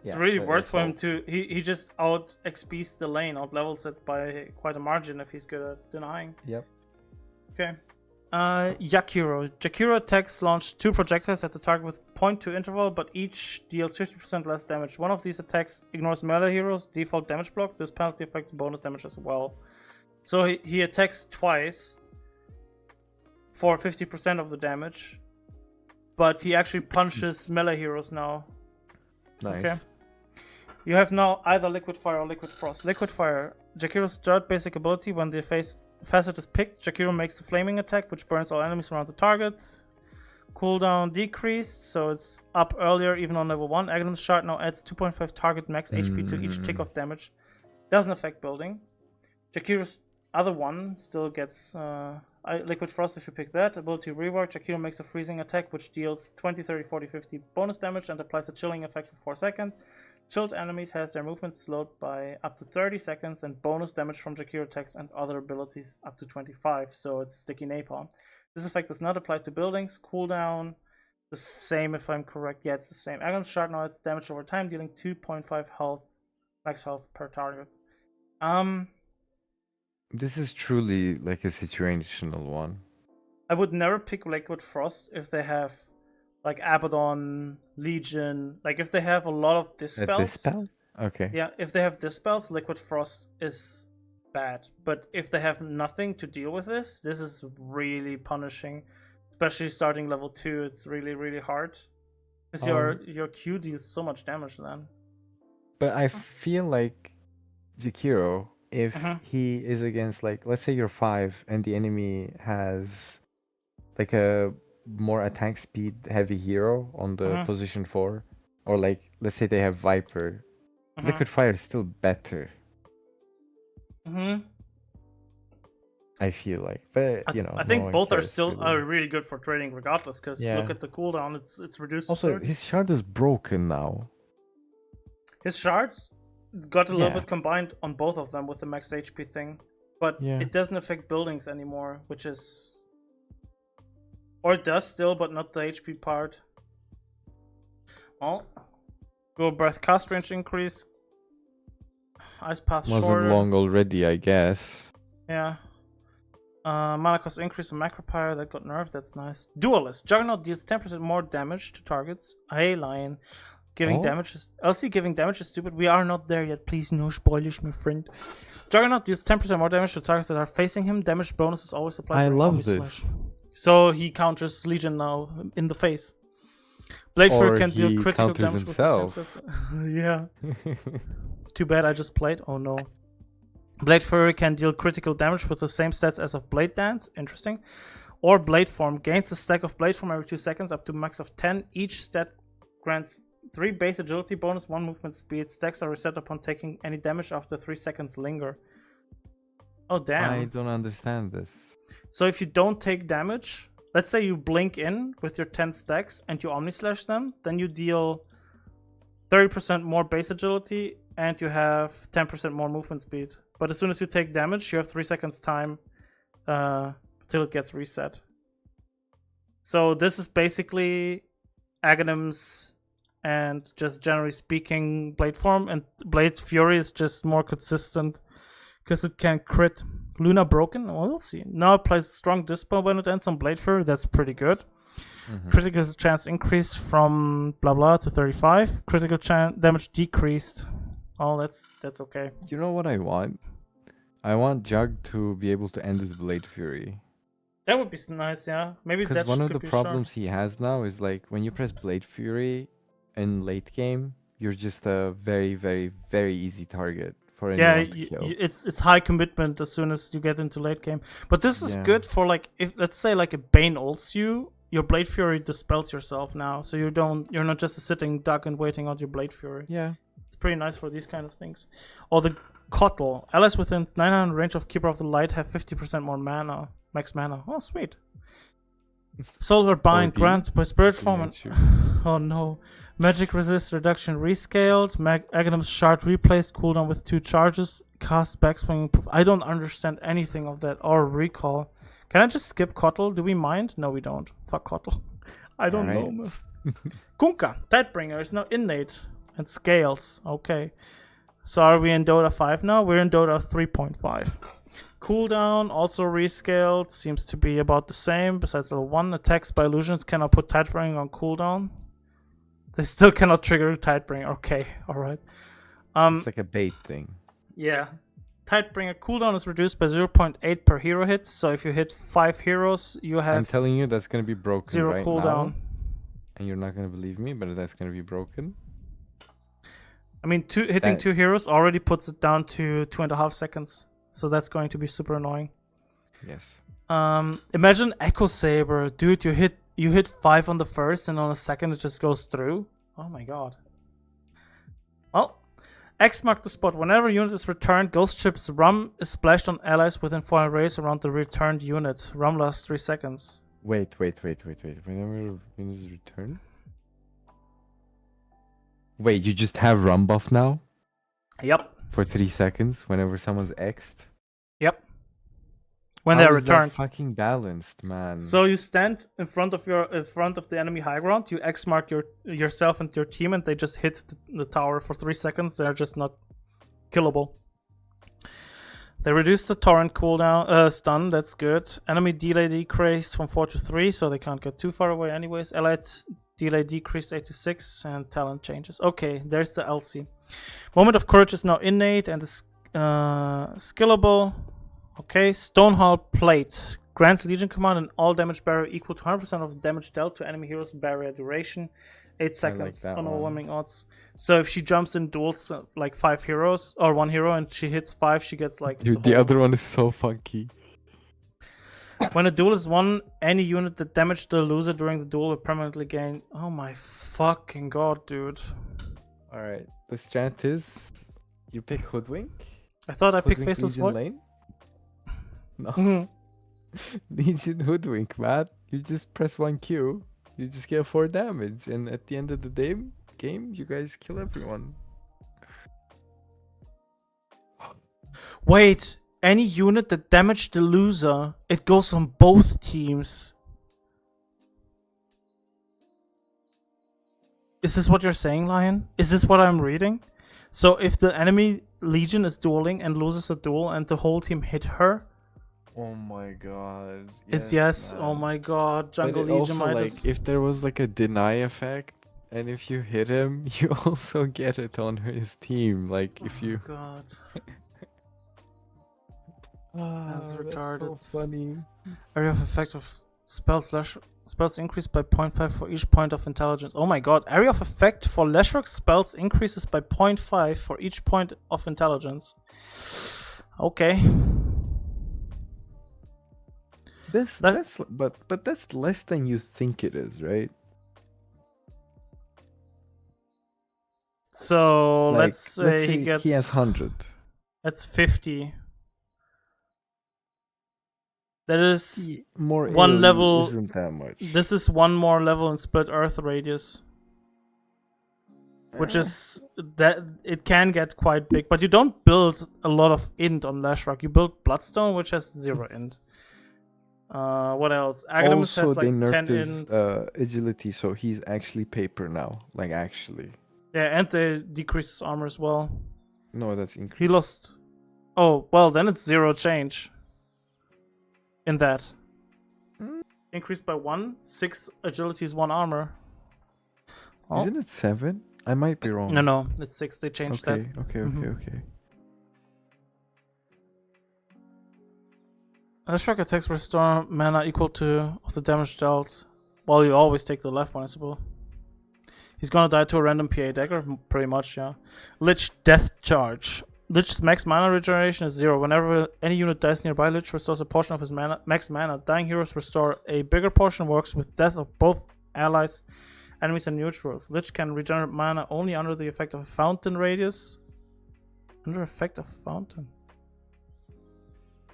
It's really worth for him to. He just out XPs the lane, out levels it by quite a margin if he's good at denying. Yep. Okay. Jakiro. Jakiro attacks launch 2 projectiles at the target with 0.2 interval, but each deals 50% less damage. One of these attacks ignores melee heroes' default damage block. This penalty affects bonus damage as well. So he attacks twice for 50% of the damage, but he actually punches melee heroes now. Nice. Okay. You have now either Liquid Fire or Liquid Frost. Liquid Fire. Jakiro's third basic ability, when the facet is picked, Jakiro makes a flaming attack which burns all enemies around the target. Cooldown decreased, so it's up earlier even on level 1. Aghanim's Shard now adds 2.5 target max HP to each tick of damage. Doesn't affect building. Jakiro's other one still gets Liquid Frost if you pick that. Ability rework. Jakiro makes a freezing attack which deals 20, 30, 40, 50 bonus damage and applies a chilling effect for 4 seconds. Chilled enemies has their movement slowed by up to 30 seconds and bonus damage from Jakiro attacks and other abilities up to 25, so it's Sticky Napalm. This effect does not apply to buildings. Cooldown, the same if I'm correct. Yeah, it's the same. Aghanim's Shard now adds damage over time, dealing 2.5 health, max health per target. This is truly like a situational one. I would never pick Liquid Frost if they have like Abaddon, Legion, like if they have a lot of dispels. Dispel? Okay. Yeah, if they have Dispels, Liquid Frost is bad. But if they have nothing to deal with this is really punishing. Especially starting level 2, it's really, really hard. Because your Q deals so much damage then. But I feel like Jakiro, if Mhm. he is against, like, let's say you're 5 and the enemy has like a more attack speed heavy hero on the position 4, or like let's say they have Viper, Liquid Fire is still better. I feel like, but you know, I think no both are cares, still really. really good for trading regardless. Because look at the cooldown; it's reduced. Also, to 30. his shard is broken now. His shard got a little bit combined on both of them with the max HP thing, but it doesn't affect buildings anymore, which is, or it does still, but not the HP part. Well, go breath cast range increase. Ice path Wasn't shorter. long already, I guess. Yeah. Mana cost increase in Macropyre, that got nerfed, that's nice. Duelist. Juggernaut deals 10% more damage to targets. Hey, Lion. Giving damage is... LC giving damage is stupid. We are not there yet. Please, no spoilers, my friend. Juggernaut deals 10% more damage to targets that are facing him. Damage bonus is always applied. I love this. Slash. So he counters Legion now in the face. Blade Fury can deal critical damage himself. with the same yeah. Too bad I just played. Oh no. Blade Fury can deal critical damage with the same stats as of Blade Dance. Interesting. Or Blade Form. Gains a stack of Blade Form every 2 seconds up to max of 10. Each stat grants 3 base agility bonus, 1 movement speed. Stacks are reset upon taking any damage after 3 seconds linger. Oh, damn. I don't understand this. So if you don't take damage, let's say you blink in with your 10 stacks and you Omnislash them, then you deal 30% more base agility and you have 10% more movement speed. But as soon as you take damage, you have 3 seconds time till it gets reset. So this is basically Aghanim's and just generally speaking Blade Form, and Blade Fury is just more consistent because it can crit. Luna Broken? Well, we'll see. Now it applies strong Dispel when it ends on Blade Fury. That's pretty good. Critical chance increased from blah blah to 35. Critical damage decreased. Oh, that's okay. You know what I want? I want Jug to be able to end his Blade Fury. That would be nice, yeah. Maybe that's because one of the problems he has now is like when you press Blade Fury in late game, you're just a very, very, very easy target for anyone to kill. It's high commitment as soon as you get into late game. But this is good for like if let's say like a Bane ults you, your Blade Fury dispels yourself now, so you're not just a sitting duck and waiting on your Blade Fury. Yeah. It's pretty nice for these kind of things. Or the Kotl. Allies within 900 range of Keeper of the Light have 50% more mana. Max mana. Oh, sweet. Solar Bind, grant by Spirit Form. And oh no. Magic Resist Reduction rescaled. Aghanim's Shard replaced. Cooldown with 2 charges. Cast Backswing. I don't understand anything of that. Or Recall. Can I just skip Kotl? Do we mind? No, we don't. Fuck Kotl. I don't know, man. Kunkka. Tidebringer is now innate. And Scales. Okay. So are we in Dota 5 now? We're in Dota 3.5. Cooldown also rescaled. Seems to be about the same. Besides level 1, attacks by illusions cannot put Tidebringer on cooldown. They still cannot trigger Tidebringer. Okay, alright. It's like a bait thing. Yeah. Tidebringer cooldown is reduced by 0.8 per hero hit. So if you hit 5 heroes, you have... I'm telling you that's going to be broken 0 right cooldown. Now. And you're not going to believe me, but that's going to be broken. I mean, hitting 2 heroes already puts it down to 2.5 seconds. So that's going to be super annoying. Yes. Imagine Echo Saber. Dude, you hit 5 on the first and on the second it just goes through. Oh my god. Well, X mark the spot. Whenever a unit is returned, Ghost Ship's rum is splashed on allies within 400 radius around the returned unit. Rum lasts 3 seconds. Wait. Whenever a unit is returned? Wait, you just have rum buff now? Yep. For 3 seconds whenever someone's X'd? Yep. When they're returned. That fucking balanced, man. So you stand in front of the enemy high ground, you X mark yourself and your team, and they just hit the tower for 3 seconds. They're just not killable. They reduced the torrent cooldown stun, that's good. Enemy delay decreased from 4 to 3, so they can't get too far away anyways. Allied Delay decreased 86 and talent changes. Okay, there's the LC. Moment of Courage is now innate and is skillable. Okay, Stonehall Plate. Grants Legion Command an all damage barrier equal to 100% of damage dealt to enemy heroes barrier duration. 8 seconds on overwhelming odds. So if she jumps in duels like 5 heroes or 1 hero and she hits 5, she gets like... Dude, the other one is so funky. When a duel is won, any unit that damaged the loser during the duel will permanently gain... Oh my fucking god, dude. Alright, the strat is... You pick Hoodwink. I thought I picked Faceless Void. Lane? No. Legion Hoodwink, man. You just press 1Q. You just get 4 damage. And at the end of the game, you guys kill everyone. Wait, any unit that damaged the loser, it goes on both teams. Is this what you're saying, Lion? Is this what I'm reading? So if the enemy Legion is dueling and loses a duel and the whole team hit her... Oh my god. It's yes. Man. Oh my god. Jungle Legion also, might like, if there was like a deny effect, and if you hit him, you also get it on his team. Like if you... Oh god. That's retarded. That's so funny. Area of effect of spells increased by 0.5 for each point of intelligence. Oh my god. Area of effect for Leshrac spells increases by 0.5 for each point of intelligence. Okay. That's but that's less than you think it is, right? So like, let's say he has 100. That's 50. That is more one level. Isn't that much? This is one more level in Split Earth radius, which is that it can get quite big. But you don't build a lot of int on Leshrac. You build Bloodstone, which has 0 int. What else? Aghanim has like they nerfed 10 his int. agility, so he's actually paper now. Like actually. Yeah, and they decrease his armor as well. No, that's increased. He lost. Oh well, then it's 0 change. In that. Increased by 1, 6 agility is 1 armor. Oh. Isn't it 7? I might be wrong. No, it's 6. They changed that. Okay. Leshrac attacks restore mana equal to of the damage dealt. Well, you always take the left one, I suppose. He's gonna die to a random PA dagger, pretty much, yeah. Lich Death Charge. Lich's max mana regeneration is 0. Whenever any unit dies nearby, Lich restores a portion of his max mana. Dying heroes restore a bigger portion, works with death of both allies, enemies, and neutrals. Lich can regenerate mana only under the effect of a fountain radius. Under effect of fountain?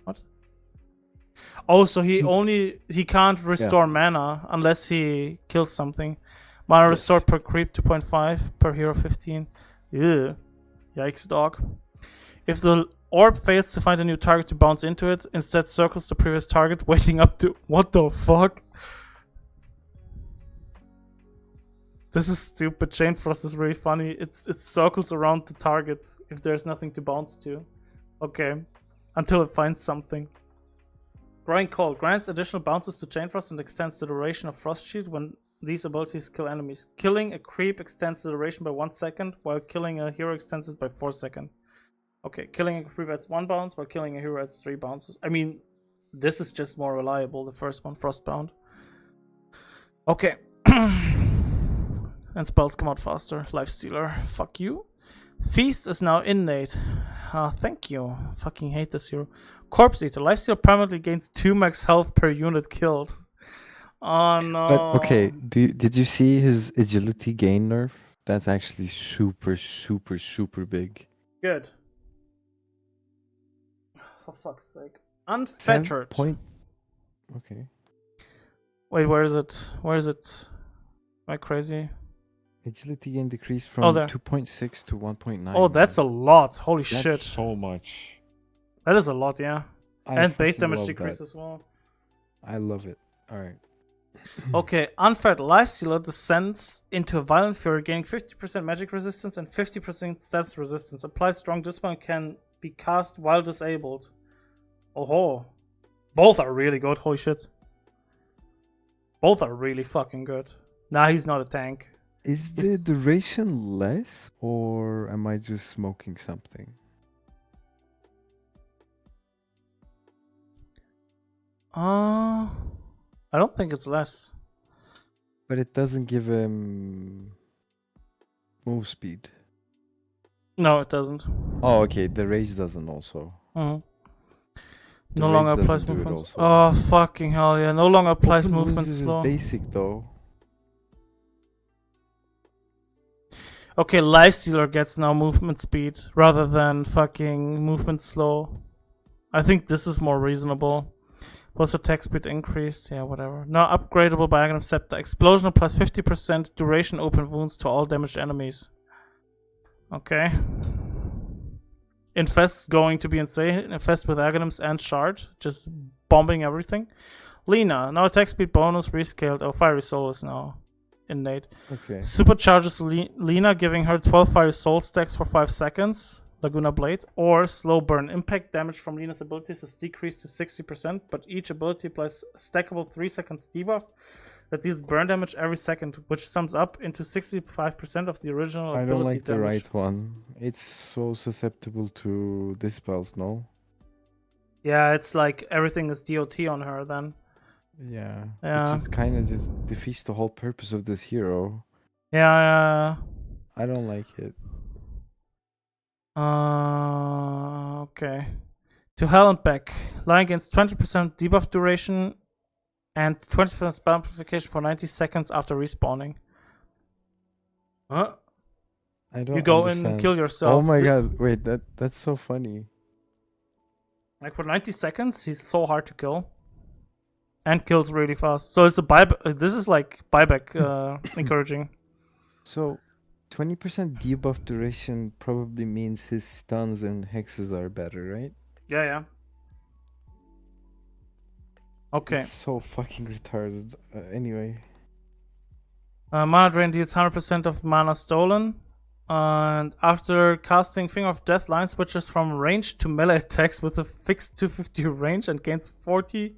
What? Oh, so he can't restore mana unless he kills something. Mana restored per creep 2.5, per hero 15. Ew. Yikes, dog. If the orb fails to find a new target to bounce into it, instead circles the previous target, waiting up to... What the fuck? This is stupid. Chain Frost is really funny. It circles around the target if there's nothing to bounce to. Okay. Until it finds something. Growing Cold grants additional bounces to Chain Frost and extends the duration of Frost Shield when these abilities kill enemies. Killing a creep extends the duration by 1 second, while killing a hero extends it by 4 seconds. Okay, killing a creep adds 1 bounce, while killing a hero adds 3 bounces. I mean, this is just more reliable, the first one, Frostbound. Okay. And spells come out faster. Lifestealer, fuck you. Feast is now innate. Thank you. Fucking hate this hero. Corpse Eater. Lifestealer permanently gains 2 max health per unit killed. Oh no. But okay, did you see his agility gain nerf? That's actually super big. Good. For fuck's sake. Unfettered. Okay. Wait, where is it? Where is it? Am I crazy? Agility gain decreased from 2.6 to 1.9. Oh, that's a lot. Holy that's shit. So much. That is a lot, yeah. And base damage decrease as well. I love it. Alright. Okay, Unfettered Lifestealer descends into a Violent Fury, gaining 50% magic resistance and 50% stats resistance. Applies strong dispel and can be cast while disabled. Oh, both are really good. Holy shit. Both are really fucking good. Nah, he's not a tank. Is the duration less, or am I just smoking something? I don't think it's less. But it doesn't give him move speed. No, it doesn't. Oh, okay. The rage doesn't also. Mm-hmm. The No rage longer doesn't applies do it movement. also. Oh, fucking hell yeah. No longer applies Open movement wounds is slow. basic though. Okay, Lifestealer gets now movement speed rather than fucking movement slow. I think this is more reasonable. Was attack speed increased? Yeah, whatever. Now upgradable by Aghanim Scepter. Explosion applies 50% duration open wounds to all damaged enemies. Okay. Infest going to be insane. Infest with Aghanims and Shard. Just bombing everything. Lina. Now attack speed bonus rescaled. Oh, Fiery Soul is now innate. Okay. Supercharges Lina, giving her 12 Fiery Soul stacks for 5 seconds. Laguna Blade. Or Slow Burn. Impact damage from Lina's abilities is decreased to 60%, but each ability applies stackable 3 seconds debuff that deals burn damage every second, which sums up into 65% of the original ability I don't like damage. the right one. It's so susceptible to dispels, no? Yeah, it's like everything is DOT on her then. Yeah. Yeah. It just kind of just defeats the whole purpose of this hero. Yeah. I don't like it. Okay. To Hell and Back. Lying against 20% debuff duration and 20% spell amplification for 90 seconds after respawning. Huh? I don't You go understand. in and kill yourself. Oh my god, wait, that's so funny. Like for 90 seconds, he's so hard to kill. And kills really fast. So it's a buyback. This is like buyback encouraging. So 20% debuff duration probably means his stuns and hexes are better, right? Yeah. Okay. It's so fucking retarded. Anyway. Mana Drain deals 100% of mana stolen. And after casting Finger of Death, line switches from range to melee attacks with a fixed 250 range and gains 40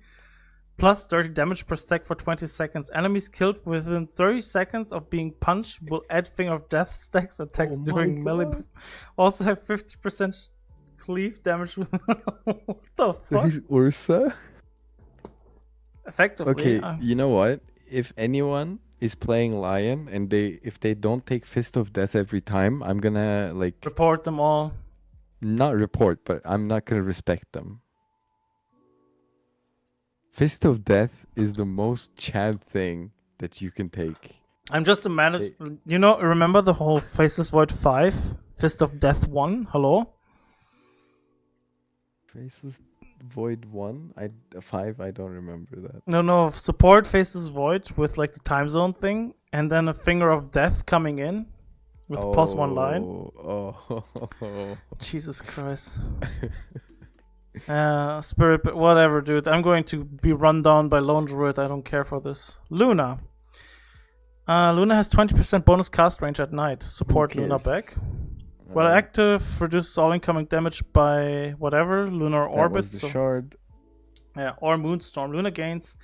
plus 30 damage per stack for 20 seconds. Enemies killed within 30 seconds of being punched will add Finger of Death stacks attacks during melee. Also have 50% cleave damage. What the fuck? So he's Ursa? Effectively. Okay, you know what? If anyone is playing Lion and if they don't take Fist of Death every time, I'm gonna like report them all. Not report, but I'm not gonna respect them. Fist of Death is the most Chad thing that you can take. I'm just a manager. You know, remember the whole Faceless Void 5? Fist of Death 1? Hello? Faceless Void 1? 5? I don't remember that. No. Support Faceless Void with like the time zone thing, and then a Finger of Death coming in with +1 line. Oh. Jesus Christ. Spirit, whatever, dude. I'm going to be run down by Lone Druid. I don't care for this. Luna. Luna has 20% bonus cast range at night. Support Luna back. While active, reduces all incoming damage by whatever, lunar orbit. Was the shard. Yeah, or Moonstorm. Luna gains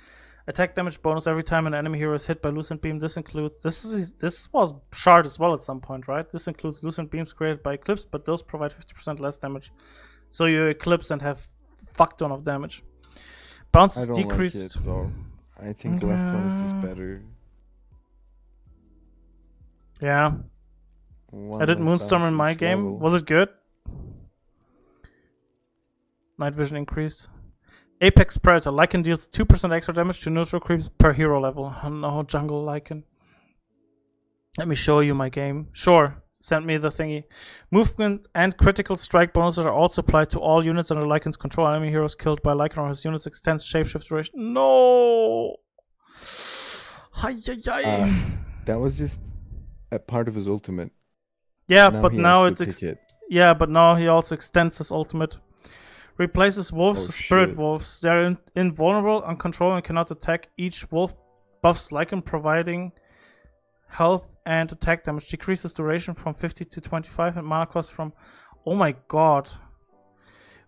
attack damage bonus every time an enemy hero is hit by Lucent Beam. This includes this was shard as well at some point, right? This includes Lucent Beams created by Eclipse, but those provide 50% less damage. So you eclipse and have fuck ton of damage. Bounce is decreased. Like it, though. I think left one is just better. Yeah. I did Moonstorm in my game. Level. Was it good? Night vision increased. Apex Predator. Lycan deals 2% extra damage to neutral creeps per hero level. Oh no, jungle Lycan. Let me show you my game. Sure. Send me the thingy. Movement and critical strike bonuses are also applied to all units under Lycan's control. Enemy heroes killed by Lycan or his units extends shapeshift duration. No! That was just a part of his ultimate. Yeah, now but now it's it. Yeah, but now he also extends his ultimate. Replaces wolves with spirit wolves. They're invulnerable, uncontrolled, and cannot attack. Each wolf buffs Lycan, providing health and attack damage. Decreases duration from 50 to 25 and mana cost from... Oh my god.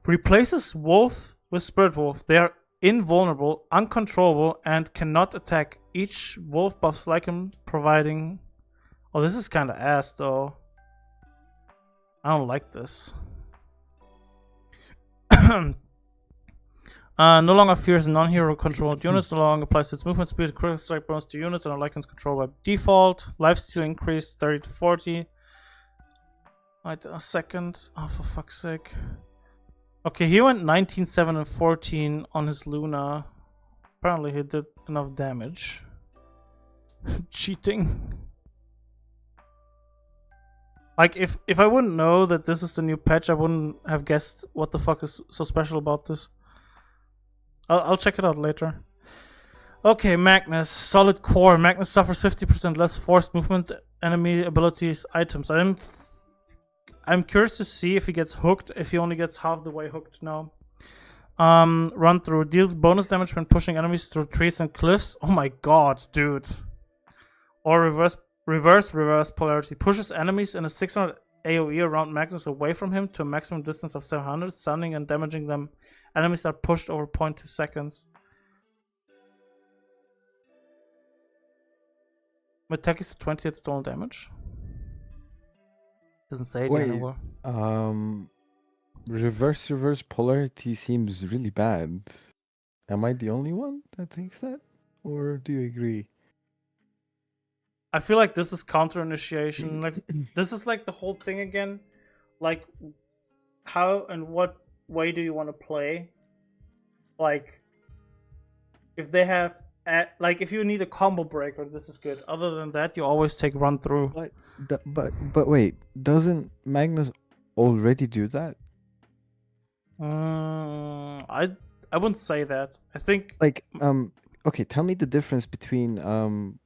Replaces wolf with spirit wolf. They are invulnerable, uncontrollable, and cannot attack. Each wolf buffs like him, providing. Oh, this is kind of ass though. I don't like this. No longer fears non-hero controlled units. No longer applies its movement speed, critical strike bonus to units, and are Lycan's control by default. Lifesteal increased 30 to 40. Wait a second. Oh, for fuck's sake. Okay, he went 19, 7, and 14 on his Luna. Apparently, he did enough damage. Cheating. Like, if I wouldn't know that this is the new patch, I wouldn't have guessed what the fuck is so special about this. I'll check it out later. Okay, Magnus. Solid core. Magnus suffers 50% less forced movement, enemy abilities, items. I'm curious to see if he gets hooked, if he only gets half the way hooked now. Run through. Deals bonus damage when pushing enemies through trees and cliffs. Oh my god, dude. Or reverse polarity. Pushes enemies in a 600 AoE around Magnus away from him to a maximum distance of 700, stunning and damaging them. Enemies are pushed over 0.2 seconds. Attack is 20 at stolen damage. Doesn't say it anymore. Reverse polarity seems really bad. Am I the only one that thinks that? Or do you agree? I feel like this is counter initiation. Like, this is like the whole thing again. Like, how and what way do you want to play? Like, if they have, like, if you need a combo breaker, this is good. Other than that, you always take run through. But wait, doesn't Magnus already do that? I wouldn't say that. I think like okay, tell me the difference between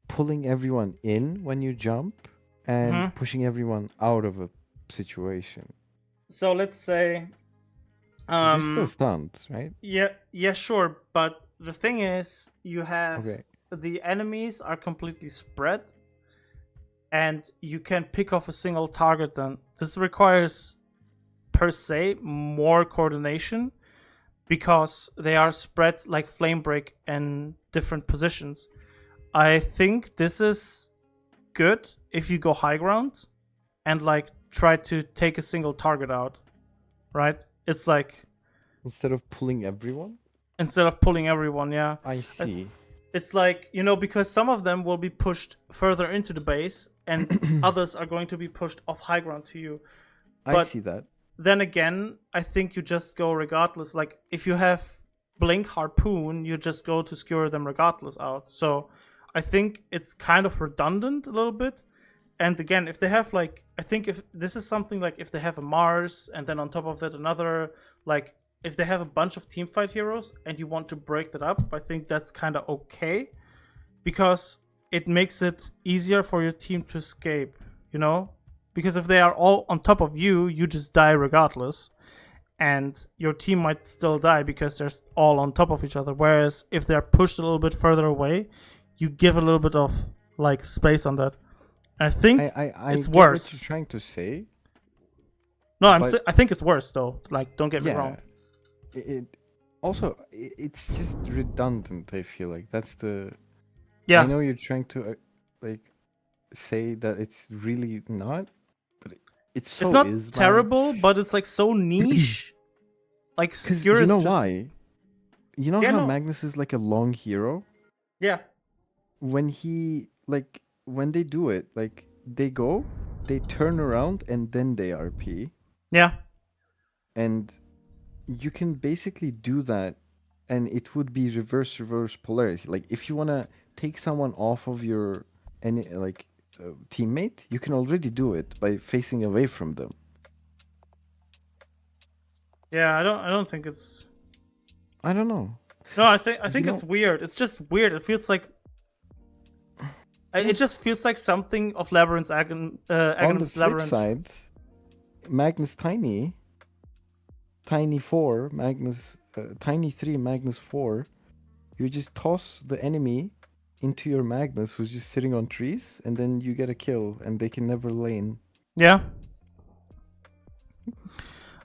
pulling everyone in when you jump and pushing everyone out of a situation. So let's say they're still stunned, right? Yeah, sure. But the thing is, you have the enemies are completely spread, and you can pick off a single target. Then this requires, per se, more coordination because they are spread like flame break in different positions. I think this is good if you go high ground and like try to take a single target out, right? It's like instead of pulling everyone, yeah. I see. It's like, you know, because some of them will be pushed further into the base and others are going to be pushed off high ground to you. But I see that. Then again, I think you just go regardless. Like, if you have Blink Harpoon, you just go to skewer them regardless out. So I think it's kind of redundant a little bit. And again, if they have like, I think if this is something like if they have a Mars and then on top of that another, like if they have a bunch of teamfight heroes and you want to break that up, I think that's kind of okay because it makes it easier for your team to escape, you know? Because if they are all on top of you, you just die regardless. And your team might still die because they're all on top of each other. Whereas if they're pushed a little bit further away, you give a little bit of like space on that. I think it's worse. What you're trying to say? No, I think it's worse though. Like, don't get me wrong. It's just redundant. I feel like that's the. Yeah. I know you're trying to like say that it's really not, but it's not terrible, but it's like so niche. Like, you know why? You know how Magnus is like a long hero? Yeah. When they do it, like they turn around and then they RP. Yeah. And you can basically do that and it would be reverse polarity. Like if you want to take someone off of your teammate, you can already do it by facing away from them. Yeah, I don't think it's. I don't know. No, I think it's weird. It's just weird. It feels like. It just feels like something of Labyrinth's On the flip side, Magnus Tiny 4, Magnus Tiny 3, Magnus 4, you just toss the enemy into your Magnus who's just sitting on trees, and then you get a kill, and they can never lane. Yeah.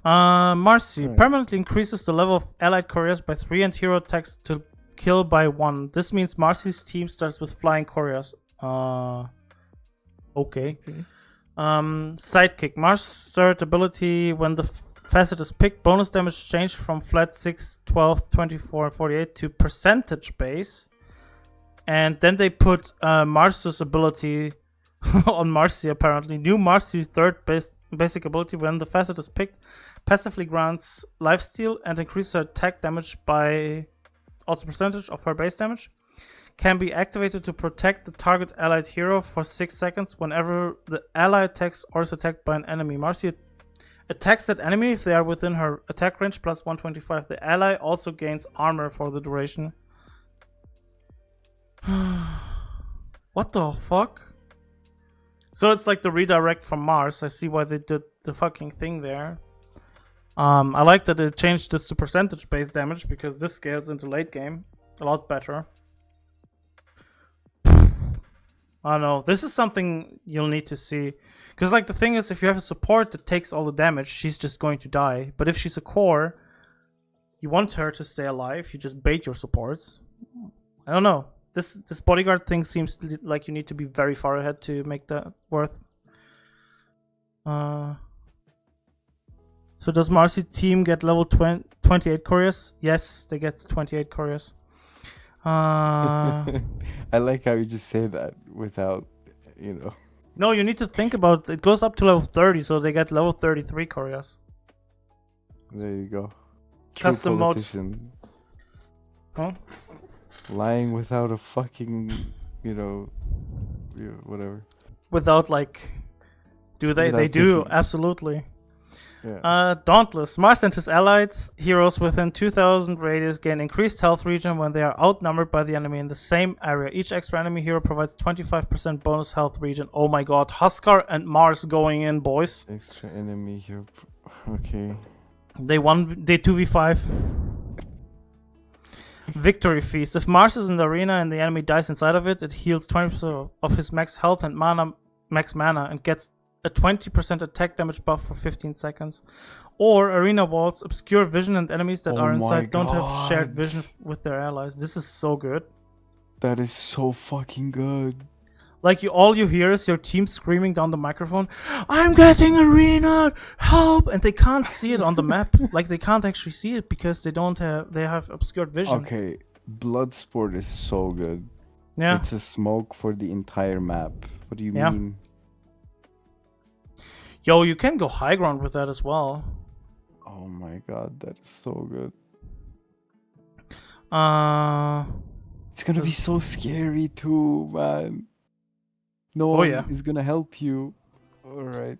Marcy Right. permanently increases the level of allied couriers by 3 and hero attacks to kill by 1. This means Marcy's team starts with flying couriers. Okay. Sidekick. Marcy's third ability when the facet is picked. Bonus damage changed from flat 6, 12, 24, and 48 to percentage base. And then they put Marcy's ability on Marcy apparently. New Marcy's third basic ability when the facet is picked passively grants lifesteal and increases her attack damage by also percentage of her base damage. Can be activated to protect the target allied hero for 6 seconds whenever the ally attacks or is attacked by an enemy. Marcy attacks that enemy if they are within her attack range plus 125. The ally also gains armor for the duration. What the fuck? So it's like the redirect from Mars. I see why they did the fucking thing there. I like that it changed this to percentage based damage because this scales into late game a lot better. I don't know. This is something you'll need to see. Because like the thing is, if you have a support that takes all the damage, she's just going to die. But if she's a core, you want her to stay alive. You just bait your supports. I don't know. This bodyguard thing seems like you need to be very far ahead to make that worth. So does Marcy team get level 28 couriers? Yes, they get 28 couriers. I like how you just say that without, No, you need to think about it. Goes up to level 30, so they get level 33 couriers. There you go. Custom mode. Huh? Lying without a fucking, whatever. Without like, do they? Without They do, thinking. absolutely. Yeah. Dauntless. Mars and his allied heroes within 2000 radius gain increased health region when they are outnumbered by the enemy in the same area. Each extra enemy hero provides 25% bonus health region. Oh my god. Huskar and Mars going in, boys. Extra enemy here. Okay. They 2v5. Victory Feast. If Mars is in the arena and the enemy dies inside of it, it heals 20% of his max health and max mana and gets a 20% attack damage buff for 15 seconds. Or Arena Walls obscure vision and enemies that are inside don't have shared vision with their allies. This is so good. That is so fucking good. Like all you hear is your team screaming down the microphone, "I'm getting arena, help!" And they can't see it on the map. Like they can't actually see it because they have obscured vision. Okay, Bloodsport is so good. Yeah. It's a smoke for the entire map. What do you Yeah. mean? Yo, you can go high ground with that as well. Oh my god, that is so good. It's gonna be so scary too, man. No one is gonna help you. Alright.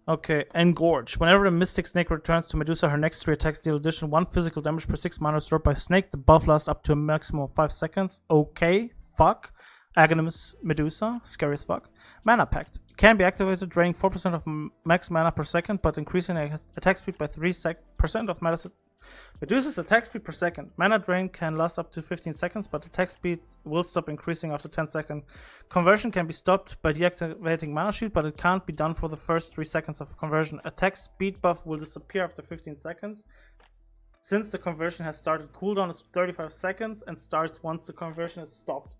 Okay, Engorge. Whenever the Mystic Snake returns to Medusa, her next 3 attacks deal additional 1 physical damage per 6 mana stored by Snake. The buff lasts up to a maximum of 5 seconds. Okay, fuck. Agonymous Medusa, scary as fuck. Mana Pact. Can be activated, draining 4% of max mana per second, but increasing attack speed by 3% of Medusa's attack speed per second. Mana drain can last up to 15 seconds, but attack speed will stop increasing after 10 seconds. Conversion can be stopped by deactivating Mana Shield, but it can't be done for the first 3 seconds of conversion. Attack speed buff will disappear after 15 seconds. Since the conversion has started, cooldown is 35 seconds and starts once the conversion is stopped.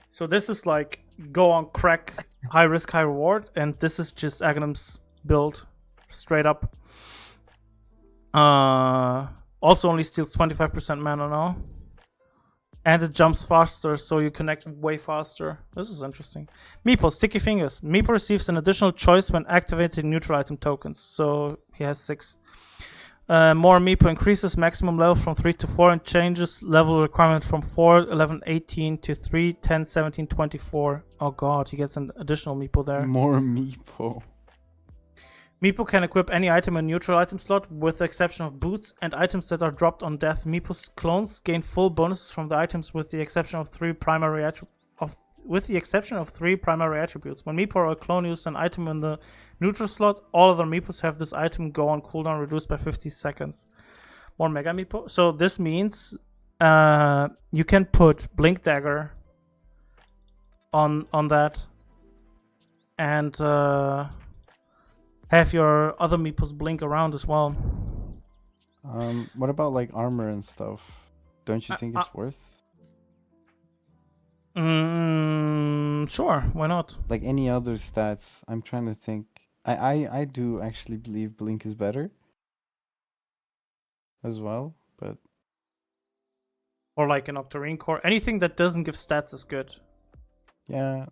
So this is like go on crack, high risk, high reward, and this is just Aghanim's build, straight up. Also only steals 25% mana now. And it jumps faster, so you connect way faster. This is interesting. Meepo, Sticky Fingers. Meepo receives an additional choice when activating neutral item tokens, so he has 6. More Meepo increases maximum level from 3 to 4 and changes level requirement from 4, 11, 18 to 3, 10, 17, 24. Oh god, he gets an additional Meepo there. More Meepo. Meepo can equip any item in neutral item slot with the exception of boots and items that are dropped on death. Meepo's clones gain full bonuses from the items with the exception of 3 primary attributes. When Meepo or a clone use an item in the neutral slot, all other Meepos have this item go on cooldown reduced by 50 seconds. More Mega Meepo. So this means you can put Blink Dagger on that and have your other meeples blink around as well. What about like armor and stuff? Don't you think it's worth? Sure, why not? Like any other stats, I'm trying to think. I do actually believe blink is better as well, but Or like an Octarine core. Anything that doesn't give stats is good. yeah.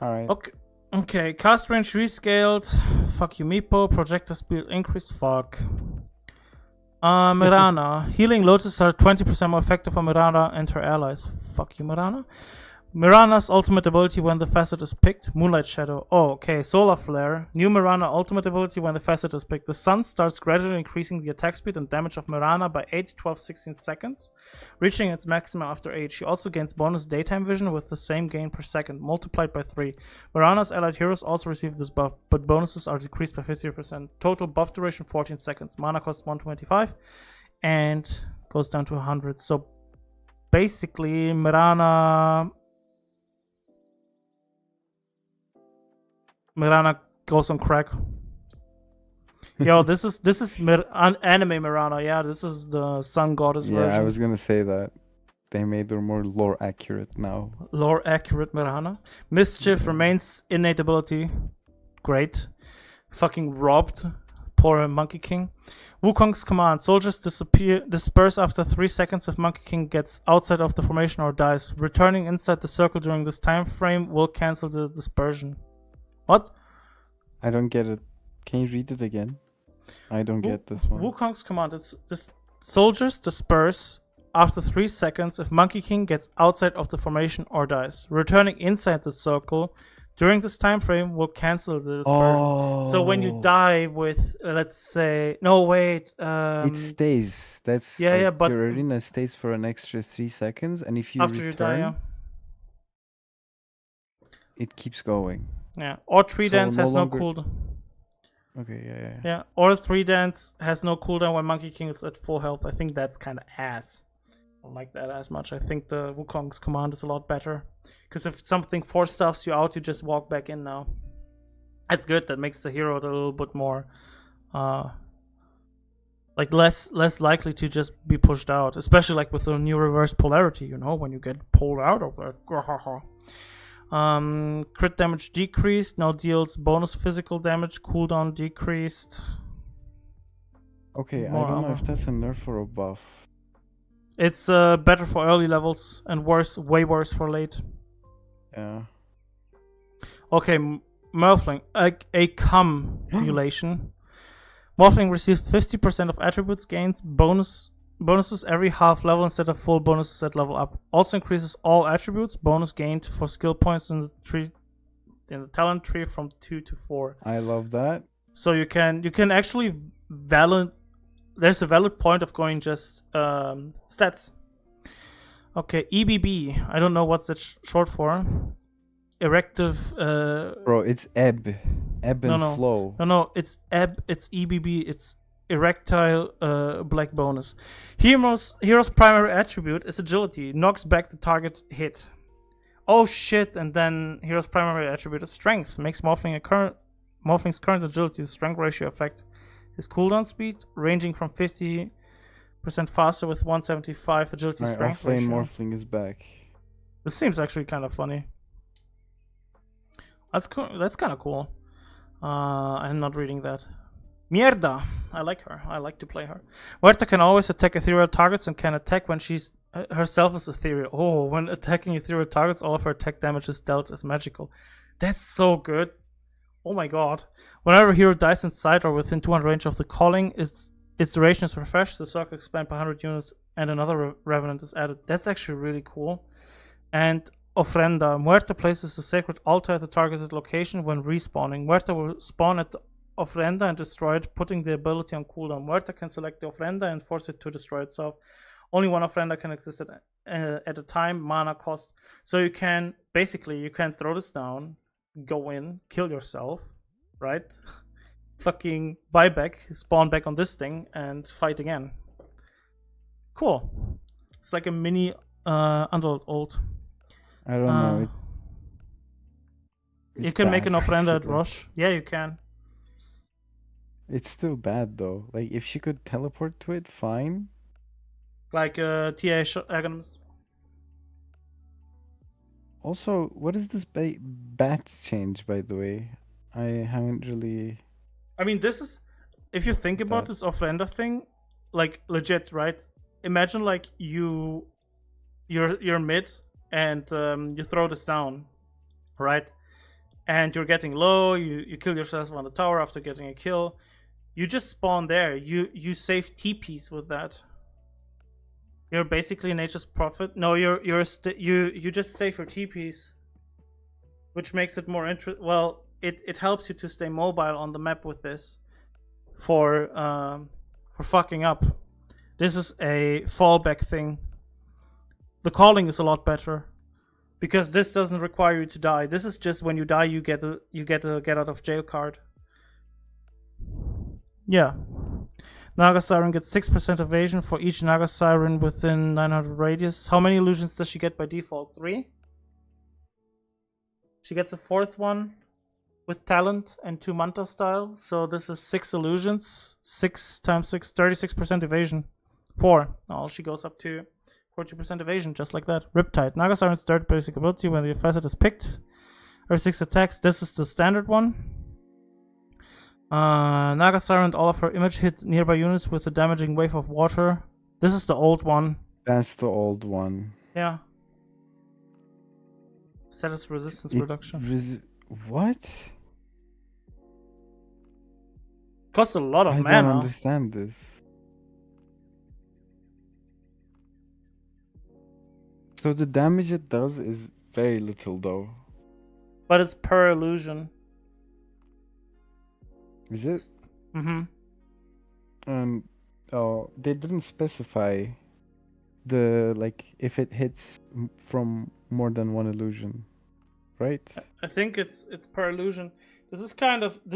Alright. Okay, cast range rescaled. Fuck you, Meepo. Projector speed increased. Fuck. Mirana. Healing Lotus are 20% more effective for Mirana and her allies. Fuck you, Mirana. Mirana's ultimate ability when the facet is picked. Moonlight Shadow. Oh, okay. Solar Flare. New Mirana ultimate ability when the facet is picked. The sun starts gradually increasing the attack speed and damage of Mirana by 8, 12, 16 seconds, reaching its maximum after 8. She also gains bonus daytime vision with the same gain per second, multiplied by 3. Mirana's allied heroes also receive this buff, but bonuses are decreased by 50%. Total buff duration 14 seconds. Mana cost 125 and goes down to 100. So basically, Mirana goes on crack. Yo, this is anime Mirana. Yeah, this is the sun goddess version. Yeah, I was gonna say that. They made her more lore accurate now. Lore accurate Mirana. Mischief remains innate ability. Great. Fucking robbed. Poor Monkey King. Wukong's command. Soldiers disperse after 3 seconds if Monkey King gets outside of the formation or dies. Returning inside the circle during this time frame will cancel the dispersion. What? I don't get it. Can you read it again? I don't get this one. Wukong's command is this: soldiers disperse after 3 seconds if Monkey King gets outside of the formation or dies. Returning inside the circle during this time frame will cancel the dispersion. Oh. So when you die with, let's say, no wait, it stays. That's but your arena stays for an extra 3 seconds, and if you after you die, it keeps going. Yeah, or Tree Dance has no cooldown. Okay, yeah. Or 3 Dance has no cooldown when Monkey King is at full health. I think that's kind of ass. I don't like that as much. I think the Wukong's command is a lot better. Because if something force stuffs you out, you just walk back in now. That's good. That makes the hero a little bit more, like less likely to just be pushed out. Especially like with the new reverse polarity. You know, when you get pulled out of that. Crit damage decreased, now deals bonus physical damage, cooldown decreased. Okay, I don't know if that's a nerf or a buff. It's better for early levels and way worse for late. Yeah. Okay, Morphling, a cumulation. Morphling receives 50% of attributes gains bonuses every half level instead of full bonuses at level up. Also increases all attributes bonus gained for skill points in the talent tree from 2 to 4. I love that. So you can actually there's a valid point of going just stats. Okay, EBB. I don't know what's that short for. Erective. Bro, it's ebb and flow. No, it's ebb. It's EBB. It's erectile black bonus. Hero's primary attribute is agility. Knocks back the target hit. Oh shit! And then hero's primary attribute is strength. Makes Morphling's current agility strength ratio affect his cooldown speed, ranging from 50% faster with 175 agility strength ratio. Morphling is back. This seems actually kind of funny. That's cool. That's kind of cool. I'm not reading that. Mierda. I like her. I like to play her. Huerta can always attack ethereal targets and can attack when she's herself is ethereal. Oh, when attacking ethereal targets, all of her attack damage is dealt as magical. That's so good. Oh my god. Whenever a hero dies inside or within 200 range of the calling, its duration is refreshed, the circle expands by 100 units, and another revenant is added. That's actually really cool. And Ofrenda. Muerta places a sacred altar at the targeted location when respawning. Muerta will spawn at the Ofrenda and destroy it, putting the ability on cooldown. Muerta can select the Ofrenda and force it to destroy itself. Only one Ofrenda can exist at a time, mana cost. So you can throw this down, go in, kill yourself, right? Fucking buy back, spawn back on this thing, and fight again. Cool. It's like a mini Underworld ult. I don't know. You can make an bad, I ofrenda at feel like. Rosh. Yeah, you can. It's still bad though. Like if she could teleport to it, fine. Like TA Aghanim's. Also, what is this bats change, by the way? I haven't really. I mean, this is, if you think about this ofrenda thing, like legit, right? Imagine like you're mid and you throw this down, right? And you're getting low. You kill yourself on the tower after getting a kill. You just spawn there. You save TPs with that. You're basically Nature's Prophet. No, you just save your TPs, which makes it more interesting. Well, it helps you to stay mobile on the map with this for fucking up. This is a fallback thing. The calling is a lot better because this doesn't require you to die. This is just when you die, you get a get out of jail card. Yeah. Naga Siren gets 6% evasion for each Naga Siren within 900 radius. How many illusions does she get by default? 3? She gets a 4th one with talent and 2 Manta style. So this is 6 illusions. 6 times 6, 36% evasion. 4. Oh, she goes up to 40% evasion, just like that. Riptide. Naga Siren's third basic ability when the facet is picked. Every 6 attacks. This is the standard one. Naga Siren, all of her image hit nearby units with a damaging wave of water. This is the old one. That's the old one. Yeah. Status resistance reduction. What? Costs a lot of mana. I don't understand this. So the damage it does is very little though. But it's per illusion. Is it? Mm-hmm. Oh, they didn't specify the, like, if it hits from more than one illusion, right? I think it's per illusion. This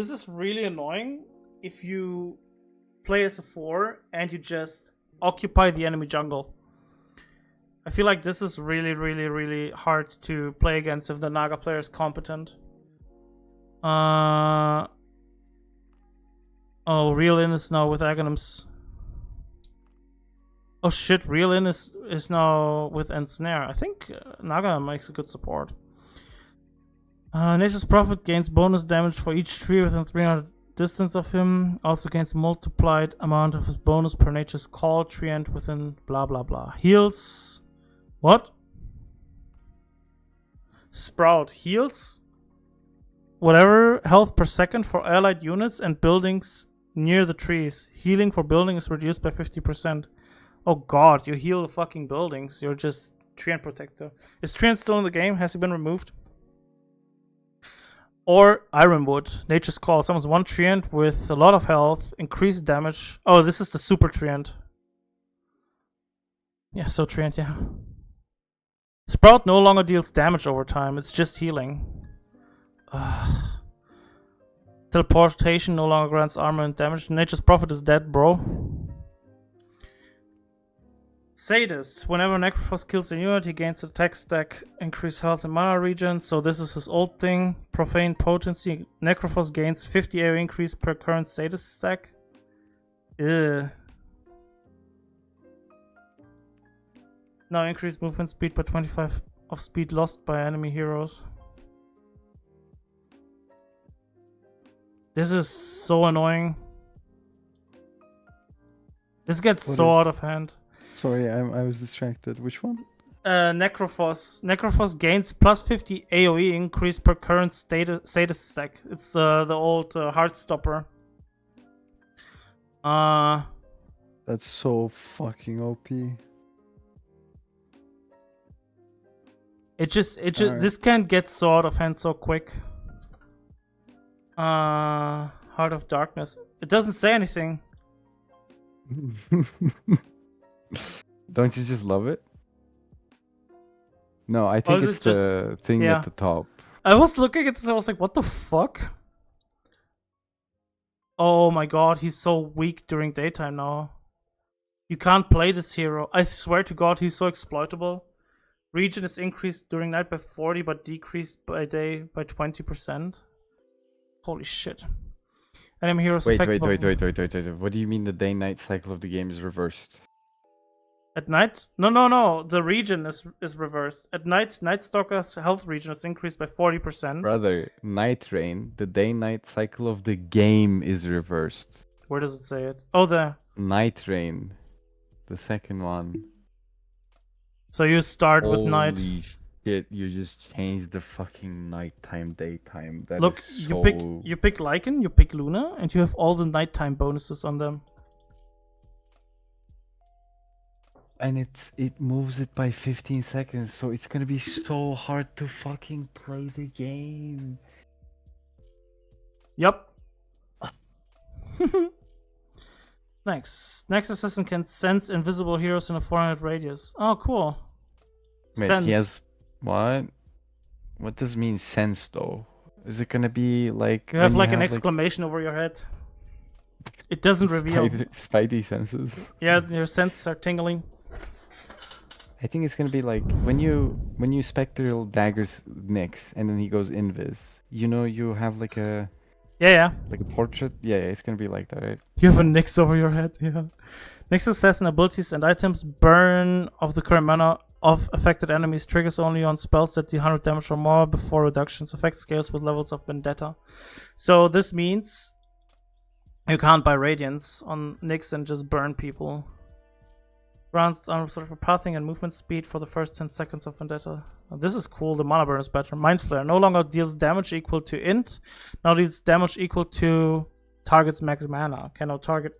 is really annoying if you play as a 4 and you just occupy the enemy jungle. I feel like this is really, really, really hard to play against if the Naga player is competent. Oh, Real In is now with Aghanim's. Oh shit, Real In is now with Ensnare. I think Naga makes a good support. Nature's Prophet gains bonus damage for each tree within 300 distance of him. Also gains multiplied amount of his bonus per Nature's Call treant within blah blah blah. Heals. What? Sprout heals whatever health per second for allied units and buildings near the trees. Healing for building is reduced by 50%. Oh god, you heal the fucking buildings. You're just Treant Protector. Is Treant still in the game? Has he been removed? Or Ironwood. Nature's Call. Summons one Treant with a lot of health. Increased damage. Oh, this is the Super Treant. Yeah, so Treant, yeah. Sprout no longer deals damage over time. It's just healing. Teleportation no longer grants armor and damage. Nature's Prophet is dead, bro. Sadist. Whenever Necrophos kills a unit, he gains attack stack, increased health and mana regen. So this is his old thing. Profane Potency. Necrophos gains 50 AoE increase per current Sadist stack. Ugh. Now increased movement speed by 25 of speed lost by enemy heroes. This is so annoying. This gets out of hand. Sorry, I was distracted. Which one? Necrophos. Necrophos gains plus 50 AoE increase per current status stack. It's the old Heartstopper. That's so fucking OP. This can't get so out of hand so quick. Heart of Darkness. It doesn't say anything. Don't you just love it? No, I think it's the thing at the top. I was looking at this, I was like, what the fuck? Oh my god, he's so weak during daytime now. You can't play this hero. I swear to god, he's so exploitable. Region is increased during night by 40, but decreased by day by 20%. Holy shit. Enemy heroes Wait. affected What do you mean the day-night cycle of the game is reversed? at night? No. The region is reversed. At night, Night Stalker's health region is increased by 40%. Brother, Night Rain, the day-night cycle of the game is reversed. Where does it say it? Oh, there. Night Rain, the second one. So you start with night. Holy shit, you just changed the fucking nighttime, daytime. That Look, is you so... pick Lycan, you pick Luna, and you have all the nighttime bonuses on them. And it moves it by 15 seconds, so it's gonna be so hard to fucking play the game. Yup. Next assassin can sense invisible heroes in a 400 radius. Oh, cool. Wait, Sense. he has... What? What does it mean, sense, though? Is it gonna be like... You have like an exclamation over your head. It doesn't reveal. Spidey senses. Yeah, your senses are tingling. I think it's gonna be like when you spectral daggers Nyx and then he goes invis. You know, you have like a like a portrait. Yeah, it's gonna be like that, right? You have a Nyx over your head. Yeah. Nyx assassin abilities and items. Burn of the current mana of affected enemies triggers only on spells that do 100 damage or more before reductions. Effect scales with levels of Vendetta. So this means you can't buy Radiance on Nyx and just burn people. Rounds unobstructed pathing and movement speed for the first 10 seconds of Vendetta. Oh, this is cool. The mana burn is better. Mind Flare no longer deals damage equal to int. Now deals damage equal to target's max mana. Can now target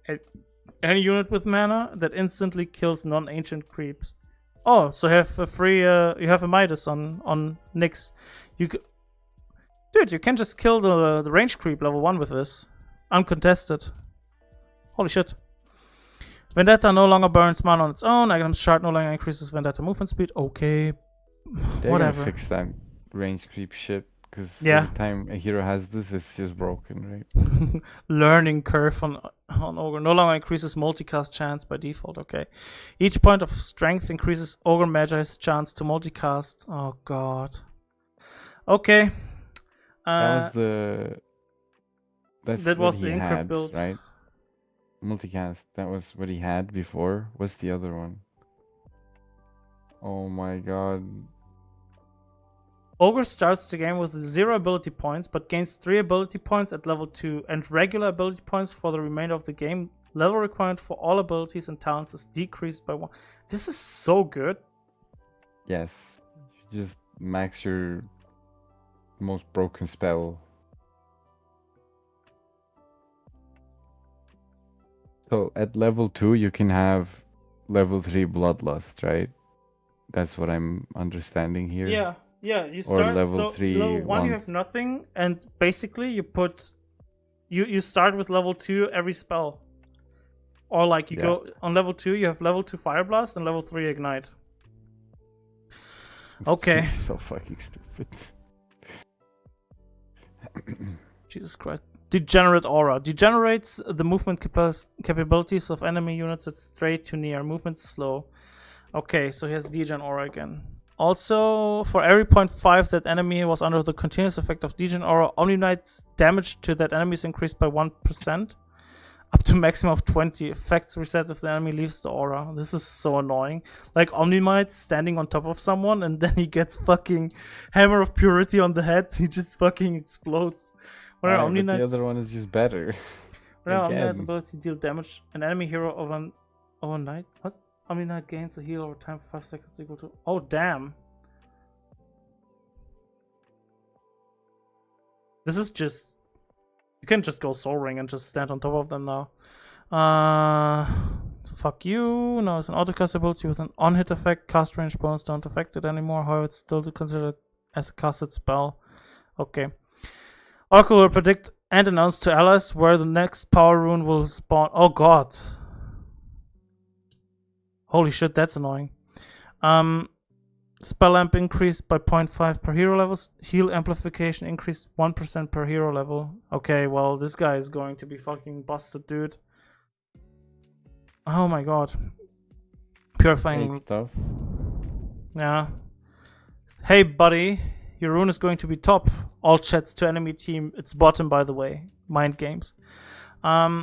any unit with mana that instantly kills non-ancient creeps. Oh, so you have a free. You have a Midas on Nyx. Dude, you can just kill the range creep level 1 with this, uncontested. Holy shit. Vendetta no longer burns mana on its own. Item's shard no longer increases Vendetta movement speed. Okay. They're Whatever. gonna fix that range creep shit, because Yeah. every time a hero has this, it's just broken, right? Learning curve on Ogre no longer increases multicast chance by default. Okay. Each point of strength increases Ogre Magi's chance to multicast. Oh god. Okay. That was what the he Increp had, build. right? Multicast. That was what he had before. What's the other one? Oh my god. Ogre starts the game with 0 ability points, but gains 3 ability points at level 2 and regular ability points for the remainder of the game. Level requirement for all abilities and talents is decreased by 1. This is so good. Yes. You just max your most broken spell. So at level 2 you can have level 3 Bloodlust, right? That's what I'm understanding here. Yeah, you start or level 3 level 1 you have nothing, and basically you start with level 2 every spell. Or like you go on level 2, you have level 2 Fire Blast and level 3 Ignite. Okay. So fucking stupid. Jesus Christ. Degenerate Aura. Degenerates the movement capabilities of enemy units that stray too near. Movement slow. Okay, so he has Degen Aura again. Also, for every 0.5 that enemy was under the continuous effect of Degen Aura, Omniknight's damage to that enemy is increased by 1%. Up to maximum of 20. Effects reset if the enemy leaves the aura. This is so annoying. Like Omniknight standing on top of someone and then he gets fucking Hammer of Purity on the head. He just fucking explodes. But the other one is just better. Omniknight's ability to deal damage an enemy hero overnight. What? Omniknight gains a heal over time for 5 seconds equal to... Oh, damn. This is just... You can just go Soul Ring and just stand on top of them now. So fuck you. No, it's an autocast ability with an on-hit effect. Cast range bonus don't affect it anymore. However, it's still considered as a casted spell. Okay. Oracle will predict and announce to allies where the next power rune will spawn. Oh god. Holy shit, that's annoying. Spell amp increased by 0.5 per hero levels. Heal amplification increased 1% per hero level. Okay, well, this guy is going to be fucking busted, dude. Oh my god. Purifying stuff. Yeah. Hey, buddy, your rune is going to be top. All chats to enemy team. It's bottom, by the way. Mind games. OD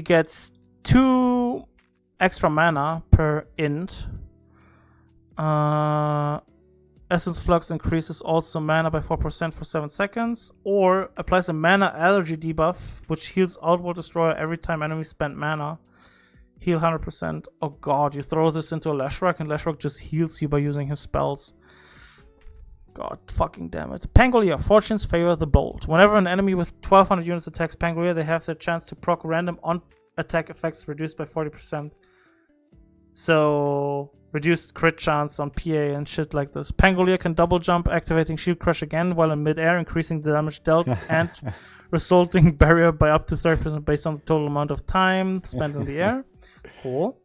gets 2 extra mana per int. Essence Flux increases also mana by 4% for 7 seconds, or applies a mana allergy debuff, which heals Outworld Destroyer every time enemies spend mana. Heal 100%. Oh god, you throw this into a Leshrac and Leshrac just heals you by using his spells. God fucking damn it. Pangolier, Fortunes favor the bold. Whenever an enemy with 1200 units attacks Pangolier, they have their chance to proc random on attack effects reduced by 40%. So, reduced crit chance on PA and shit like this. Pangolier can double jump, activating Shield Crush again while in midair, increasing the damage dealt and resulting barrier by up to 30% based on the total amount of time spent in the air. Cool.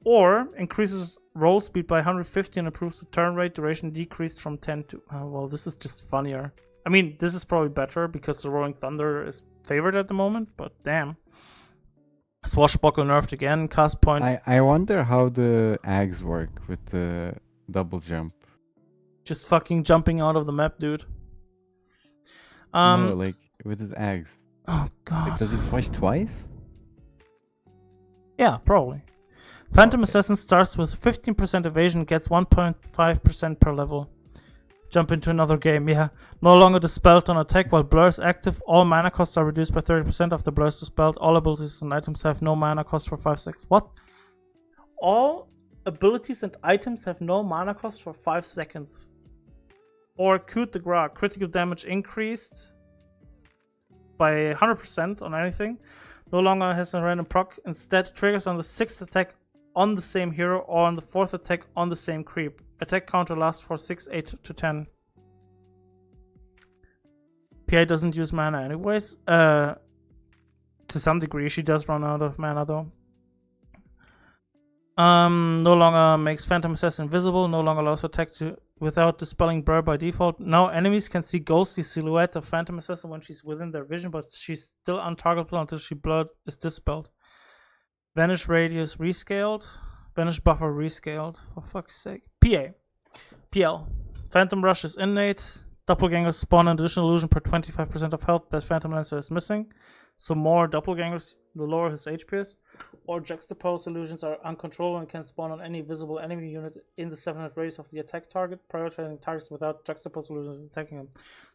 Or increases roll speed by 150 and improves the turn rate duration decreased from 10 to... well, this is just funnier. I mean, this is probably better because the Rolling Thunder is favored at the moment, but damn. Swashbuckle nerfed again, cast point. I wonder how the Ags work with the double jump. Just fucking jumping out of the map, dude. No, like with his Ags. Oh god. Like, does he swash twice? Yeah, probably. Phantom Assassin starts with 15% evasion, gets 1.5% per level. Jump into another game, yeah. No longer dispelled on attack while Blur is active. All mana costs are reduced by 30% after Blur is dispelled. All abilities and items have no mana cost for 5 seconds. What? All abilities and items have no mana cost for 5 seconds. Or Coup de Grace, critical damage increased by 100% on anything. No longer has a random proc. Instead, triggers on the 6th attack on the same hero or on the 4th attack on the same creep. Attack counter lasts for 6, 8 to 10. PA doesn't use mana anyways. To some degree, she does run out of mana though. No longer makes Phantom Assassin invisible. No longer allows attack to without dispelling Blur by default. Now enemies can see ghostly silhouette of Phantom Assassin when she's within their vision, but she's still untargetable until she blood is dispelled. Vanish radius rescaled. Vanish buffer rescaled. For fuck's sake. PL. Phantom Rush is innate. Doppelgangers spawn an additional illusion per 25% of health that Phantom Lancer is missing. So more doppelgangers, the lower his HP is. Or juxtaposed illusions are uncontrollable and can spawn on any visible enemy unit in the 700 radius of the attack target, prioritizing targets without juxtaposed illusions attacking them.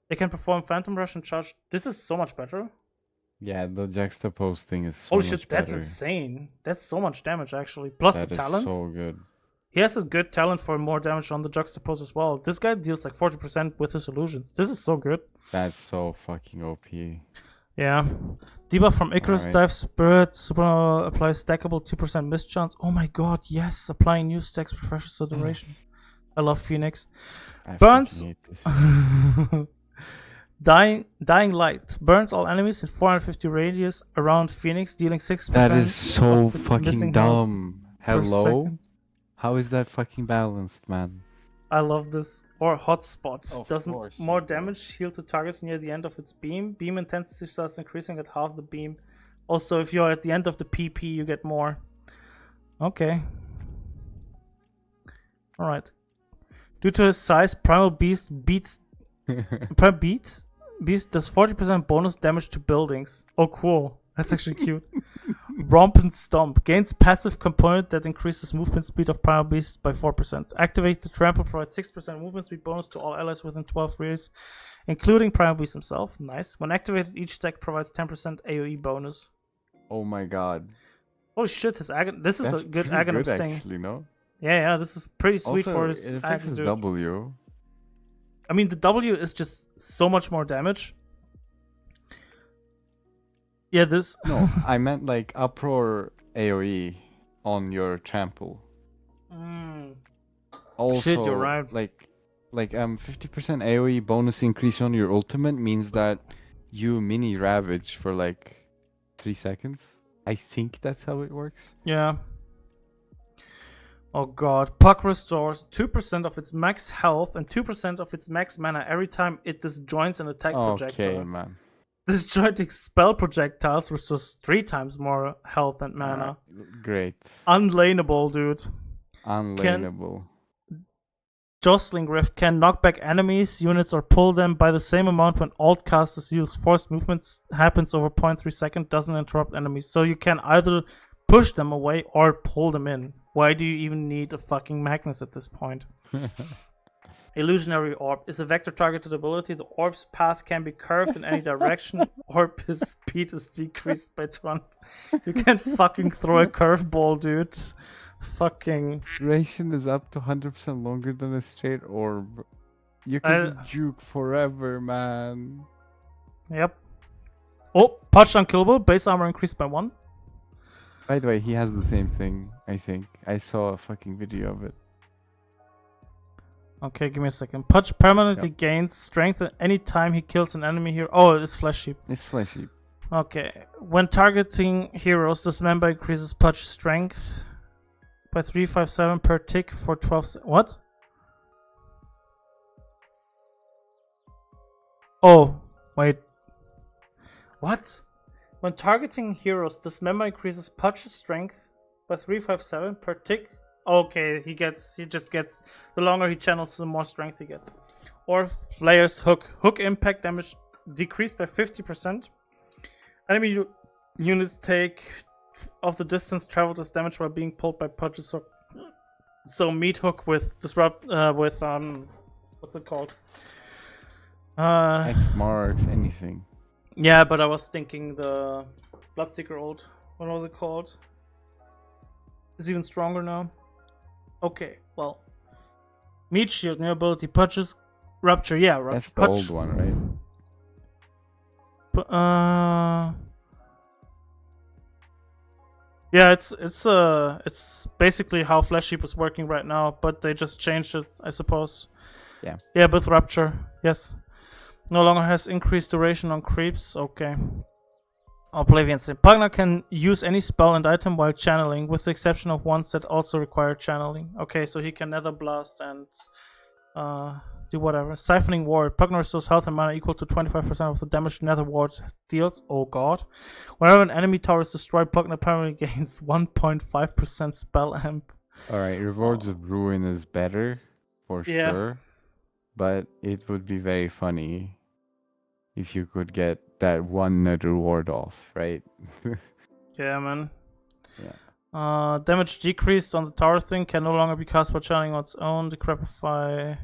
They can perform Phantom Rush and charge. This is so much better. Yeah, the juxtapose thing is so Holy much shit, that's better. insane. That's so much damage actually. Plus That the is talent. so good. He has a good talent for more damage on the juxtapose as well. This guy deals like 40% with his illusions. This is so good. That's so fucking OP. Yeah. Debuff from Icarus, Alright. Dive Spirit, Supernova applies stackable 2% miss chance. Oh my god, yes. Applying new stacks refreshes the duration. I love Phoenix. I Burns. fucking hate this. Dying Light burns all enemies in 450 radius around Phoenix, dealing 6%. That is so of its fucking missing health dumb. per Hello? second. How is that fucking balanced, man? I love this. Or Hotspot. Of Does course more you do. damage, heal to targets near the end of its beam. Beam intensity starts increasing at half the beam. Also, if you're at the end of the PP, you get more. Okay. Alright. Due to his size, Primal Beast beats... Beast does 40% bonus damage to buildings. Oh, cool. That's actually cute. Romp and Stomp gains passive component that increases movement speed of Primal Beast by 4%. Activate the Trample provides 6% movement speed bonus to all allies within 12 radius, including Primal Beast himself. Nice. When activated, each stack provides 10% AoE bonus. Oh my god. Oh shit, his this is That's a good pretty Aghanim good, Sting. actually, no? Yeah, this is pretty sweet Also, for his it affects axe, his dude. W. I mean, the W is just so much more damage. Yeah, this... No, I meant like uproar AoE on your trample. Also, Shit, you're right. like 50% AoE bonus increase on your ultimate means that you mini ravage for like 3 seconds. I think that's how it works. Yeah. Oh god. Puck restores 2% of its max health and 2% of its max mana every time it disjoints an attack Okay, projectile. man. Disjointing spell projectiles restores 3 times more health and mana. Great. Unlaneable, dude. Unlaneable. Jostling Rift can knock back enemies, units, or pull them by the same amount when alt casters use forced movements. Happens over 0.3 seconds, doesn't interrupt enemies. So you can either push them away or pull them in. Why do you even need a fucking Magnus at this point? Illusionary Orb is a vector targeted ability. The orb's path can be curved in any direction. Orb's speed is decreased by 1. You can't fucking throw a curveball, dude. Fucking. Duration is up to 100% longer than a straight orb. You can just juke forever, man. Yep. Oh, Punch Unkillable. Base armor increased by 1. By the way, he has the same thing, I think. I saw a fucking video of it. Okay, give me a second. Punch permanently gains strength at any time he kills an enemy here. Oh, it's Flesh Heap. It's Flesh Heap. Okay. When targeting heroes, this member increases Punch strength by 357 per tick for 12 What? Oh, wait. What? When targeting heroes, this member increases Punch's strength by 357 per tick. Okay, he just gets, the longer he channels, the more strength he gets. Or Flayer's Hook. Hook impact damage decreased by 50%. Enemy units take of the distance traveled as damage while being pulled by Punch's Hook. So Meat Hook with disrupt, what's it called? X marks anything. Yeah, but I was thinking the Bloodseeker ult. What was it called? It's even stronger now. Okay, well. Meat Shield, new ability, Punches, Rupture, yeah, Rupture. That's the old one, right? Yeah, it's basically how Flesh Heap is working right now, but they just changed it, I suppose. Yeah. Yeah, with Rupture, yes. No longer has increased duration on creeps, okay. Oblivion Sin. Pugna can use any spell and item while channeling, with the exception of ones that also require channeling. Okay, so he can Nether Blast and do whatever. Siphoning Ward. Pugna restores health and mana equal to 25% of the damage Nether Ward deals. Oh god. Whenever an enemy tower is destroyed, Pugna permanently gains 1.5% spell amp. Alright, Rewards of Ruin is better, for sure. But it would be very funny if you could get that one Nether Ward off, right? Yeah, man. Yeah. Damage decreased on the tower thing can no longer be cast while channeling on its own. Decrepify.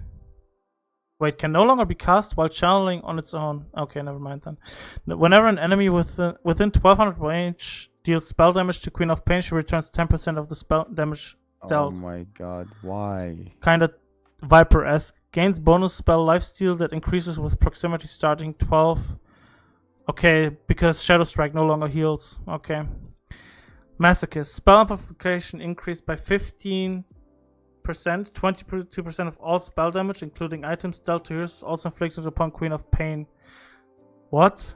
Wait, can no longer be cast while channeling on its own. Okay, never mind then. Whenever an enemy within 1200 range deals spell damage to Queen of Pain, she returns 10% of the spell damage dealt. Oh my god, why? Kinda Viper-esque. Gains bonus spell lifesteal that increases with proximity starting 12. Okay, because Shadow Strike no longer heals. Okay. Masochist. Spell amplification increased by 15%. 22% of all spell damage, including items dealt to heroes, also inflicted upon Queen of Pain. What?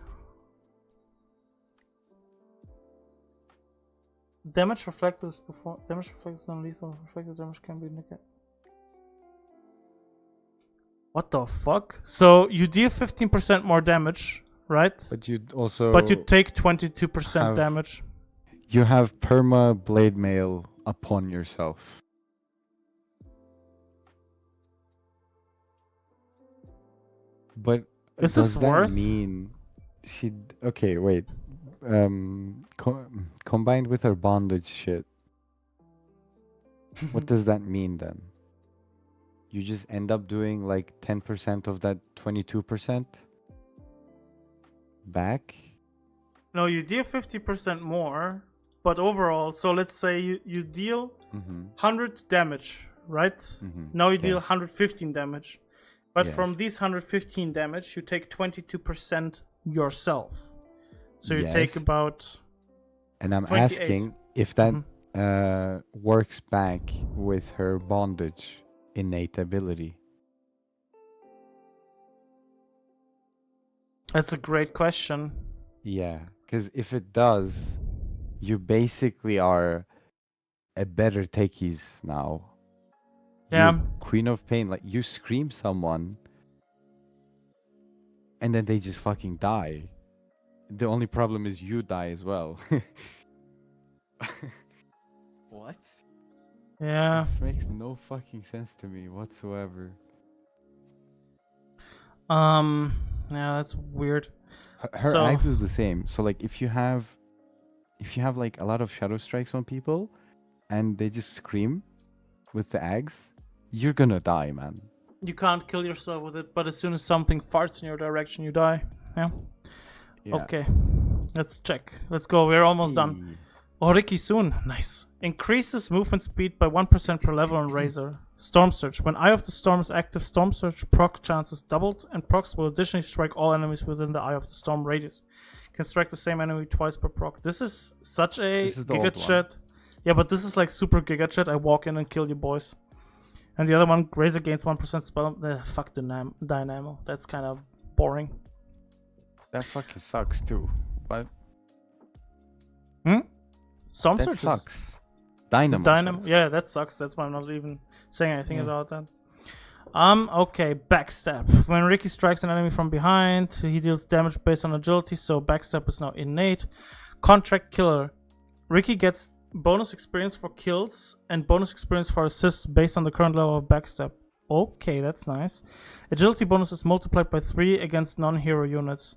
Damage reflected is before. Damage reflected is non-lethal. Reflected damage can be negated. What the fuck? So you deal 15% more damage, right? But you also. But you take 22% damage. You have perma blade mail upon yourself. But is does this that worth? mean she? Okay, wait. Combined with her bondage shit, what does that mean then? You just end up doing like 10% of that 22% back? No, you deal 50% more, but overall, so let's say you deal 100 damage, right? Now you deal 115 damage. But from these 115 damage, you take 22% yourself. So you take about. And I'm 28. asking if that works back with her bondage innate ability. That's a great question. Yeah, because if it does, you basically are a better techies now. Yeah. You Queen of Pain, like you scream someone and then they just fucking die. The only problem is you die as well. What? Yeah. This makes no fucking sense to me whatsoever. Yeah, that's weird. Her So- axe is the same. So like if you have like a lot of shadow strikes on people and they just scream with the axe, you're gonna die, man. You can't kill yourself with it, but as soon as something farts in your direction, you die. Yeah. Yeah. Okay. Let's check. Let's go. We're almost done. Oh, Ricky soon. Nice. Increases movement speed by 1% per level on Razor. Storm Surge. When Eye of the Storm is active, Storm Surge proc chances doubled, and procs will additionally strike all enemies within the Eye of the Storm radius. Can strike the same enemy twice per proc. This is such a giga chat. Yeah, but this is like super giga chat. I walk in and kill you boys. And the other one, Razor gains 1% spell. Fuck Dynamo. That's kind of boring. That fucking sucks too. What? Storm That Surge sucks. Dynamo. Dynamo. sucks. Yeah, that sucks. That's why I'm not even saying anything about that. Okay, backstab. When Ricky strikes an enemy from behind, he deals damage based on agility, so backstab is now innate. Contract Killer. Ricky gets bonus experience for kills and bonus experience for assists based on the current level of backstab. Okay, that's nice. Agility bonus is multiplied by 3 against non-hero units.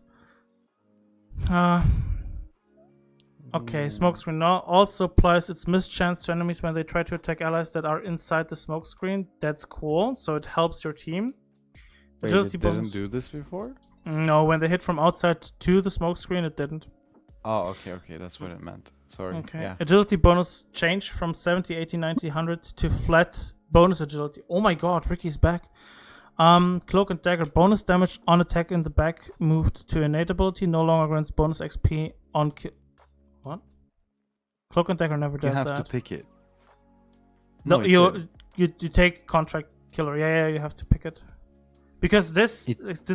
Okay, smokescreen now also applies its mischance to enemies when they try to attack allies that are inside the smokescreen. That's cool, so it helps your team. Wait, Agility it bonus. didn't do this before? No, when they hit from outside to the smokescreen, it didn't. Oh, okay, that's what it meant. Sorry. Okay. Yeah. Agility bonus changed from 70, 80, 90, 100 to flat bonus agility. Oh my god, Ricky's back. Cloak and Dagger. Bonus damage on attack in the back moved to innate ability. No longer grants bonus XP on kill. What? Cloak and Dagger never did You have that. to pick it. No, it you did. take Contract Killer. Yeah, you have to pick it. Because this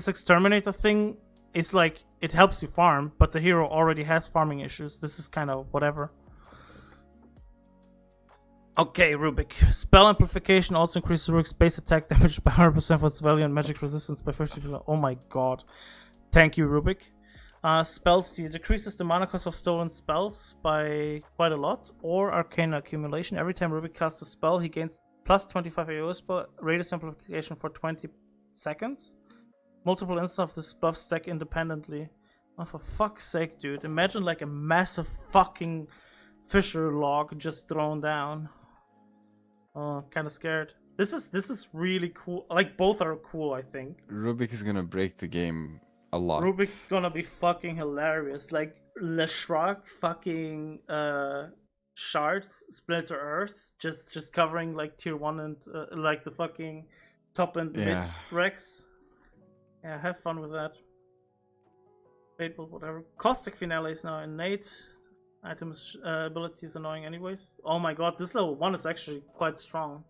Exterminator thing is like, it helps you farm, but the hero already has farming issues. This is kind of whatever. Okay, Rubik. Spell Amplification also increases Rubik's base attack damage by 100% for its value and magic resistance by 50%. Oh my god. Thank you, Rubik. Spell Steal decreases the mana cost of stolen spells by quite a lot, or Arcana Accumulation. Every time Rubik casts a spell, he gains plus 25 AoE spell radius amplification for 20 seconds. Multiple instances of this buff stack independently. Oh, for fuck's sake, dude. Imagine like a massive fucking Fisher log just thrown down. Oh, kind of scared. This is really cool. Like, both are cool, I think. Rubik is gonna break the game a lot. Rubik's gonna be fucking hilarious. Like, Leshrac fucking shards, Splinter Earth, just covering like tier 1 and like the fucking top and mid Rex. Yeah, have fun with that. Fateful, whatever. Caustic Finale is now innate. Items ability is annoying anyways. Oh my god, this level 1 is actually quite strong.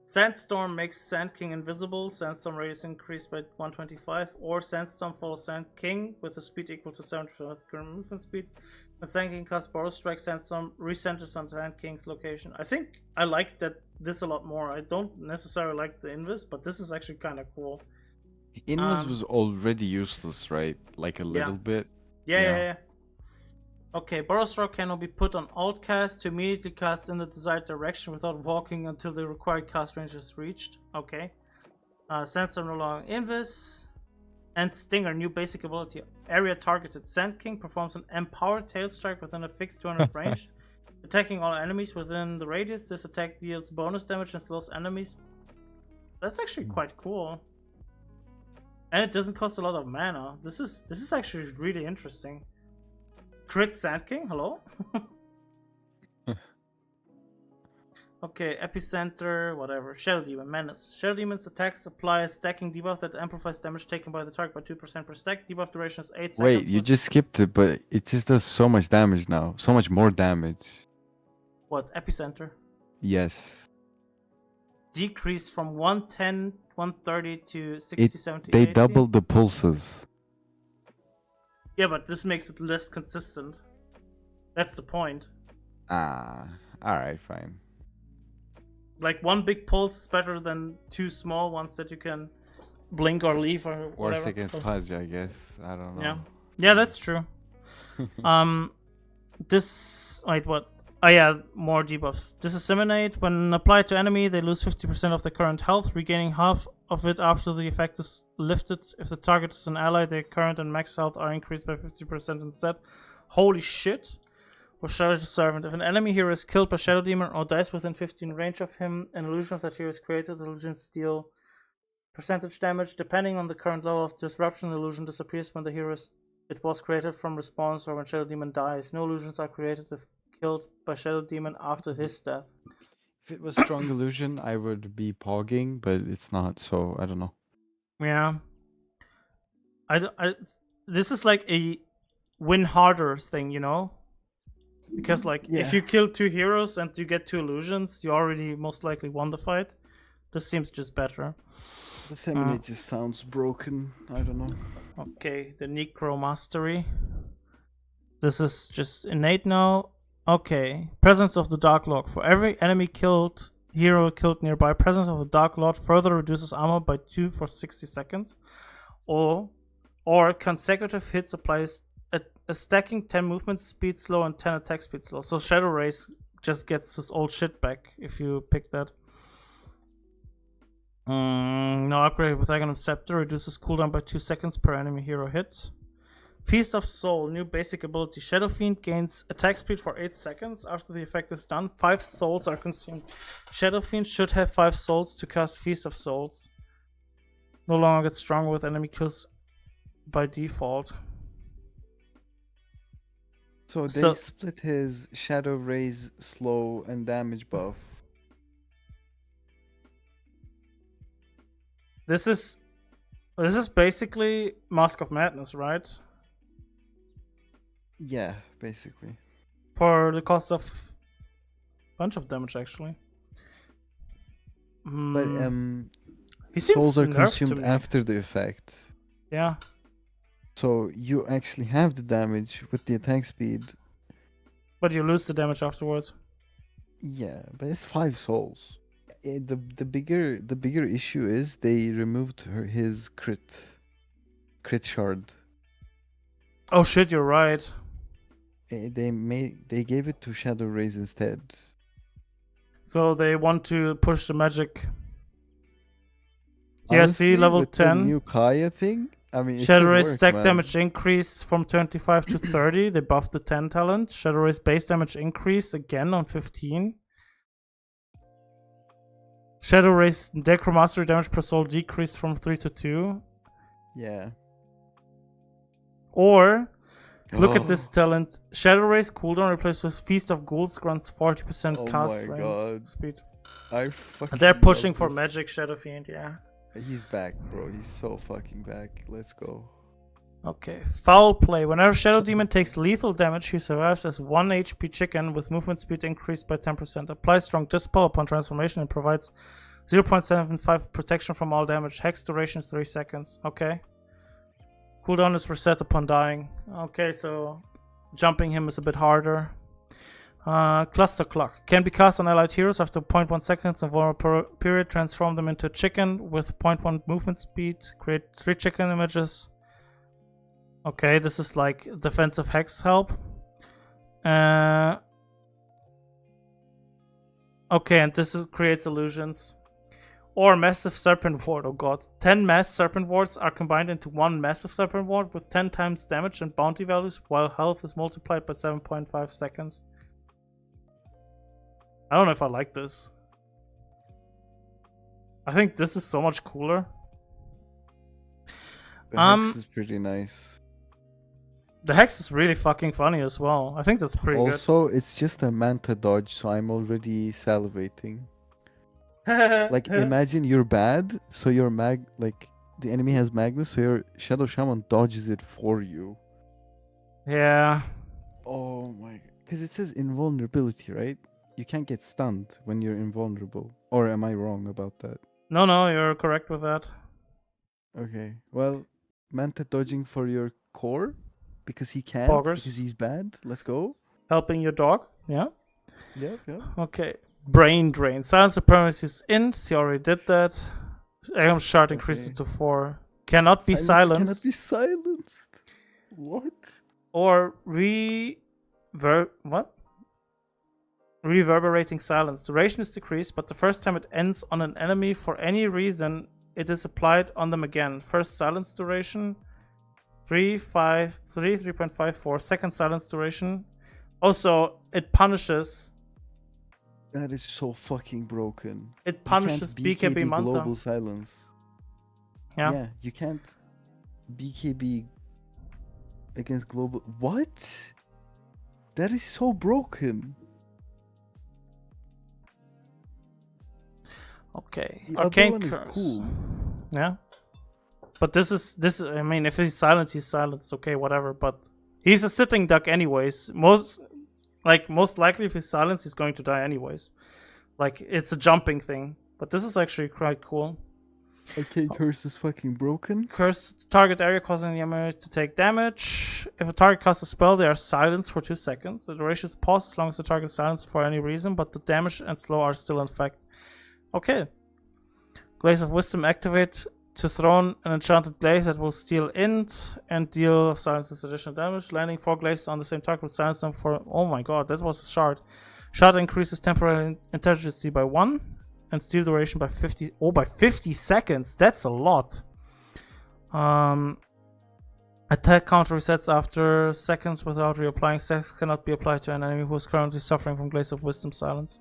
Sandstorm makes Sand King invisible. Sandstorm radius increased by 125. Or Sandstorm follows Sand King with a speed equal to 70% current movement speed. When Sand King casts Boros Strike, Sandstorm recenters on Sand King's location. I think I like this a lot more. I don't necessarily like the Invis, but this is actually kind of cool. Invis was already useless, right? Like a little bit. Yeah. Okay, Boros Rock can be put on alt cast to immediately cast in the desired direction without walking until the required cast range is reached. Okay. Sandstorm no longer Invis. And Stinger, new basic ability. Area targeted. Sand King performs an empowered tail strike within a fixed 200 range. Attacking all enemies within the radius. This attack deals bonus damage and slows enemies. That's actually quite cool. And it doesn't cost a lot of mana. This is actually really interesting. Crit Sand King, hello? Okay, Epicenter, whatever. Shadow Demon, Menace. Shadow Demon's attacks apply a stacking debuff that amplifies damage taken by the target by 2% per stack. Debuff duration is 8 seconds. Wait, you just skipped it, but it just does so much damage now. So much more damage. What, Epicenter? Yes. Decreased from 110, 130 to 60, 70, They 80. doubled the pulses. Yeah, but this makes it less consistent. That's the point. Alright, fine. Like, one big pulse is better than 2 small ones that you can blink or leave or whatever. Worse against Pudge, I guess. I don't know. Yeah, that's true. This... Wait, what? Oh yeah, more debuffs. Disseminate. When applied to enemy, they lose 50% of their current health, regaining half of it after the effect is lifted. If the target is an ally, their current and max health are increased by 50% instead. Holy shit. Or Shadow Servant. If an enemy hero is killed by Shadow Demon or dies within 15 range of him, an illusion of that hero is created. The illusions deal percentage damage. Depending on the current level of disruption, the illusion disappears when the hero it was created from respawns or when Shadow Demon dies. No illusions are created if killed by Shadow Demon after his death. If it was Strong Illusion, I would be pogging, but it's not, so I don't know. Yeah. This is like a win harder thing, you know? Because, like, if you kill 2 heroes and you get 2 illusions, you already most likely won the fight. This seems just better. Disseminate just sounds broken. I don't know. Okay, the Necro Mastery. This is just innate now. Okay. Presence of the Dark Lord. For every enemy hero killed nearby, presence of the Dark Lord further reduces armor by 2 for 60 seconds. Or consecutive hits applies a stacking 10 movement speed slow and 10 attack speed slow. So Shadow Race just gets his old shit back if you pick that. No upgrade with Agon of Scepter reduces cooldown by 2 seconds per enemy hero hit. Feast of Soul, new basic ability. Shadow Fiend gains attack speed for 8 seconds after the effect is done. 5 souls are consumed. Shadow Fiend should have 5 souls to cast Feast of Souls. No longer gets stronger with enemy kills by default. So they split his Shadow Raise slow and damage buff. This is basically Mask of Madness, right? Yeah, basically. For the cost of a bunch of damage, actually. But he seems souls are nerfed to consumed me. after the effect. Yeah. So you actually have the damage with the attack speed. But you lose the damage afterwards. Yeah, but it's 5 souls. The bigger issue is they removed his crit shard. Oh shit, you're right. They gave it to Shadow Raise instead. So they want to push the magic. Honestly, yeah, see, level with 10. The new Kaya thing. I mean, Shadow Raise stack man. damage increased from 25 to 30. They buffed the 10 talent. Shadow Raise base damage increased again on 15. Shadow Raise Necromastery damage per soul decreased from 3 to 2. Yeah. Or, look at this talent. Shadow Raise cooldown replaced with Feast of Ghouls grants 40% cast range speed. I fucking They're pushing love for this. Magic Shadow Fiend, yeah. He's back, bro. He's so fucking back. Let's go. Okay, Foul Play. Whenever Shadow Demon takes lethal damage, he survives as 1 HP chicken with movement speed increased by 10%. Applies Strong Dispel upon transformation and provides 0.75 protection from all damage. Hex duration is 3 seconds. Okay. Cooldown is reset upon dying. Okay, so jumping him is a bit harder. Cluster Clock. Can be cast on allied heroes after 0.1 seconds and for a period. Transform them into a chicken with 0.1 movement speed. Create 3 chicken images. Okay, this is like defensive hex help. Okay, and this creates illusions. Or Massive Serpent Ward, oh god. 10 Mass Serpent Wards are combined into 1 Massive Serpent Ward with 10 times damage and bounty values, while health is multiplied by 7.5 seconds. I don't know if I like this. I think this is so much cooler. The hex is pretty nice. The hex is really fucking funny as well. I think that's pretty good. Also, it's just a manta dodge, so I'm already salivating. Like, imagine you're bad, so your the enemy has Magnus, so your Shadow Shaman dodges it for you. Yeah. Oh my... Because it says invulnerability, right? You can't get stunned when you're invulnerable. Or am I wrong about that? No, you're correct with that. Okay. Well, Manta dodging for your core? Because he can't? Poggers. Because he's bad? Let's go. Helping your dog? Yeah. Yep. Okay. Brain Drain. Silence Supremacy is in. You already did that. Aeon's Shard increases to 4. Cannot be silenced. Cannot be silenced. What? Or what? Reverberating silence. Duration is decreased, but the first time it ends on an enemy for any reason, it is applied on them again. First silence duration 3.54. Second silence duration. Also, it punishes. That is so fucking broken. It punishes BKB Manta. Global silence. Yeah, you can't BKB against global. What? That is so broken. Okay. The Arcane other one Curse. is cool. Yeah. But this is I mean, if he's silent, he's silent. Okay, whatever. But he's a sitting duck anyways. Most likely if he's silent, he's going to die anyways. Like, it's a jumping thing. But this is actually quite cool. Arcane Curse is fucking broken. Curse target area causing the enemy to take damage. If a target casts a spell, they are silenced for 2 seconds. The duration is paused as long as the target is silenced for any reason, but the damage and slow are still in effect. Okay. Glaze of Wisdom activate to throw an enchanted glaze that will steal int and deal silences additional damage. Landing 4 glazes on the same target will silence them for... Oh my god, that was a shard. Shard increases temporary intelligence by 1 and steal duration by 50... Oh, by 50 seconds! That's a lot! Attack counter resets after seconds without reapplying. Sex cannot be applied to an enemy who is currently suffering from Glaze of Wisdom silence.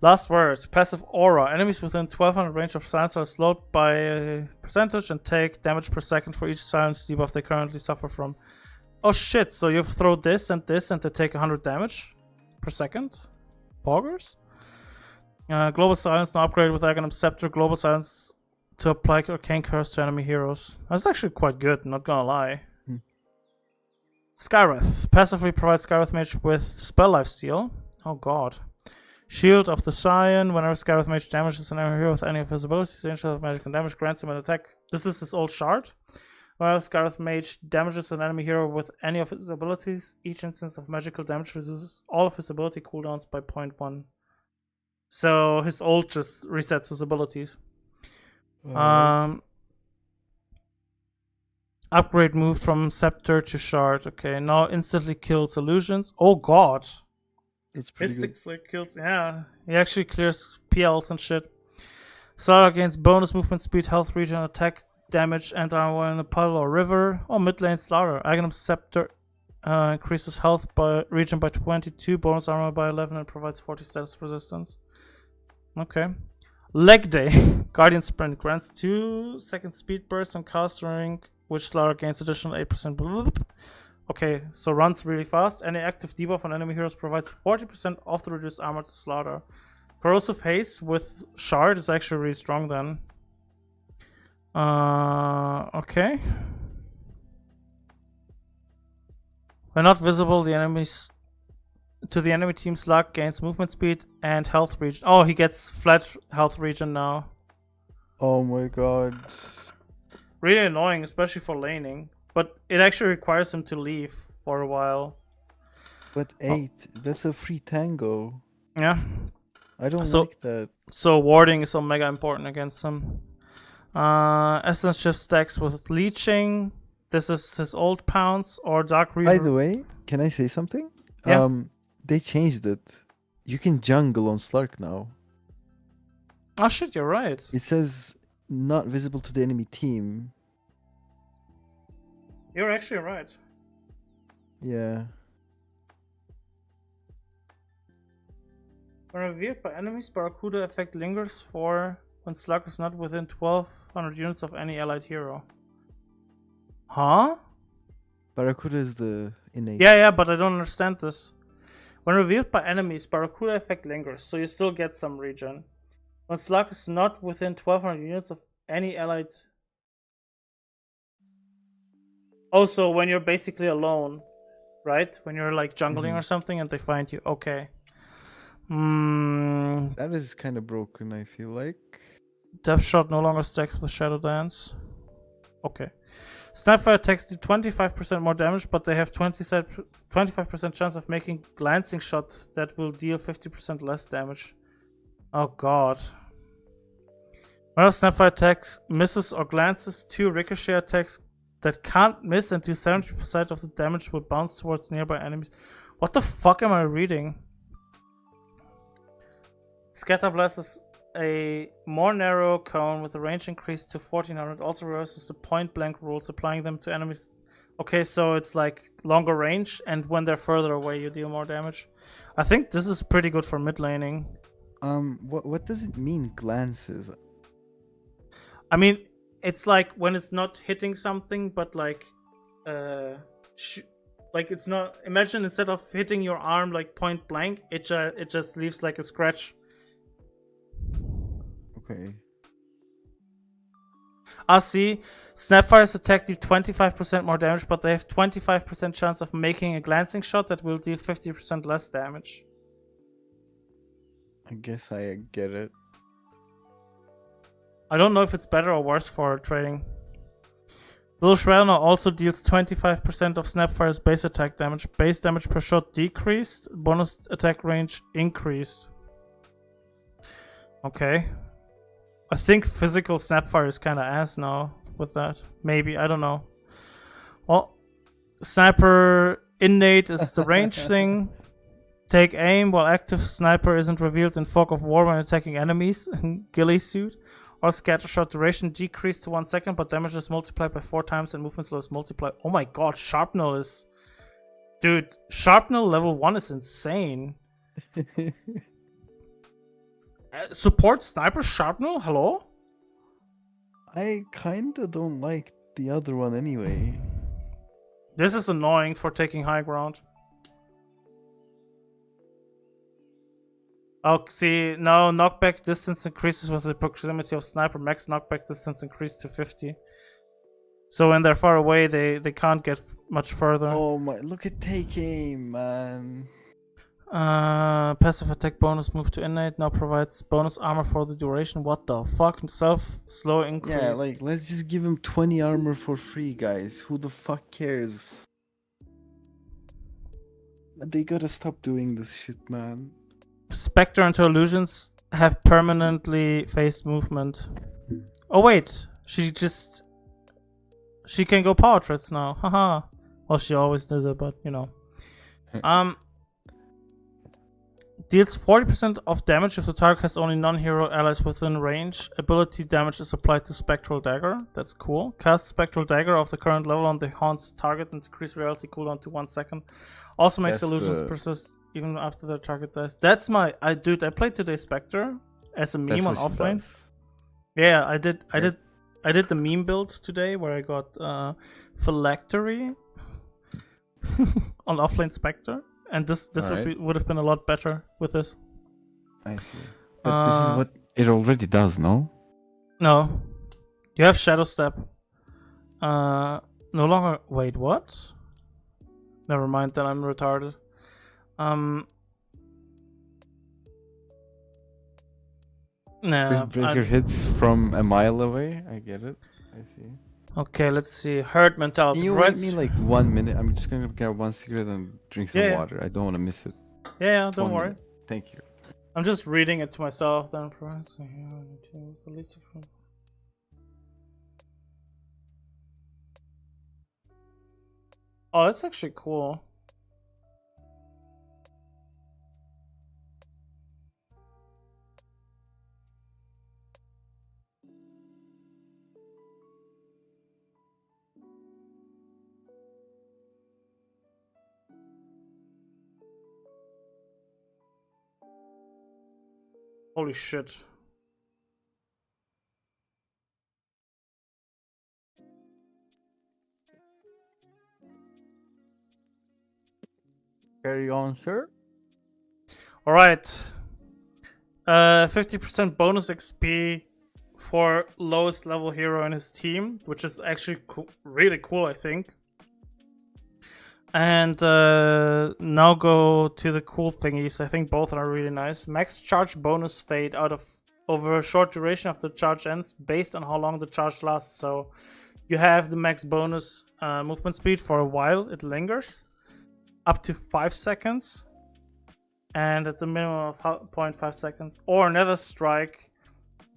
Last word. Passive Aura. Enemies within 1200 range of silence are slowed by a percentage and take damage per second for each silence debuff they currently suffer from. Oh shit, so you throw this and they take 100 damage per second? Poggers? Global Silence now upgraded with Aghanim Scepter. Global Silence to apply Arcane Curse to enemy heroes. That's actually quite good, not gonna lie. Skywrath. Passively provides Skywrath Mage with Spell Lifesteal. Oh god. Shield of the Scion. Whenever Skywrath Mage damages an enemy hero with any of his abilities, the Ancient of Magic and damage grants him an attack. This is his old shard. Whenever Skywrath Mage damages an enemy hero with any of his abilities, each instance of magical damage reduces all of his ability cooldowns by 0.1. So his ult just resets his abilities. Upgrade moved from Scepter to Shard. Okay, now instantly kills illusions. Oh god. That's pretty good. Instantly kills, yeah. He actually clears PLs and shit. Slaughter gains bonus movement speed, health regen, attack damage, and armor in a puddle or river. Oh, mid lane Slaughter. Aghanim Scepter increases health by regen by 22, bonus armor by 11, and provides 40 status resistance. Okay. Leg Day. Guardian Sprint grants 2 second speed burst on cast during which Slaughter gains additional 8% bloop. Okay, so runs really fast. Any active debuff on enemy heroes provides 40% of the reduced armor to Slaughter. Corrosive Haze with Shard is actually really strong then. Okay. When not visible, the enemy team's luck gains movement speed and health regen. Oh, he gets flat health regen now. Oh my god. Really annoying, especially for laning. But it actually requires him to leave for a while. But 8, that's a free tango. Yeah. I don't like that. So warding is so mega important against him. Essence Shift stacks with leeching. This is his old pounce or Dark Reaver. By the way, can I say something? Yeah. They changed it. You can jungle on Slark now. Oh shit, you're right. It says not visible to the enemy team. You're actually right. Yeah. When revealed by enemies, Barracuda effect lingers for when Slug is not within 1200 units of any allied hero. Huh? Barracuda is the innate. Yeah, but I don't understand this. When revealed by enemies, Barracuda effect lingers, so you still get some regen. When Slug is not within 1200 units of any allied... Also, when you're basically alone, right? When you're like jungling or something and they find you. Okay. That is kind of broken, I feel like. Depth Shot no longer stacks with Shadow Dance. Okay. Snapfire attacks do 25% more damage, but they have 25% chance of making glancing shot that will deal 50% less damage. Oh god. When a Snapfire attacks misses or glances, 2 ricochet attacks that can't miss and do 70% of the damage will bounce towards nearby enemies. What the fuck am I reading? Scatter Blast is a more narrow cone with a range increased to 1400. Also reverses the point blank rules, applying them to enemies. Okay, so it's like longer range, and when they're further away, you deal more damage. I think this is pretty good for mid laning. What does it mean, glances? I mean, it's like when it's not hitting something, but like, like it's not. Imagine instead of hitting your arm like point blank, it just leaves like a scratch. Okay. See, Snapfire's attack deal 25% more damage, but they have 25% chance of making a glancing shot that will deal 50% less damage. I guess I get it. I don't know if it's better or worse for trading. Will Shredder also deals 25% of Snapfire's base attack damage. Base damage per shot decreased, bonus attack range increased. Okay. I think physical Snapfire is kind of ass now with that. Maybe, I don't know. Well, Sniper innate is the range thing. Take aim while active sniper isn't revealed in Fog of War when attacking enemies. Ghillie suit. Or scatter shot duration decreased to 1 second, but damage is multiplied by 4 times and movement slow is multiplied. Oh my god, Sharpnel is... Dude, Sharpnel level 1 is insane. Support Sniper Sharpnel? Hello? I kinda don't like the other one anyway. This is annoying for taking high ground. Oh, see, now knockback distance increases with the proximity of sniper. Max knockback distance increased to 50. So when they're far away, they can't get much further. Oh my, look at take aim, man. Passive attack bonus move to innate now provides bonus armor for the duration. What the fuck? Slow increase. Yeah, like, let's just give him 20 armor for free, guys. Who the fuck cares? They gotta stop doing this shit, man. Spectre and her illusions have permanently phased movement. Oh wait, she can go power threats now. Haha. Well, she always does it, but you know. Deals 40% of damage if the target has only non-hero allies within range. Ability damage is applied to Spectral Dagger. That's cool. Cast Spectral Dagger of the current level on the Haunt's target and decrease reality cooldown to 1 second. Also makes illusions persist even after the target dies. That's my... I played today Spectre as a meme on offlane. Yeah, I did the meme build today where I got Phylactery on offlane Spectre. And this would have been a lot better with this. I see. But this is what it already does, no? No. You have Shadow Step. No longer... Wait, what? Never mind, then I'm retarded. Nah, Breaker hits from a mile away. I get it. I see. Okay, let's see. Herd mentality. Can you wait me like 1 minute? I'm just gonna grab one cigarette and drink some water. I don't want to miss it. Yeah, don't worry. Minute. Thank you. I'm just reading it to myself then. Oh, that's actually cool. Holy shit. Carry on, sir. Alright. 50% bonus XP for lowest level hero in his team, which is actually really cool, I think. And now go to the cool thingies. I think both are really nice. Max charge bonus fade over a short duration after the charge ends based on how long the charge lasts. So you have the max bonus movement speed for a while. It lingers up to 5 seconds. And at the minimum of 0.5 seconds. Or Nether Strike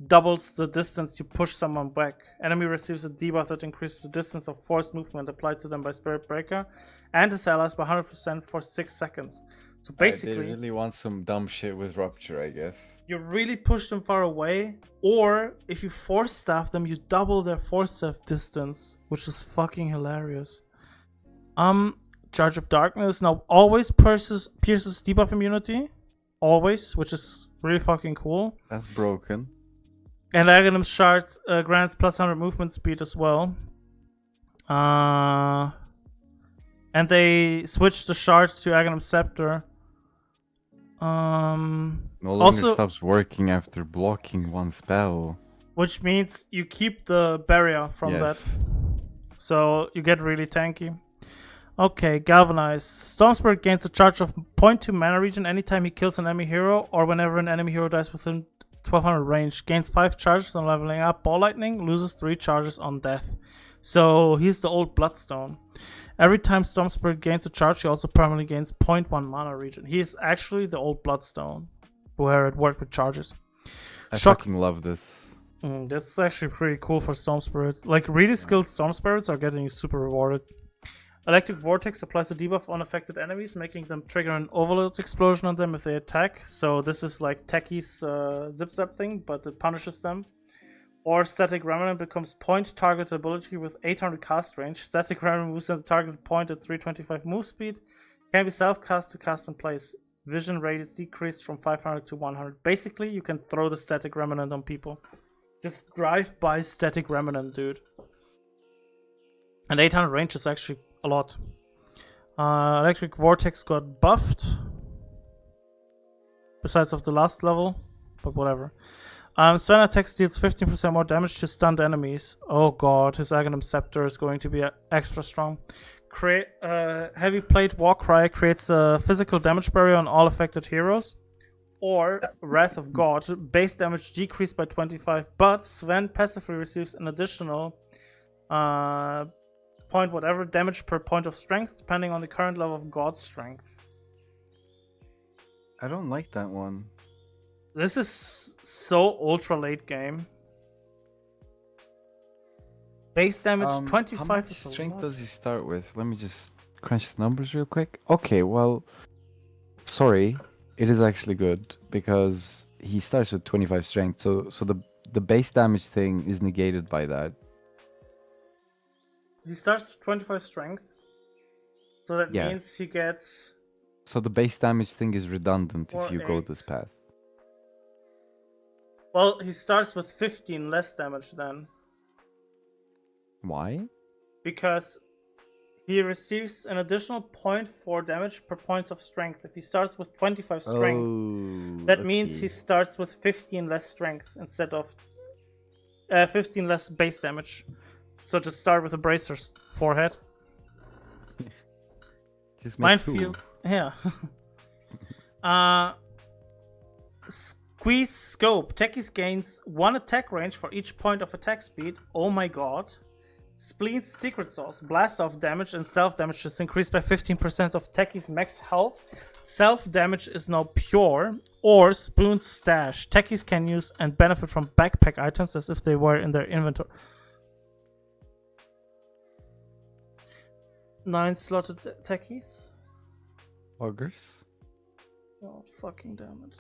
doubles the distance you push someone back. Enemy receives a debuff that increases the distance of forced movement applied to them by Spirit Breaker and his allies by 100% for 6 seconds. So They basically, really want some dumb shit with Rupture, I guess. you really push them far away, or if you force staff them, you double their force staff distance, which is fucking hilarious. Charge of Darkness now always pierces debuff immunity, always, which is really fucking cool. That's broken. And Aghanim's Shard grants plus 100 movement speed as well. And they switched the shard to Aghanim's Scepter. No longer Also, stops working after blocking one spell. which means you keep the barrier from that. So you get really tanky. Okay, Galvanize. Storm Spirit gains a charge of 0.2 mana regen anytime he kills an enemy hero or whenever an enemy hero dies within 1200 range. Gains 5 charges on leveling up. Ball Lightning loses 3 charges on death. So he's the old Bloodstone. Every time Storm Spirit gains a charge, he also permanently gains 0.1 mana regen. He is actually the old Bloodstone, where it worked with charges. I fucking love this. That's actually pretty cool for Storm Spirits. Like, really skilled Storm Spirits are getting super rewarded. Electric Vortex applies a debuff on affected enemies, making them trigger an overload explosion on them if they attack. So this is like Techie's Zip Zap thing, but it punishes them. Or Static Remnant becomes point target ability with 800 cast range. Static Remnant moves at the target point at 325 move speed. Can be self-cast to cast in place. Vision radius decreased from 500 to 100. Basically, you can throw the Static Remnant on people. Just drive by Static Remnant, dude. And 800 range is actually a lot. Electric Vortex got buffed. Besides of the last level. But whatever. Sven attacks deals 15% more damage to stunned enemies. Oh god, his Aghanim Scepter is going to be extra strong. Heavy Plate Warcry creates a physical damage barrier on all affected heroes. Or Wrath of God, base damage decreased by 25, but Sven passively receives an additional point whatever damage per point of strength, depending on the current level of God's strength. I don't like that one. This is so ultra late game. Base damage 25. How much strength does he start with? Let me just crunch the numbers real quick. Okay, well, sorry, it is actually good because he starts with 25 strength. So the base damage thing is negated by that. He starts with 25 strength, so that means he gets. So the base damage thing is redundant if you go 8. this path. Well, he starts with 15 less damage then. Why? Because he receives an additional 0.4 damage per points of strength. If he starts with 25 strength, that means he starts with 15 less strength instead of 15 less base damage. So just start with a Bracer's forehead. Just Minefield. Yeah. Squeeze Scope. Techies gains 1 attack range for each point of attack speed. Oh my god. Spleen's Secret Sauce. Blast off damage and self damage is increased by 15% of Techie's max health. Self damage is now pure. Or Spoon's Stash. Techies can use and benefit from backpack items as if they were in their inventory. 9 slotted techies. Augers. Oh, fucking damn it.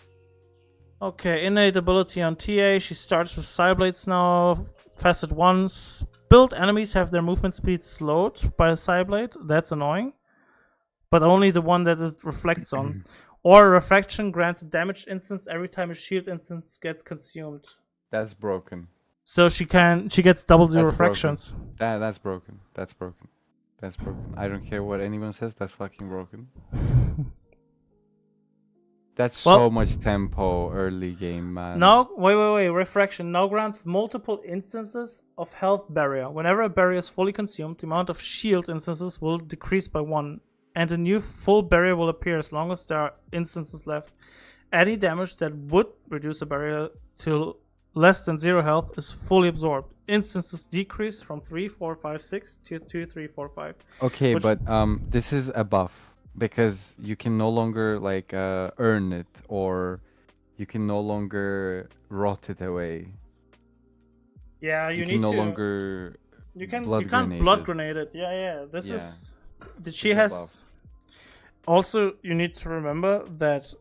Okay, innate ability on TA. She starts with Psyblades now. Facet 1. Build enemies have their movement speed slowed by a Psyblade. That's annoying. But only the one that it reflects on. Or Refraction grants a damaged instance every time a shield instance gets consumed. That's broken. So she gets double the refractions. That's broken. That's broken. That's broken. I don't care what anyone says. That's fucking broken. That's so much tempo early game, man. No, wait. Refraction now grants multiple instances of health barrier. Whenever a barrier is fully consumed, the amount of shield instances will decrease by 1. And a new full barrier will appear as long as there are instances left. Any damage that would reduce a barrier to less than 0 health is fully absorbed. Instances decrease from 3, 4, 5, 6 to 2, 3, 4, 5. Okay, but this is a buff because you can no longer like earn it, or you can no longer rot it away. Yeah, you need can no to. longer. You can't blood grenade it. Yeah. This is. She has. Also, you need to remember that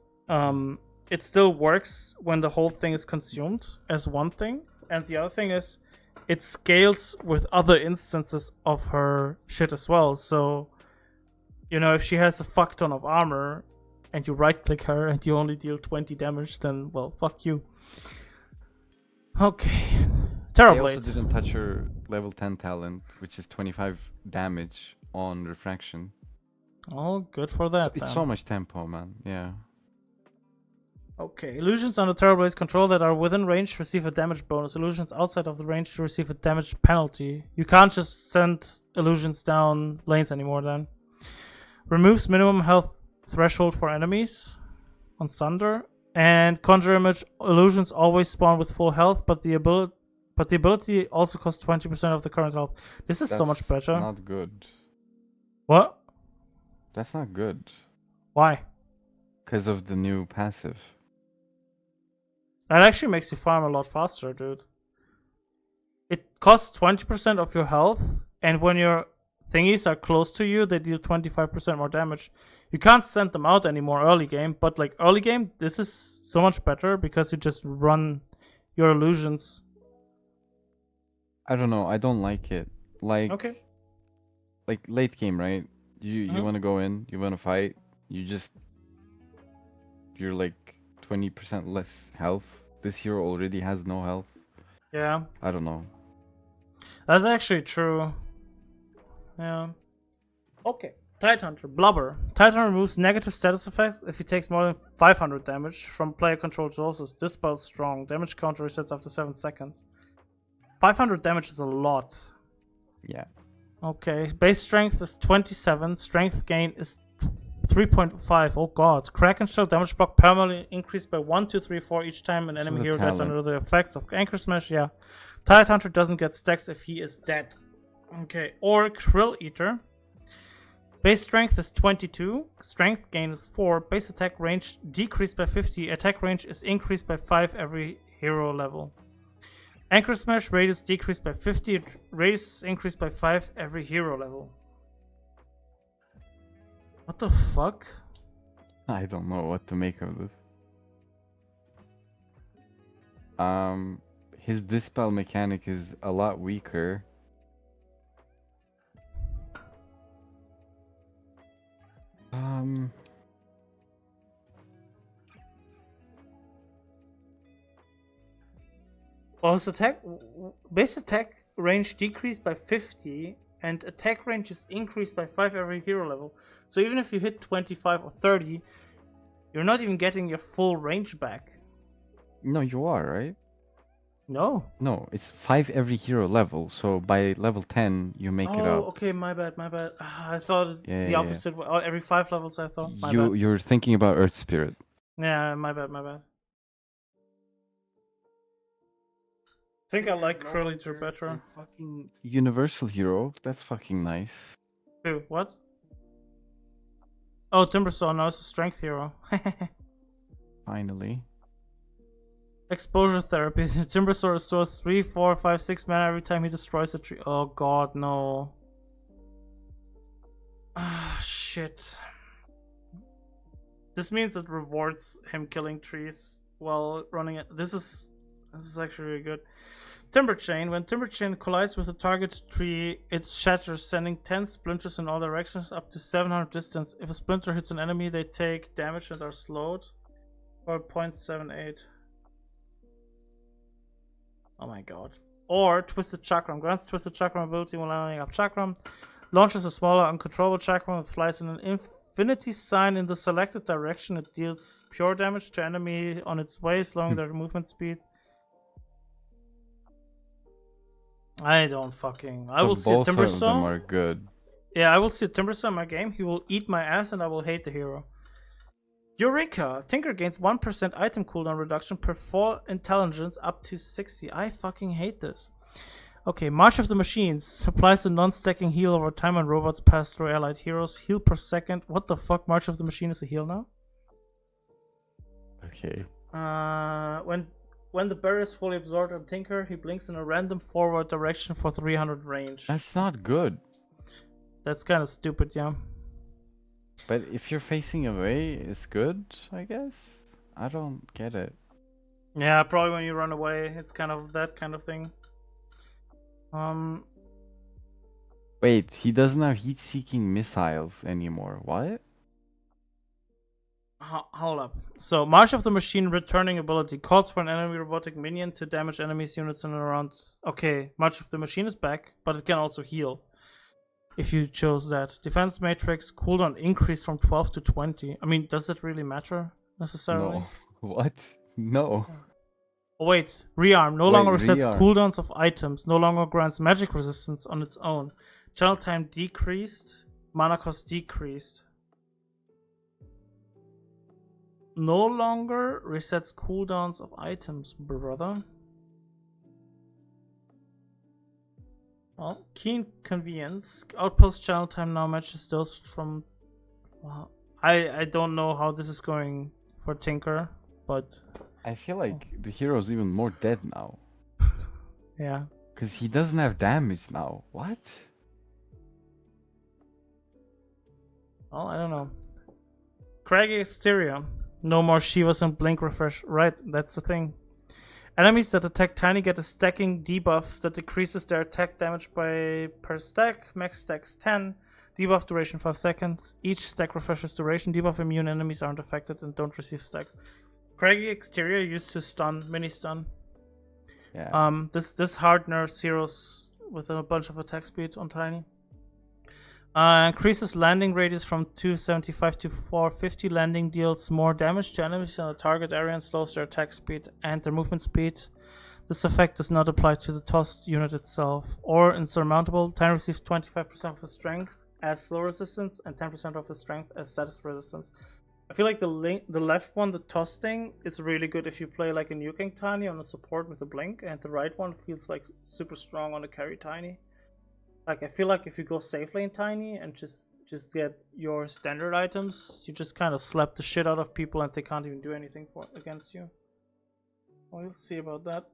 it still works when the whole thing is consumed as one thing, and the other thing is it scales with other instances of her shit as well. So, you know, if she has a fuck ton of armor and you right click her and you only deal 20 damage, then, well, fuck you. Okay. I also Terrorblade. didn't touch her level 10 talent, which is 25 damage on refraction. Oh, good for that. It's so much tempo, man. Yeah. Okay, illusions under Terrorblade's control that are within range receive a damage bonus. Illusions outside of the range receive a damage penalty. You can't just send illusions down lanes anymore then. Removes minimum health threshold for enemies on Sunder. And Conjure Image illusions always spawn with full health, but the ability also costs 20% of the current health. This is so much better. Not good. What? That's not good. Why? Because of the new passive. That actually makes you farm a lot faster, dude. It costs 20% of your health, and when your thingies are close to you, they deal 25% more damage. You can't send them out anymore early game, but like early game, this is so much better because you just run your illusions. I don't know. I don't like it. Like, okay. Like late game, right? You want to go in, you want to fight, you're like 20% less health. This hero already has no health. Yeah. I don't know. That's actually true. Yeah. Okay. Tidehunter, Blubber. Tidehunter removes negative status effects if he takes more than 500 damage from player controlled sources. This spell's strong. Damage counter resets after 7 seconds. 500 damage is a lot. Yeah. Okay. Base strength is 27. Strength gain is 3.5. Oh god. Kraken Shell damage block permanently increased by 1, 2, 3, 4 each time an enemy hero dies under the effects of Anchor Smash. Yeah. Tidehunter doesn't get stacks if he is dead. Okay. Or Krill Eater. Base strength is 22, strength gain is 4, base attack range decreased by 50, attack range is increased by 5 every hero level. Anchor Smash radius decreased by 50, radius is increased by 5 every hero level. What the fuck? I don't know what to make of this. His dispel mechanic is a lot weaker. Well, his base attack range decreased by 50 and attack range is increased by 5 every hero level. So even if you hit 25 or 30, you're not even getting your full range back. No, you are, right? No. No, it's 5 every hero level. So by level 10, you make it up. Oh, okay, my bad. I thought the opposite. Yeah. Oh, every 5 levels, I thought. You're thinking about Earth Spirit. Yeah, my bad. I think I like Krill Eater better. Fucking universal hero. That's fucking nice. Who? What? Oh, Timbersaw now is a strength hero. Finally. Exposure therapy. Timbersaw restores 3, 4, 5, 6 mana every time he destroys a tree. Oh god, no. Ah, shit. This means it rewards him killing trees while running it. This is actually really good. Timber Chain. When Timber Chain collides with a target tree, it shatters, sending 10 splinters in all directions up to 700 distance. If a splinter hits an enemy, they take damage and are slowed. Or 0.78. Oh my god. Or Twisted Chakram. Grants Twisted Chakram ability when leveling up Chakram. Launches a smaller, uncontrollable Chakram that flies in an infinity sign in the selected direction. It deals pure damage to enemy on its way, slowing their movement speed. I don't fucking... I will see a Timbersaw. Both of them are good. Yeah, I will see a Timbersaw in my game. He will eat my ass and I will hate the hero. Eureka! Tinker gains 1% item cooldown reduction per 4 intelligence up to 60. I fucking hate this. Okay, March of the Machines. Supplies a non-stacking heal over time when robots pass through allied heroes. Heal per second. What the fuck? March of the Machine is a heal now? Okay. When the barrier is fully absorbed on Tinker, he blinks in a random forward direction for 300 range. That's not good. That's kind of stupid, yeah. But if you're facing away, it's good, I guess. I don't get it. Yeah, probably when you run away, it's kind of that kind of thing. Wait, he doesn't have heat-seeking missiles anymore. What? Hold up. So, March of the Machine returning ability calls for an enemy robotic minion to damage enemies units in and around. Okay, March of the Machine is back, but it can also heal. If you chose that. Defense matrix cooldown increased from 12 to 20. I mean, does it really matter necessarily? No. What? No. Oh, wait. Rearm no Wait, longer resets rearm. cooldowns of items, no longer grants magic resistance on its own. Channel time decreased, mana cost decreased. No longer resets cooldowns of items, brother. Well, keen convenience. Outpost channel time now matches those from. Well, I don't know how this is going for Tinker, but I feel like the hero's even more dead now. yeah. Because he doesn't have damage now. What? Well, I don't know. Craggy Exterior. No more Shivas and Blink Refresh. Right, that's the thing. Enemies that attack Tiny get a stacking debuff that decreases their attack damage by per stack. Max stacks 10. Debuff duration 5 seconds. Each stack refreshes duration. Debuff immune enemies aren't affected and don't receive stacks. Craggy Exterior used to stun, mini stun. Yeah. This hard nerfs heroes with a bunch of attack speed on Tiny. Increases landing radius from 275 to 450. Landing deals more damage to enemies in the target area and slows their attack speed and their movement speed. This effect does not apply to the tossed unit itself. Or insurmountable, Tiny receives 25% of his strength as slow resistance and 10% of his strength as status resistance. I feel like the left one, the toss thing, is really good if you play like a nuking Tiny on a support with a blink, and the right one feels like super strong on a carry Tiny. Like, I feel like if you go safe lane Tiny and just get your standard items, you just kind of slap the shit out of people and they can't even do anything against you. We'll see about that.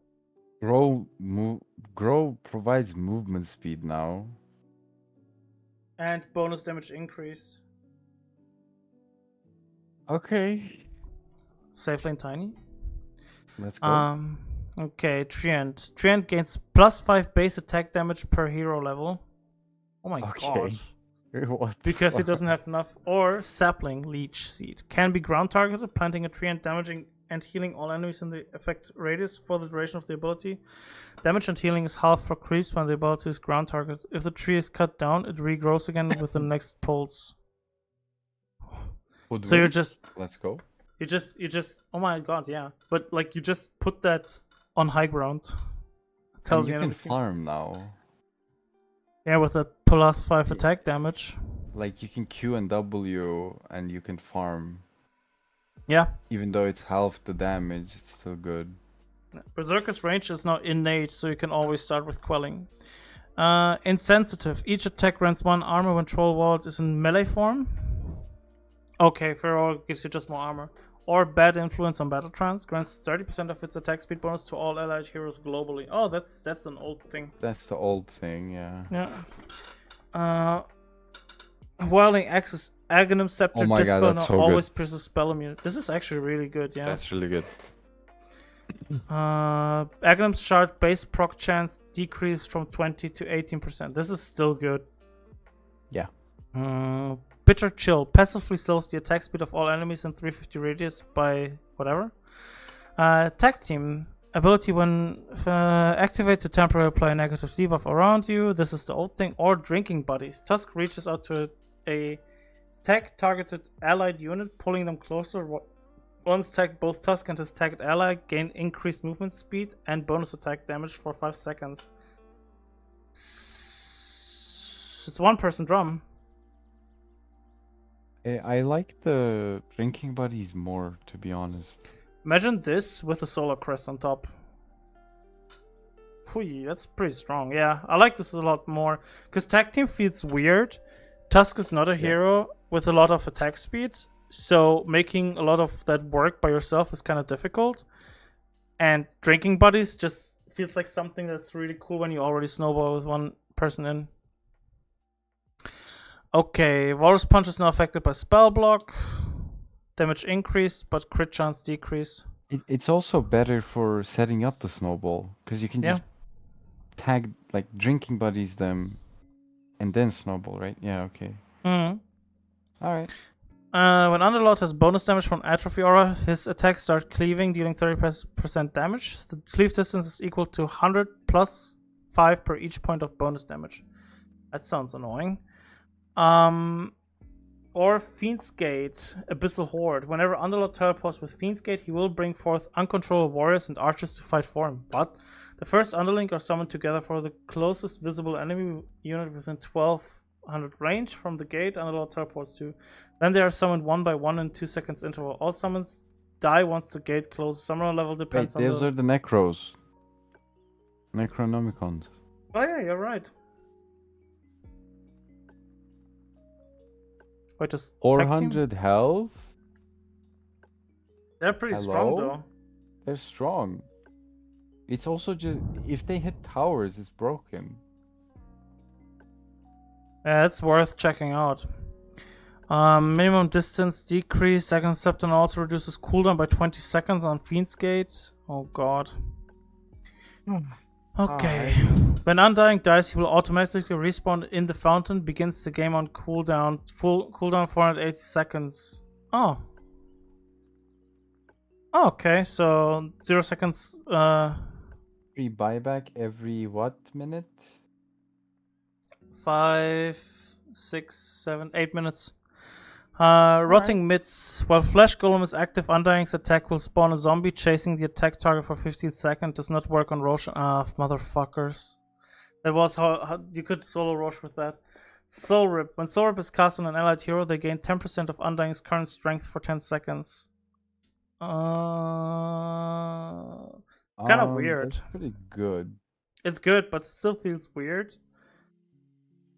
Grow provides movement speed now. And bonus damage increased. Okay. Safe lane Tiny. Let's go. Okay, Treant. Treant gains plus 5 base attack damage per hero level. Oh my god. What? Because he doesn't have enough. Or Sapling Leech Seed. Can be ground targeted, planting a tree and damaging and healing all enemies in the effect radius for the duration of the ability. Damage and healing is half for creeps when the ability is ground targeted. If the tree is cut down, it regrows again with the next pulse. So you're just... Let's go. You just... Oh my god, yeah. But, like, you just put that on high ground. And you can farm now. Yeah, with a plus 5 attack damage. Like, you can Q and W and you can farm. Yeah. Even though it's half the damage, it's still good. Berserker's range is now innate, so you can always start with Quelling. Insensitive. Each attack grants 1 armor when Troll Wallet is in melee form. Okay, Feral gives you just more armor. Or Bad Influence on Battle Trance grants 30% of its attack speed bonus to all allied heroes globally. Oh, that's an old thing. That's the old thing, yeah. Yeah. Wilding Axis Aghanim Scepter Dispel now always pierces spell immunity. This is actually really good, yeah. That's really good. Aghanim's Shard base proc chance decreased from 20 to 18%. This is still good. Yeah. Bitter Chill passively slows the attack speed of all enemies in 350 radius by whatever. Tag Team ability when activate to temporarily apply negative debuff around you. This is the old thing. Or Drinking Buddies. Tusk reaches out to a tag targeted allied unit, pulling them closer. Once tagged, both Tusk and his tagged ally gain increased movement speed and bonus attack damage for 5 seconds. It's one person drum. I like the Drinking Buddies more, to be honest. Imagine this with a Solar Crest on top. Phew, that's pretty strong. Yeah, I like this a lot more. Because Tag Team feels weird. Tusk is not a hero with a lot of attack speed. So making a lot of that work by yourself is kind of difficult. And Drinking Buddies just feels like something that's really cool when you already snowball with one person in. Okay, Walrus Punch is now affected by Spell Block. Damage increased, but crit chance decreased. It's also better for setting up the snowball, because you can Yeah. just tag, like, drinking buddies them, and then snowball, right? Yeah, okay. Mm. Alright. When Underlord has bonus damage from Atrophy Aura, his attacks start cleaving, dealing 30% damage. The cleave distance is equal to 100 plus 5 per each point of bonus damage. That sounds annoying. Or Fiend's Gate, Abyssal Horde. Whenever Underlord teleports with Fiend's Gate, he will bring forth uncontrollable warriors and archers to fight for him. But the first Underling are summoned together for the closest visible enemy unit within 1200 range from the gate Underlord teleports to. Then they are summoned one by one in 2 seconds interval. All summons die once the gate closes. Summoner level Wait, depends on those are the Necros. Necronomicons. Oh yeah, you're right. Wait, does tag team? 400 health? They're pretty strong Hello? though. They're strong. It's also just, if they hit towers, it's broken. Yeah, it's worth checking out. Minimum distance decrease. Second Septon also reduces cooldown by 20 seconds on Fiend's Gate. Oh god. Okay. When Undying dies, he will automatically respawn in the fountain. Begins the game on cooldown. Full cooldown 480 seconds. Oh. Okay, so 0 seconds. Free buyback every what minute? 5, 6, 7, 8 minutes. Rotting Mitts. While Flesh Golem is active, Undying's attack will spawn a zombie chasing the attack target for 15 seconds. Does not work on Rosh. Motherfuckers. That was how you could solo Rosh with that. Soul Rip. When Soul Rip is cast on an allied hero, they gain 10% of Undying's current strength for 10 seconds. It's kind of weird. That's pretty good. It's good, but still feels weird.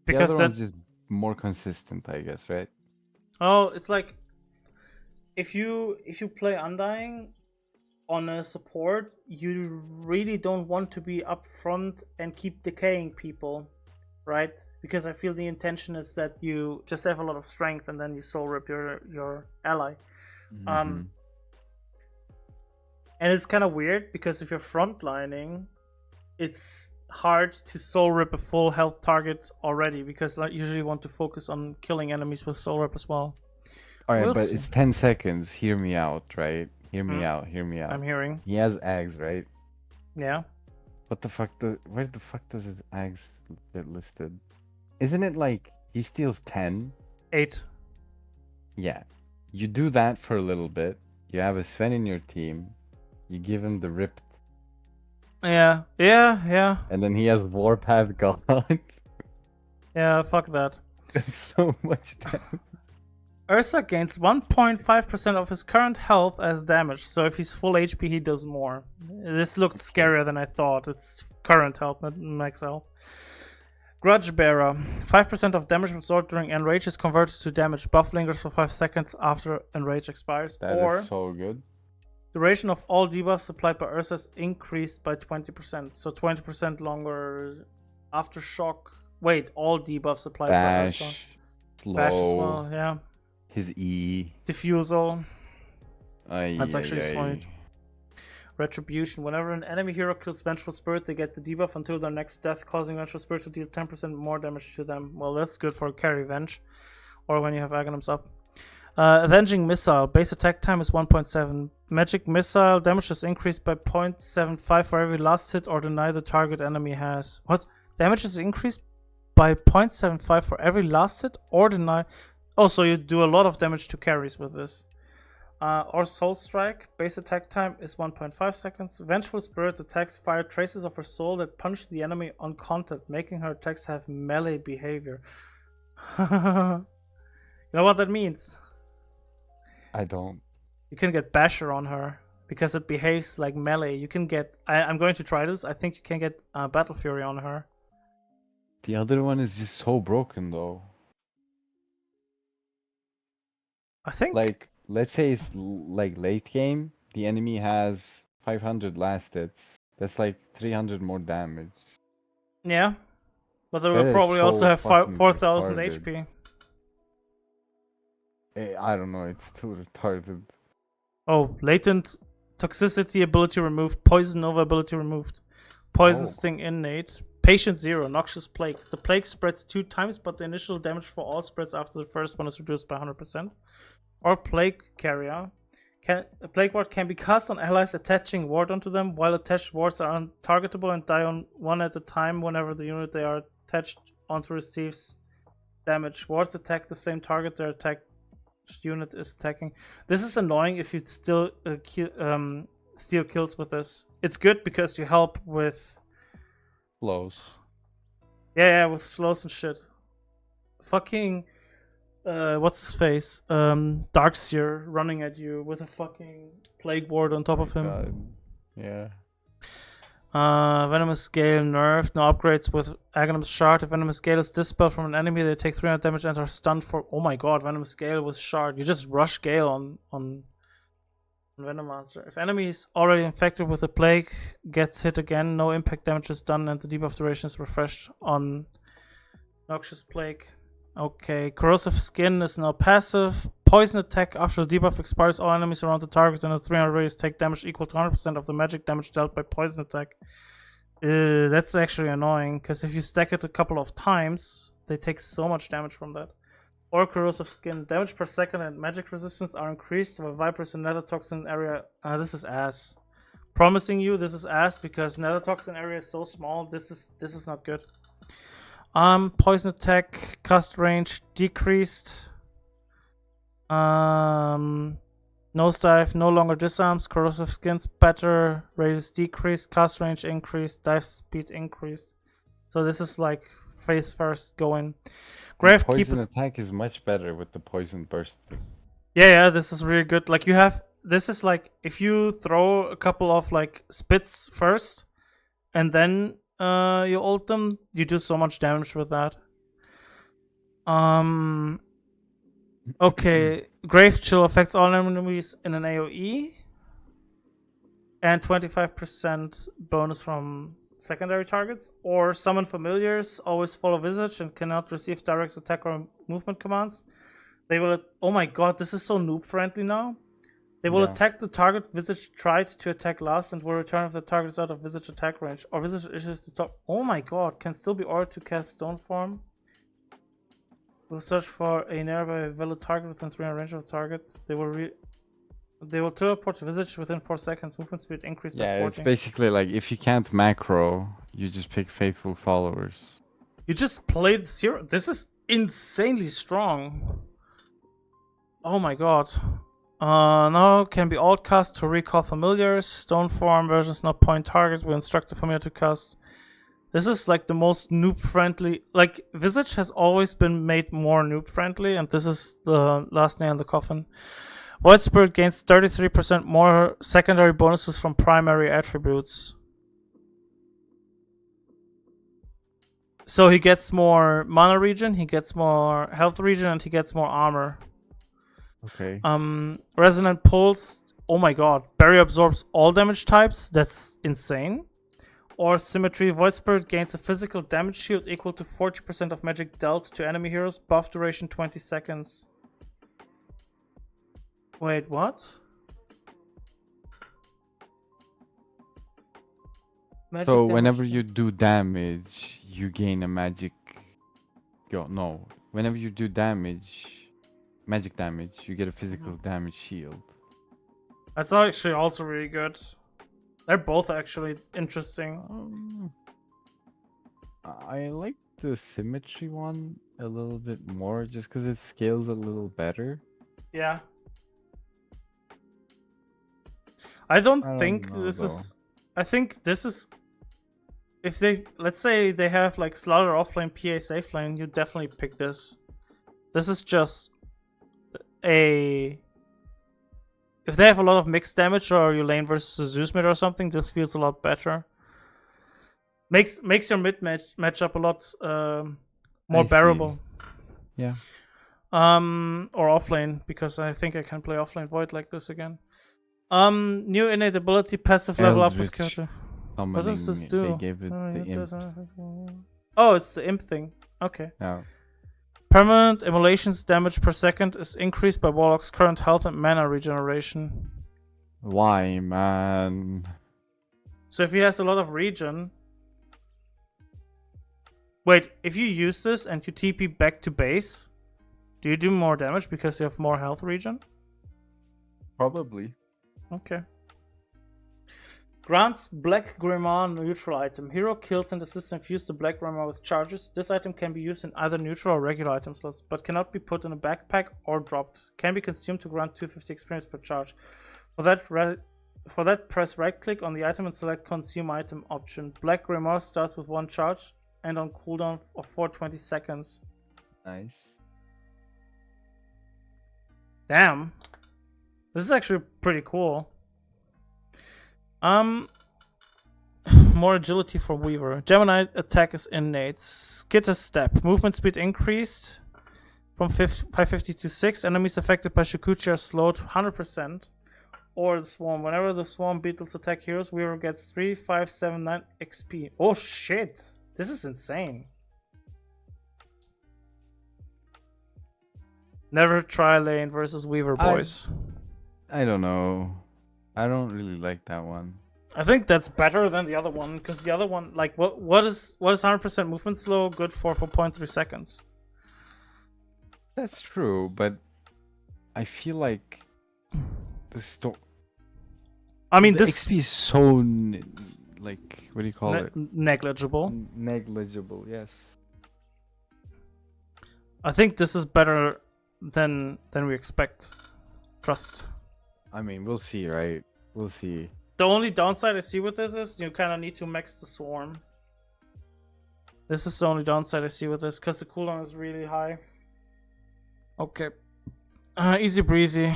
The Because other that, one's just more consistent, I guess, right? oh, it's like if you play Undying on a support, you really don't want to be up front and keep decaying people, right? Because I feel the intention is that you just have a lot of strength and then you soul rip your ally. Mhm. And it's kind of weird because if you're frontlining, it's hard to soul rip a full health target already because I usually want to focus on killing enemies with soul rip as well. Alright, We'll but see. it's 10 seconds. Hear me out, right? Hear me out, hear me out. I'm hearing. He has Ags, right? Yeah. What the fuck? Where the fuck does his Ags get listed? Isn't it like he steals 10? 8. Yeah. You do that for a little bit. You have a Sven in your team. You give him the ripped. Yeah. And then he has Warpath God. Yeah, fuck that. That's so much damage. Ursa gains 1.5% of his current health as damage, so if he's full HP, he does more. This looked scarier than I thought. It's current health, not max health. Grudge Bearer. 5% of damage absorbed during Enrage is converted to damage. Buff lingers for 5 seconds after Enrage expires. That or is so good. duration of all debuffs applied by Ursa is increased by 20%. So 20% longer Aftershock. Wait, all debuffs applied by Ursa. Bash. Slow. Bash as well, yeah. His E. Diffusal. Ay, That's ay, actually ay. sweet. Retribution. Whenever an enemy hero kills Vengeful Spirit, they get the debuff until their next death, causing Vengeful Spirit to deal 10% more damage to them. Well, that's good for carry Venge. Or when you have Aghanims up. Avenging Missile. Base attack time is 1.7. Magic Missile. Damage is increased by 0.75 for every last hit or deny the target enemy has. What? Damage is increased by 0.75 for every last hit or deny... Oh, so you do a lot of damage to carries with this. Or Soul Strike. Base attack time is 1.5 seconds. Vengeful Spirit attacks fire traces of her soul that punch the enemy on contact, making her attacks have melee behavior. You know what that means? I don't. You can get Basher on her because it behaves like melee. You can get... I'm going to try this. I think you can get Battle Fury on her. The other one is just so broken, though. I think... Like, let's say it's like late game. The enemy has 500 last hits. That's like 300 more damage. Yeah. But they That will is probably so also have fucking 4,000 retarded. HP. I don't know. It's still retarded. Oh, latent toxicity ability removed. Poison Nova ability removed. Poison Oh. Sting innate. Patient 0. Noxious Plague. The plague spreads 2 times, but the initial damage for all spreads after the first one is reduced by 100%. Or Plague Carrier. A Plague Ward can be cast on allies attaching ward onto them, while attached wards are untargetable and die on one at a time whenever the unit they are attached onto receives damage. Wards attack the same target their attack unit is attacking. This is annoying if you still steal kills with this. It's good because you help with Close. yeah with slows and shit. Fucking what's his face? Darkseer running at you with a fucking plague ward on top of him. God. Yeah. Venomous Gale nerfed. No upgrades with Aghanim's Shard. If Venomous Gale is dispelled from an enemy, they take 300 damage and are stunned for. Oh my god, Venomous Gale with Shard. You just rush Gale on Venomancer. If enemy is already infected with the plague, gets hit again, no impact damage is done, and the debuff duration is refreshed on Noxious Plague. Okay, Corrosive Skin is now passive. Poison attack after the debuff expires, all enemies around the target in a 300 radius take damage equal to 100% of the magic damage dealt by poison attack. That's actually annoying, because if you stack it a couple of times, they take so much damage from that. Or Corrosive Skin. Damage per second and magic resistance are increased while Vipers in Nether Toxin area. This is ass. Promising you, this is ass, because Nether Toxin area is so small. This is not good. Poison attack, cast range decreased. Nosedive no longer disarms. Corrosive Skins better. Radius decreased. Cast range increased. Dive speed increased. So this is like phase first going. Poison Gravekeeper's attack is much better with the poison burst. yeah, this is really good. Like you have this is like if you throw a couple of like spits first, and then you ult them, you do so much damage with that. Okay, Grave Chill affects all enemies in an AoE, and 25% bonus from secondary targets. Or summon familiars, always follow Visage, and cannot receive direct attack or movement commands. They will. Oh my god, this is so noob friendly now. They will attack the target Visage tried to attack last and will return if the target is out of Visage attack range. Or Visage issues the top. Oh my god, can still be ordered to cast Stone Form. Will search for a nearby valid target within 300 range of the target. They will teleport to Visage within 4 seconds. Movement speed increased by 40. It's basically like if you can't macro, you just pick Faithful Followers. You just played 0. This is insanely strong. Oh my god. Now can be alt cast to recall familiars. Stone form versions not point target. Will instruct the familiar to cast. This is like the most noob friendly. Like Visage has always been made more noob friendly, and this is the last nail in the coffin. Void Spirit gains 33% more secondary bonuses from primary attributes. So he gets more mana regen, he gets more health regen, and he gets more armor. Okay. Resonant Pulse. Oh my god. Barrier absorbs all damage types. That's insane. Or Symmetry. Void Spirit gains a physical damage shield equal to 40% of magic dealt to enemy heroes. Buff duration 20 seconds. Wait, what? Magic So damage whenever dealt. you do damage, you gain a magic. No. Whenever you do magic damage, you get a physical damage shield. That's actually also really good. They're both actually interesting. I like the Symmetry one a little bit more, just because it scales a little better. Yeah. I don't I think don't know, this though. is. I think this is. If they, let's say they have like Slaughter offlane, PA safe lane, you definitely pick this. This is just a. If they have a lot of mixed damage or you lane versus a Zeus mid or something, this feels a lot better. Makes your mid match up a lot more I see. bearable. Yeah. Or offlane, because I think I can play offlane Void like this again. New innate ability, passive level up with Eldritch character. Summoning, What does this do? They gave it the imps. Oh, it's the imp thing. Okay. Yeah. Permanent emulations damage per second is increased by Warlock's current health and mana regeneration. Why, man? So if he has a lot of regen... Wait, if you use this and you TP back to base, do you do more damage because you have more health regen? Probably. Okay. Grants Black Grimoire neutral item. Hero kills and assists infuse the Black Grimoire with charges. This item can be used in either neutral or regular item slots, but cannot be put in a backpack or dropped. Can be consumed to grant 250 experience per charge. For that, press right click on the item and select Consume Item option. Black Grimoire starts with 1 charge and on cooldown of 420 seconds. Nice. Damn. This is actually pretty cool. More agility for Weaver. Gemini attack is innate. Skitter step. Movement speed increased from 550 to 6. Enemies affected by Shikuchi are slowed 100%. Or the swarm. Whenever the swarm beetles attack heroes, Weaver gets 3, 5, 7, 9 XP. Oh shit! This is insane. Never try Lane versus Weaver, boys. I don't know. I don't really like that one. I think that's better than the other one, because the other one, like, what is 100% movement slow good for 0.3 seconds? That's true, but I feel like the I mean, the this XP is so like, what do you call it? negligible. Negligible. Yes. I think this is better than we expect. Trust. I mean, we'll see, right? We'll see. The only downside I see with this is you kind of need to max the swarm. This is the only downside I see with this, because the cooldown is really high. Okay. Easy breezy.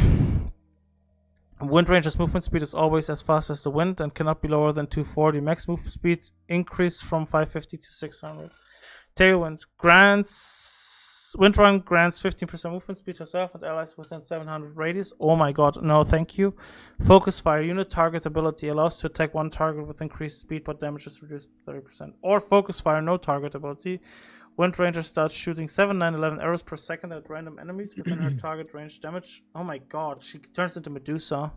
Wind Ranger's movement speed is always as fast as the wind and cannot be lower than 240. Max movement speed increased from 550 to 600. Tailwind Windrun grants 15% movement speed herself and allies within 700 radius. Oh my god, no thank you. Focus Fire unit target ability allows to attack one target with increased speed but damage is reduced by 30%. Or Focus Fire no target ability. Wind Ranger starts shooting 7, 9, 11 arrows per second at random enemies within her target range damage. Oh my god, she turns into Medusa.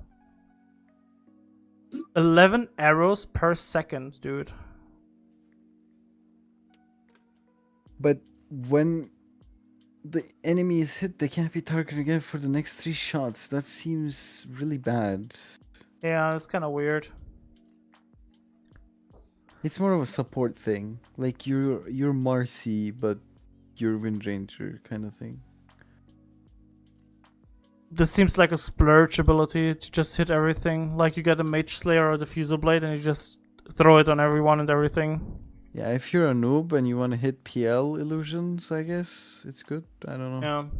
11 arrows per second, dude. But when the enemy is hit, they can't be targeted again for the next 3 shots. That seems really bad. Yeah, it's kind of weird. It's more of a support thing. Like you're Marcy, but you're Wind Ranger kind of thing. This seems like a splurge ability to just hit everything. Like you get a Mage Slayer or Diffusal Blade and you just throw it on everyone and everything. Yeah, if you're a noob and you want to hit PL illusions, I guess it's good. I don't know.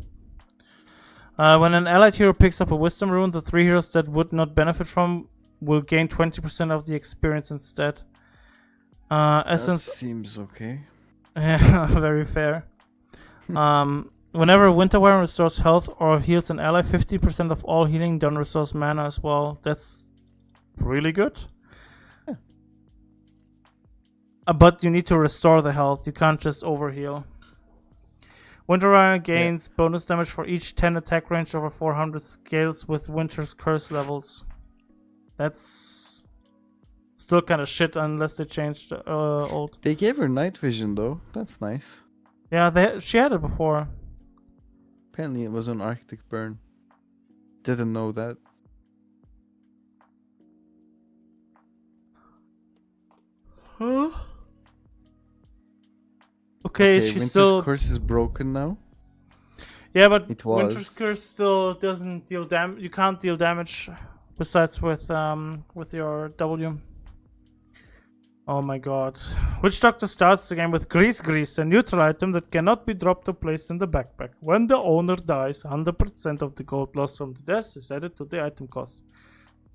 Yeah. When an allied hero picks up a Wisdom Rune, the 3 heroes that would not benefit from will gain 20% of the experience instead. Essence That seems okay. Yeah, very fair. Whenever Winter Wyvern restores health or heals an ally, 50% of all healing done restores mana as well. That's really good. Yeah. But you need to restore the health. You can't just overheal. Winter Wyvern gains bonus damage for each 10 attack range over 400 scales with Winter's Curse levels. That's still kind of shit unless they changed old. They gave her night vision though. That's nice. Yeah, she had it before. Apparently it was on Arctic Burn. Didn't know that. Huh? Okay, she's Winter's still. Curse is broken now. Yeah, but It was. Winter's Curse still doesn't deal damage. You can't deal damage besides with your W. Oh my god. Witch Doctor starts the game with Grease, a neutral item that cannot be dropped or placed in the backpack. When the owner dies, 100% of the gold lost from the death is added to the item cost,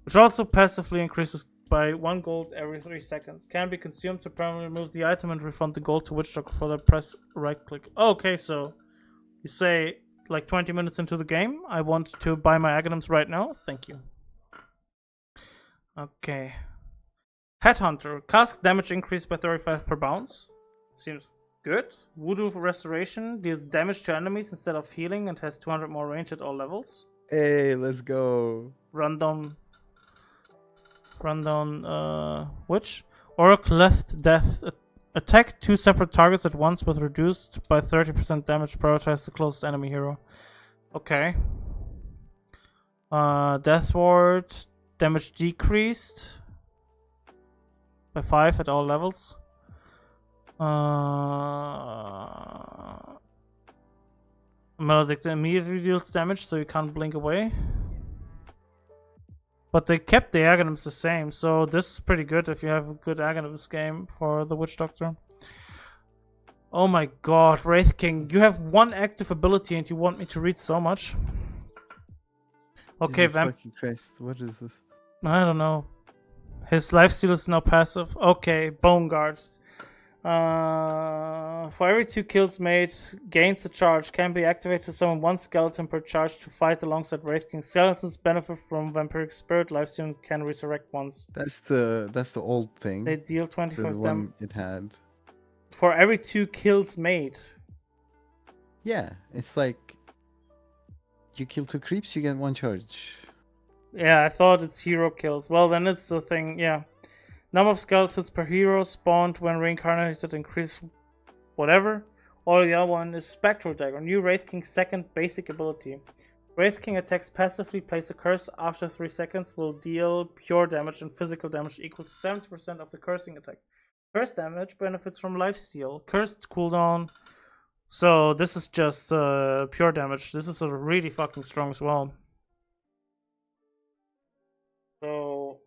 which also passively increases by 1 gold every 3 seconds. Can be consumed to permanently remove the item and refund the gold to Witch Doctor for that. Press right click. Okay, so you say like 20 minutes into the game, I want to buy my Aghanims right now. Thank you. Okay. Headhunter. Cast damage increased by 35 per bounce. Seems Good. Voodoo Restoration deals damage to enemies instead of healing and has 200 more range at all levels. Hey, let's go. Rundown. Which? Oracle Left Death. Attack 2 separate targets at once with reduced by 30% damage. Prioritize the closest enemy hero. Okay. Death Ward. Damage decreased by 5 at all levels. Maledict immediately deals damage, so you can't blink away. But they kept the Aghanims the same, so this is pretty good if you have a good Aghanims game for the Witch Doctor. Oh my god, Wraith King, you have one active ability and you want me to read so much? Okay, fucking Christ, what is this? I don't know. His lifesteal is now passive. Okay, Bone Guard. For every 2 kills made, gains a charge. Can be activated to summon 1 skeleton per charge to fight alongside Wraith King. Skeletons benefit from Vampiric Spirit. Lifesteal and can resurrect once. That's the old thing. They deal 25 the damage. one it had. For every 2 kills made. Yeah, it's like you kill 2 creeps, you get 1 charge. Yeah, I thought it's hero kills. Well, then it's the thing, yeah. Number of skeletons per hero spawned when reincarnated increase whatever. Or the other one is Spectral Dagger, new Wraith King's second basic ability. Wraith King attacks passively, place a curse after 3 seconds, will deal pure damage and physical damage equal to 70% of the cursing attack. Curse damage benefits from lifesteal. Cursed cooldown. So this is just pure damage. This is really fucking strong as well. So,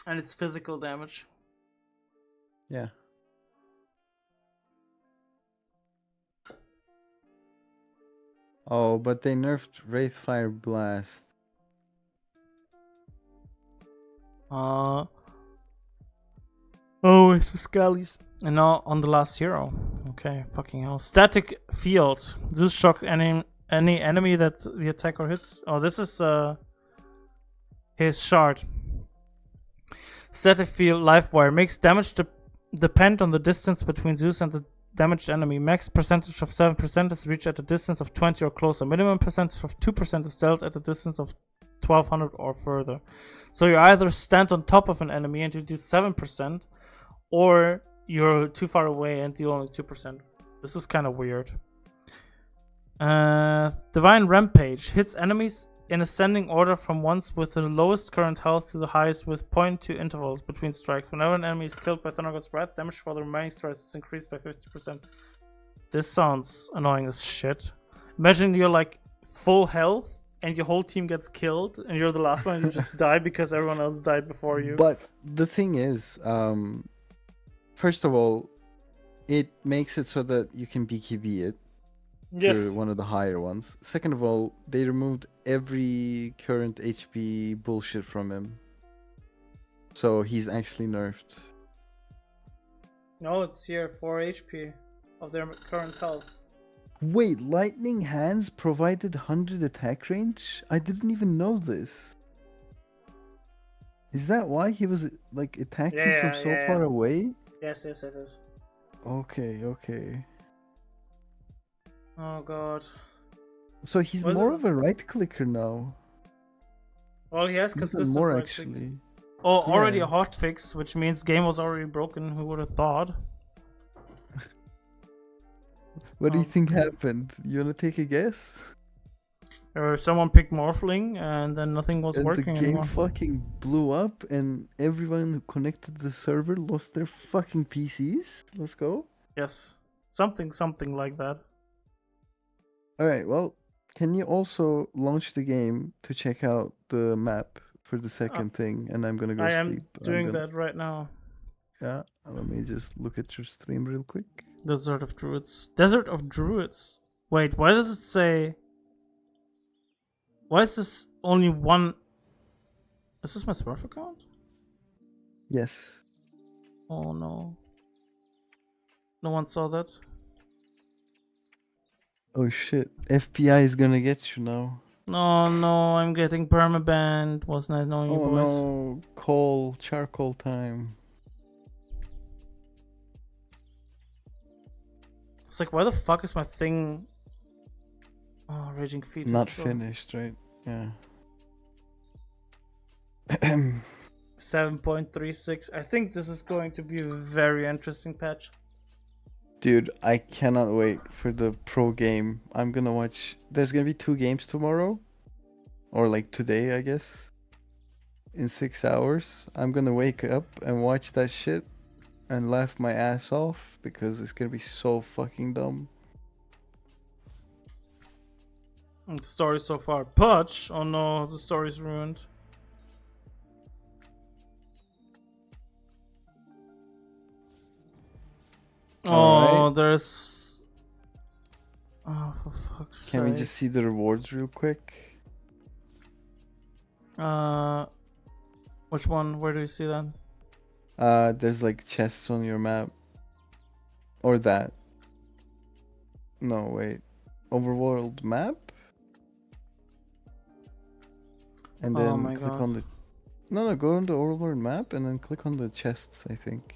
and it's physical damage. Yeah. Oh, but they nerfed Wraithfire Blast. Oh, it's the Skellies. And now on the last hero. Okay, fucking hell. Static Field. Zeus shock any enemy that the attacker hits. Oh, this is his shard. Static Field Livewire makes damage depend on the distance between Zeus and the damaged enemy. Max percentage of 7% is reached at a distance of 20 or closer. Minimum percentage of 2% is dealt at a distance of 1200 or further. So you either stand on top of an enemy and you do 7%, or you're too far away and deal only 2%. This is kind of weird. Divine Rampage hits enemies in ascending order from ones with the lowest current health to the highest with 0.2 intervals between strikes. Whenever an enemy is killed by Thunder God's Wrath, damage for the remaining strikes is increased by 50%. This sounds annoying as shit. Imagine you're like full health and your whole team gets killed and you're the last one and you just die because everyone else died before you. But the thing is, first of all, it makes it so that you can BKB it. Yes. You're one of the higher ones. Second of all, they removed every current HP bullshit from him. So he's actually nerfed. No, it's here 4 HP of their current health. Wait, Lightning Hands provided 100 attack range? I didn't even know this. Is that why he was like attacking from so far away? Yes, it is. Okay. Oh god. So he's more of a right clicker now. Well, he has Even consistent more right actually. click. Oh, already Yeah. a hotfix, which means game was already broken. Who would have thought? What do you think happened? You wanna take a guess? Or someone picked Morphling and then nothing was And the working game anymore. fucking blew up and everyone who connected to the server lost their fucking PCs. Let's go. Yes. Something like that. Alright, well, can you also launch the game to check out the map for the second thing? And I'm gonna go I sleep. am doing that right now. Yeah, let me just look at your stream real quick. Desert of Druids. Desert of Druids. Wait, why does it say... Why is this only one... Is this my Smurf account? Yes. Oh no. No one saw that? Oh shit. FBI is gonna get you now. Oh no, I'm getting permabanned. Was nice knowing you Oh boys. no, charcoal time. It's like, why the fuck is my thing... Oh, Raging Fetus. Not so- finished, right? Yeah. 7.36. I think this is going to be a very interesting patch. Dude, I cannot wait for the pro game. I'm gonna watch. There's gonna be 2 games tomorrow, or like today, I guess. In 6 hours, I'm gonna wake up and watch that shit and laugh my ass off because it's gonna be so fucking dumb. And the story so far. Pudge! Oh no, the story's ruined. Oh, Alright. there's... Oh, for fuck's sake. Can we just see the rewards real quick? Which one? Where do you see that? There's like chests on your map. Or that. No, wait. Overworld map? And Oh then my click God. on the... No, go on the overworld map and then click on the chests, I think.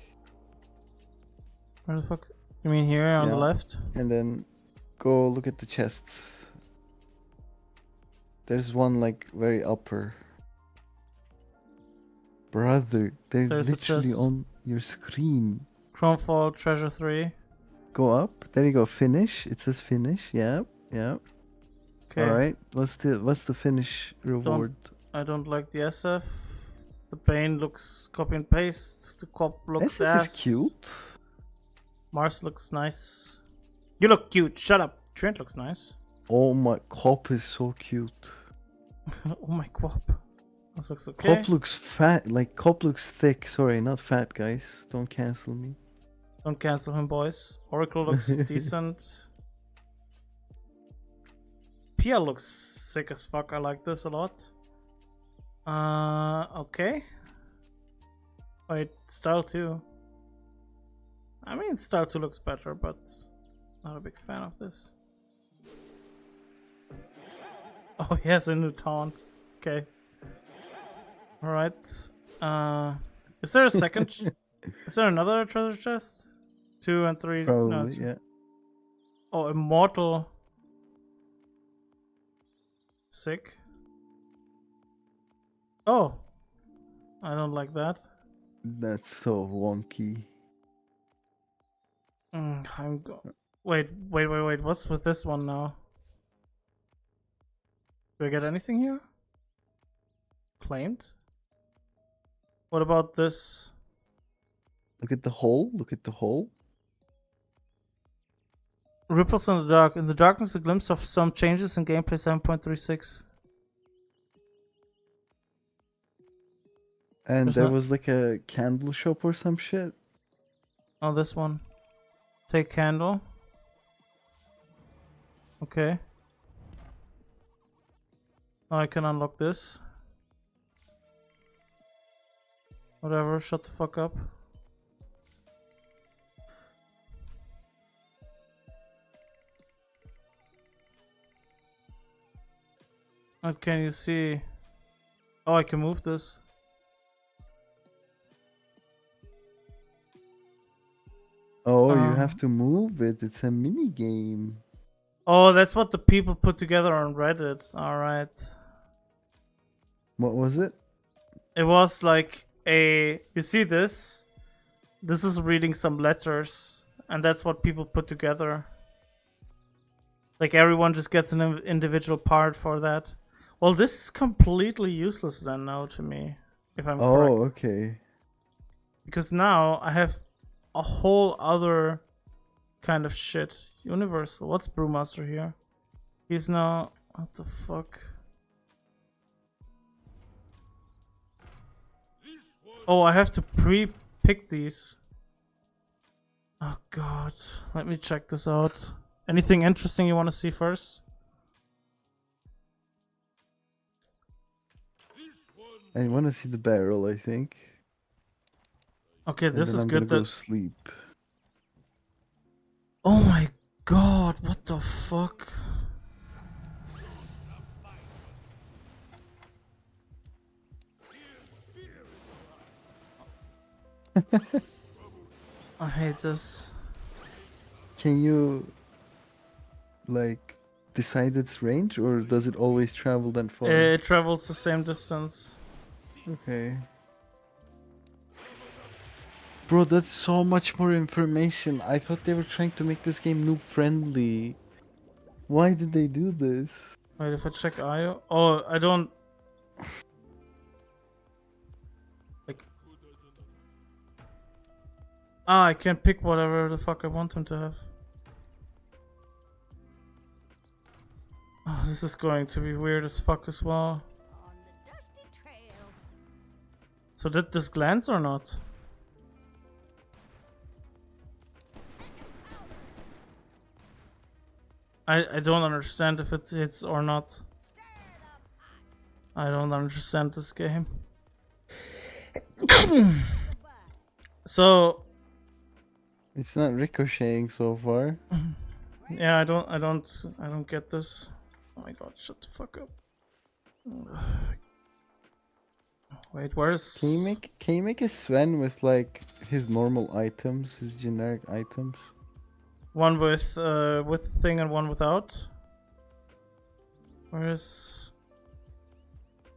Where the fuck? You mean here on the Yeah. left? And then go look at the chests. There's one like very upper. Brother, they're There's a literally chest. on your screen. Chromefall Treasure 3. Go up. There you go. Finish. It says finish. Yeah. Yeah. Okay. All right. What's the finish reward? I don't like the SF. The Bane looks copy and paste. The Cop looks SF ass. is cute. Mars looks nice. You look cute. Shut up. Trent looks nice. Oh my, Cop is so cute. Oh my Quap. This looks okay. Cop looks fat. Like Cop looks thick. Sorry, not fat, guys. Don't cancel me. Don't cancel him, boys. Oracle looks decent. Pia looks sick as fuck. I like this a lot. Okay. Wait, Style 2. I mean, Style 2 looks better, but not a big fan of this. Oh, he has a new taunt. Okay. Alright. Is there a second? Is there another treasure chest? 2 and 3? No, Probably, it's- yeah. Oh, Immortal. Sick. Oh. I don't like that. That's so wonky. Wait. What's with this one now? Do I get anything here? Claimed? What about this? Look at the hole. Look at the hole. Ripples in the dark. In the darkness, a glimpse of some changes in gameplay 7.36. And There's there not- was like a candle shop or some shit. Oh, this one. Take candle. Okay. Now I can unlock this. Whatever, shut the fuck up. What can you see? Oh, I can move this. Oh, you have to move it. It's a mini game. Oh, that's what the people put together on Reddit. Alright. What was it? It was like a... You see this? This is reading some letters. And that's what people put together. Like everyone just gets an individual part for that. Well, this is completely useless then now to me. If I'm correct. Oh, okay. Because now I have a whole other kind of shit. Universal. What's Brewmaster here? He's now... What the fuck? Oh, I have to pre-pick these. Oh god. Let me check this out. Anything interesting you want to see first? I want to see the barrel, I think. Okay, this And then is I'm good. gonna go That... sleep. Oh my god, what the fuck? I hate this. Can you like decide its range, or does it always travel that far? It travels the same distance. Okay. Bro, that's so much more information. I thought they were trying to make this game noob friendly. Why did they do this? Wait, if I check IO. Oh, I don't. Like. I can pick whatever the fuck I want him to have. Oh, this is going to be weird as fuck as well. So did this glance or not? I don't understand if it hits or not. I don't understand this game. So It's not ricocheting so far. yeah, I don't get this. Oh my god, shut the fuck up. Wait, where's Can you make a Sven with like his normal items, his generic items? one with thing and one without? There's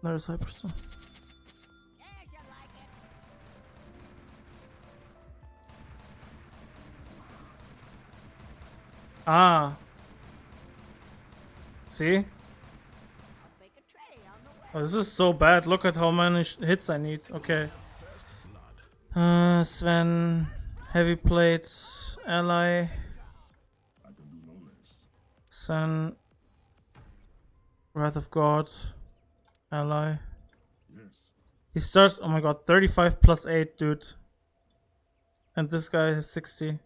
Hyperstorm. Ah. See? Oh, this is so bad. Look at how many hits I need. Okay. Sven, heavy plate, ally. Sven, Wrath of God, ally. He starts. Oh my god, 35 plus 8, dude. And this guy has 60.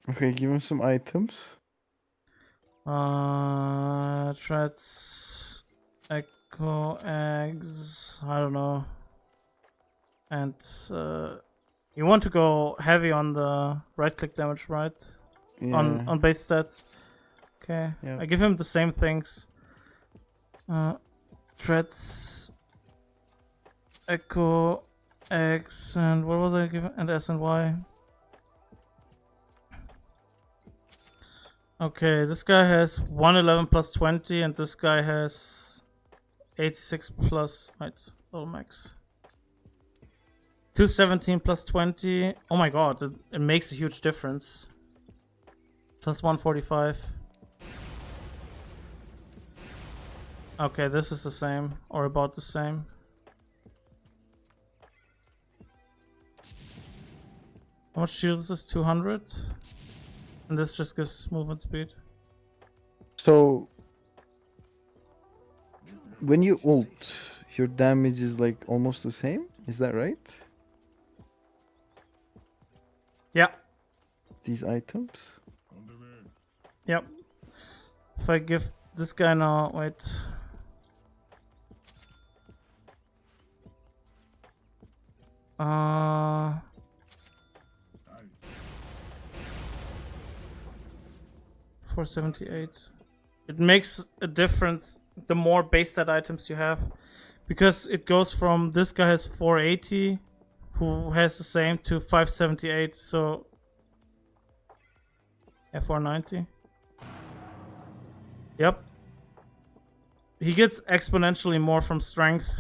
Okay, give him some items. Threats, Echo, eggs. I don't know. And you want to go heavy on the right click damage, right? Yeah. On base stats. Okay. Yeah. I give him the same things. Threats, Echo, X, and what was I giving? And S and Y. Okay, this guy has 111 plus 20, and this guy has 86 plus. Right, little max. 217 plus 20. Oh my god, it makes a huge difference. Plus 145. Okay, this is the same, or about the same. How much shield is this? 200? And this just gives movement speed. So when you ult, your damage is like almost the same? Is that right? Yeah. These items? Yep. If I give this guy now, wait. Uh 478. It makes a difference the more base stat items you have, because it goes from this guy has 480, who has the same, to 578. So yeah, 490. Yep. He gets exponentially more from strength.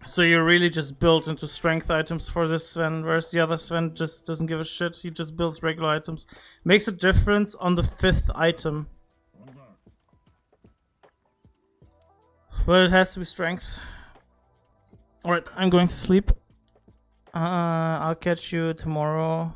So you're really just built into strength items for this Sven, whereas the other Sven just doesn't give a shit. He just builds regular items. Makes a difference on the 5th item. But it has to be strength. Alright, I'm going to sleep. I'll catch you tomorrow.